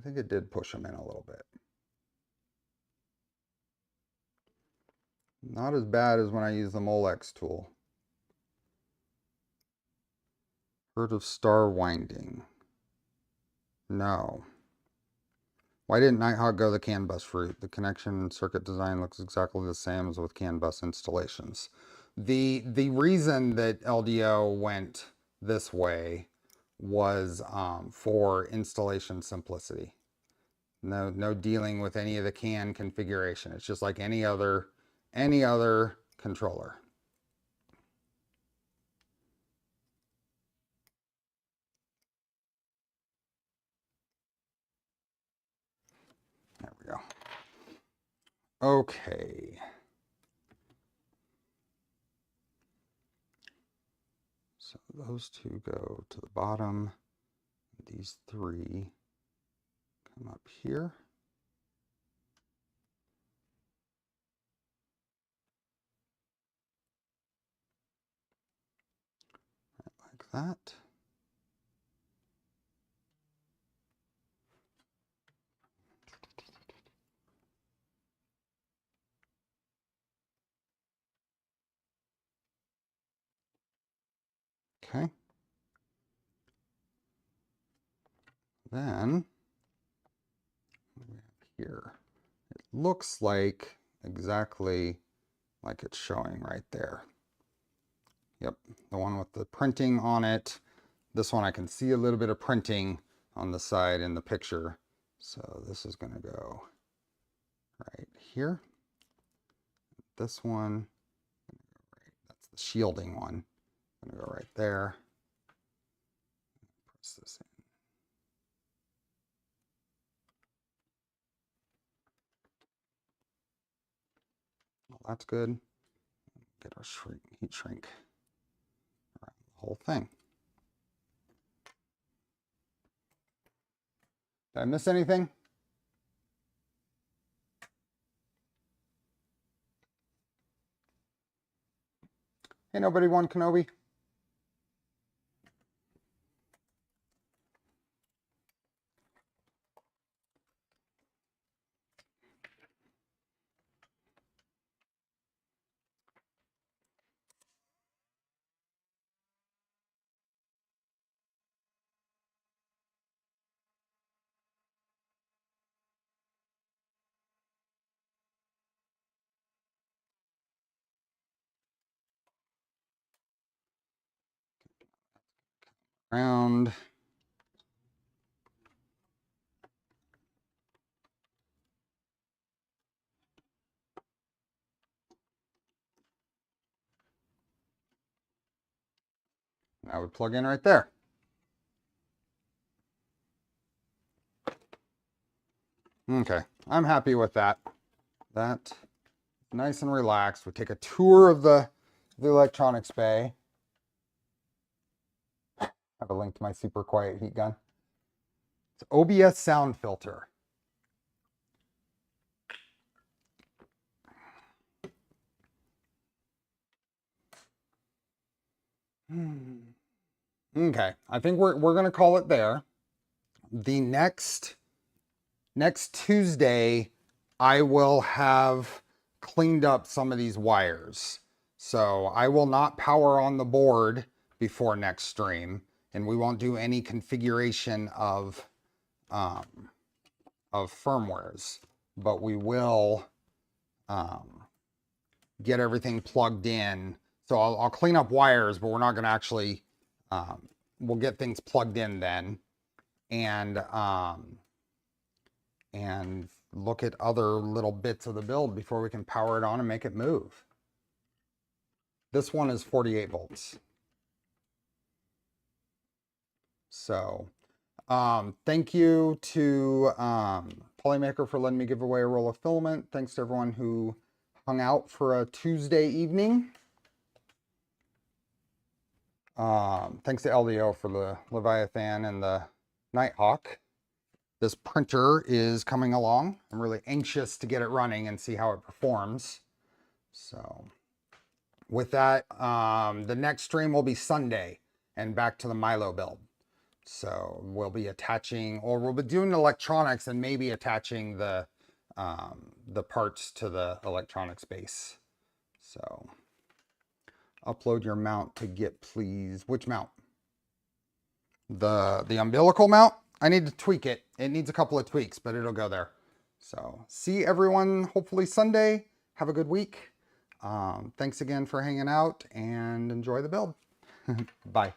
think it did push them in a little bit. Not as bad as when I use the Molex tool. Heard of star winding? No. Why didn't Nighthawk go the CAN bus route? The connection and circuit design looks exactly the same as with CAN bus installations. The reason that LDO went this way was for installation simplicity. No dealing with any of the CAN configuration. It's just like any other controller. There we go. Okay. So those two go to the bottom. These three come up here. Like that. Okay. Then we have here. It looks like exactly like it's showing right there. Yep, the one with the printing on it. This one I can see a little bit of printing on the side in the picture. So this is going to go right here. This one, that's the shielding one. I'm going to go right there. Press this in. Well, that's good. Get our heat shrink around the whole thing. Did I miss anything? Hey, nobody won Kenobi. Round. I would plug in right there. Okay, I'm happy with that. That nice and relaxed. We take a tour of the the electronics bay. I have a link to my super quiet heat gun. It's OBS sound filter. Okay, I think we're gonna call it there. The next Tuesday, I will have cleaned up some of these wires. So I will not power on the board before next stream, and we won't do any configuration of firmwares, but we will get everything plugged in. So I'll clean up wires, but we're not going to actually, we'll get things plugged in then, and look at other little bits of the build before we can power it on and make it move. This one is 48 volts. So thank you to Polymaker for letting me give away a roll of filament. Thanks to everyone who hung out for a Tuesday evening. Thanks to LDO for the Leviathan and the Nighthawk. This printer is coming along. I'm really anxious to get it running and see how it performs. So with that, the next stream will be Sunday and back to the Milo build. So we'll be attaching, or we'll be doing electronics and maybe attaching the parts to the electronics base. So upload your mount to Git, please. Which mount? The umbilical mount? I need to tweak it. It needs a couple of tweaks, but it'll go there. So see everyone hopefully Sunday. Have a good week. Thanks again for hanging out and enjoy the build. Bye.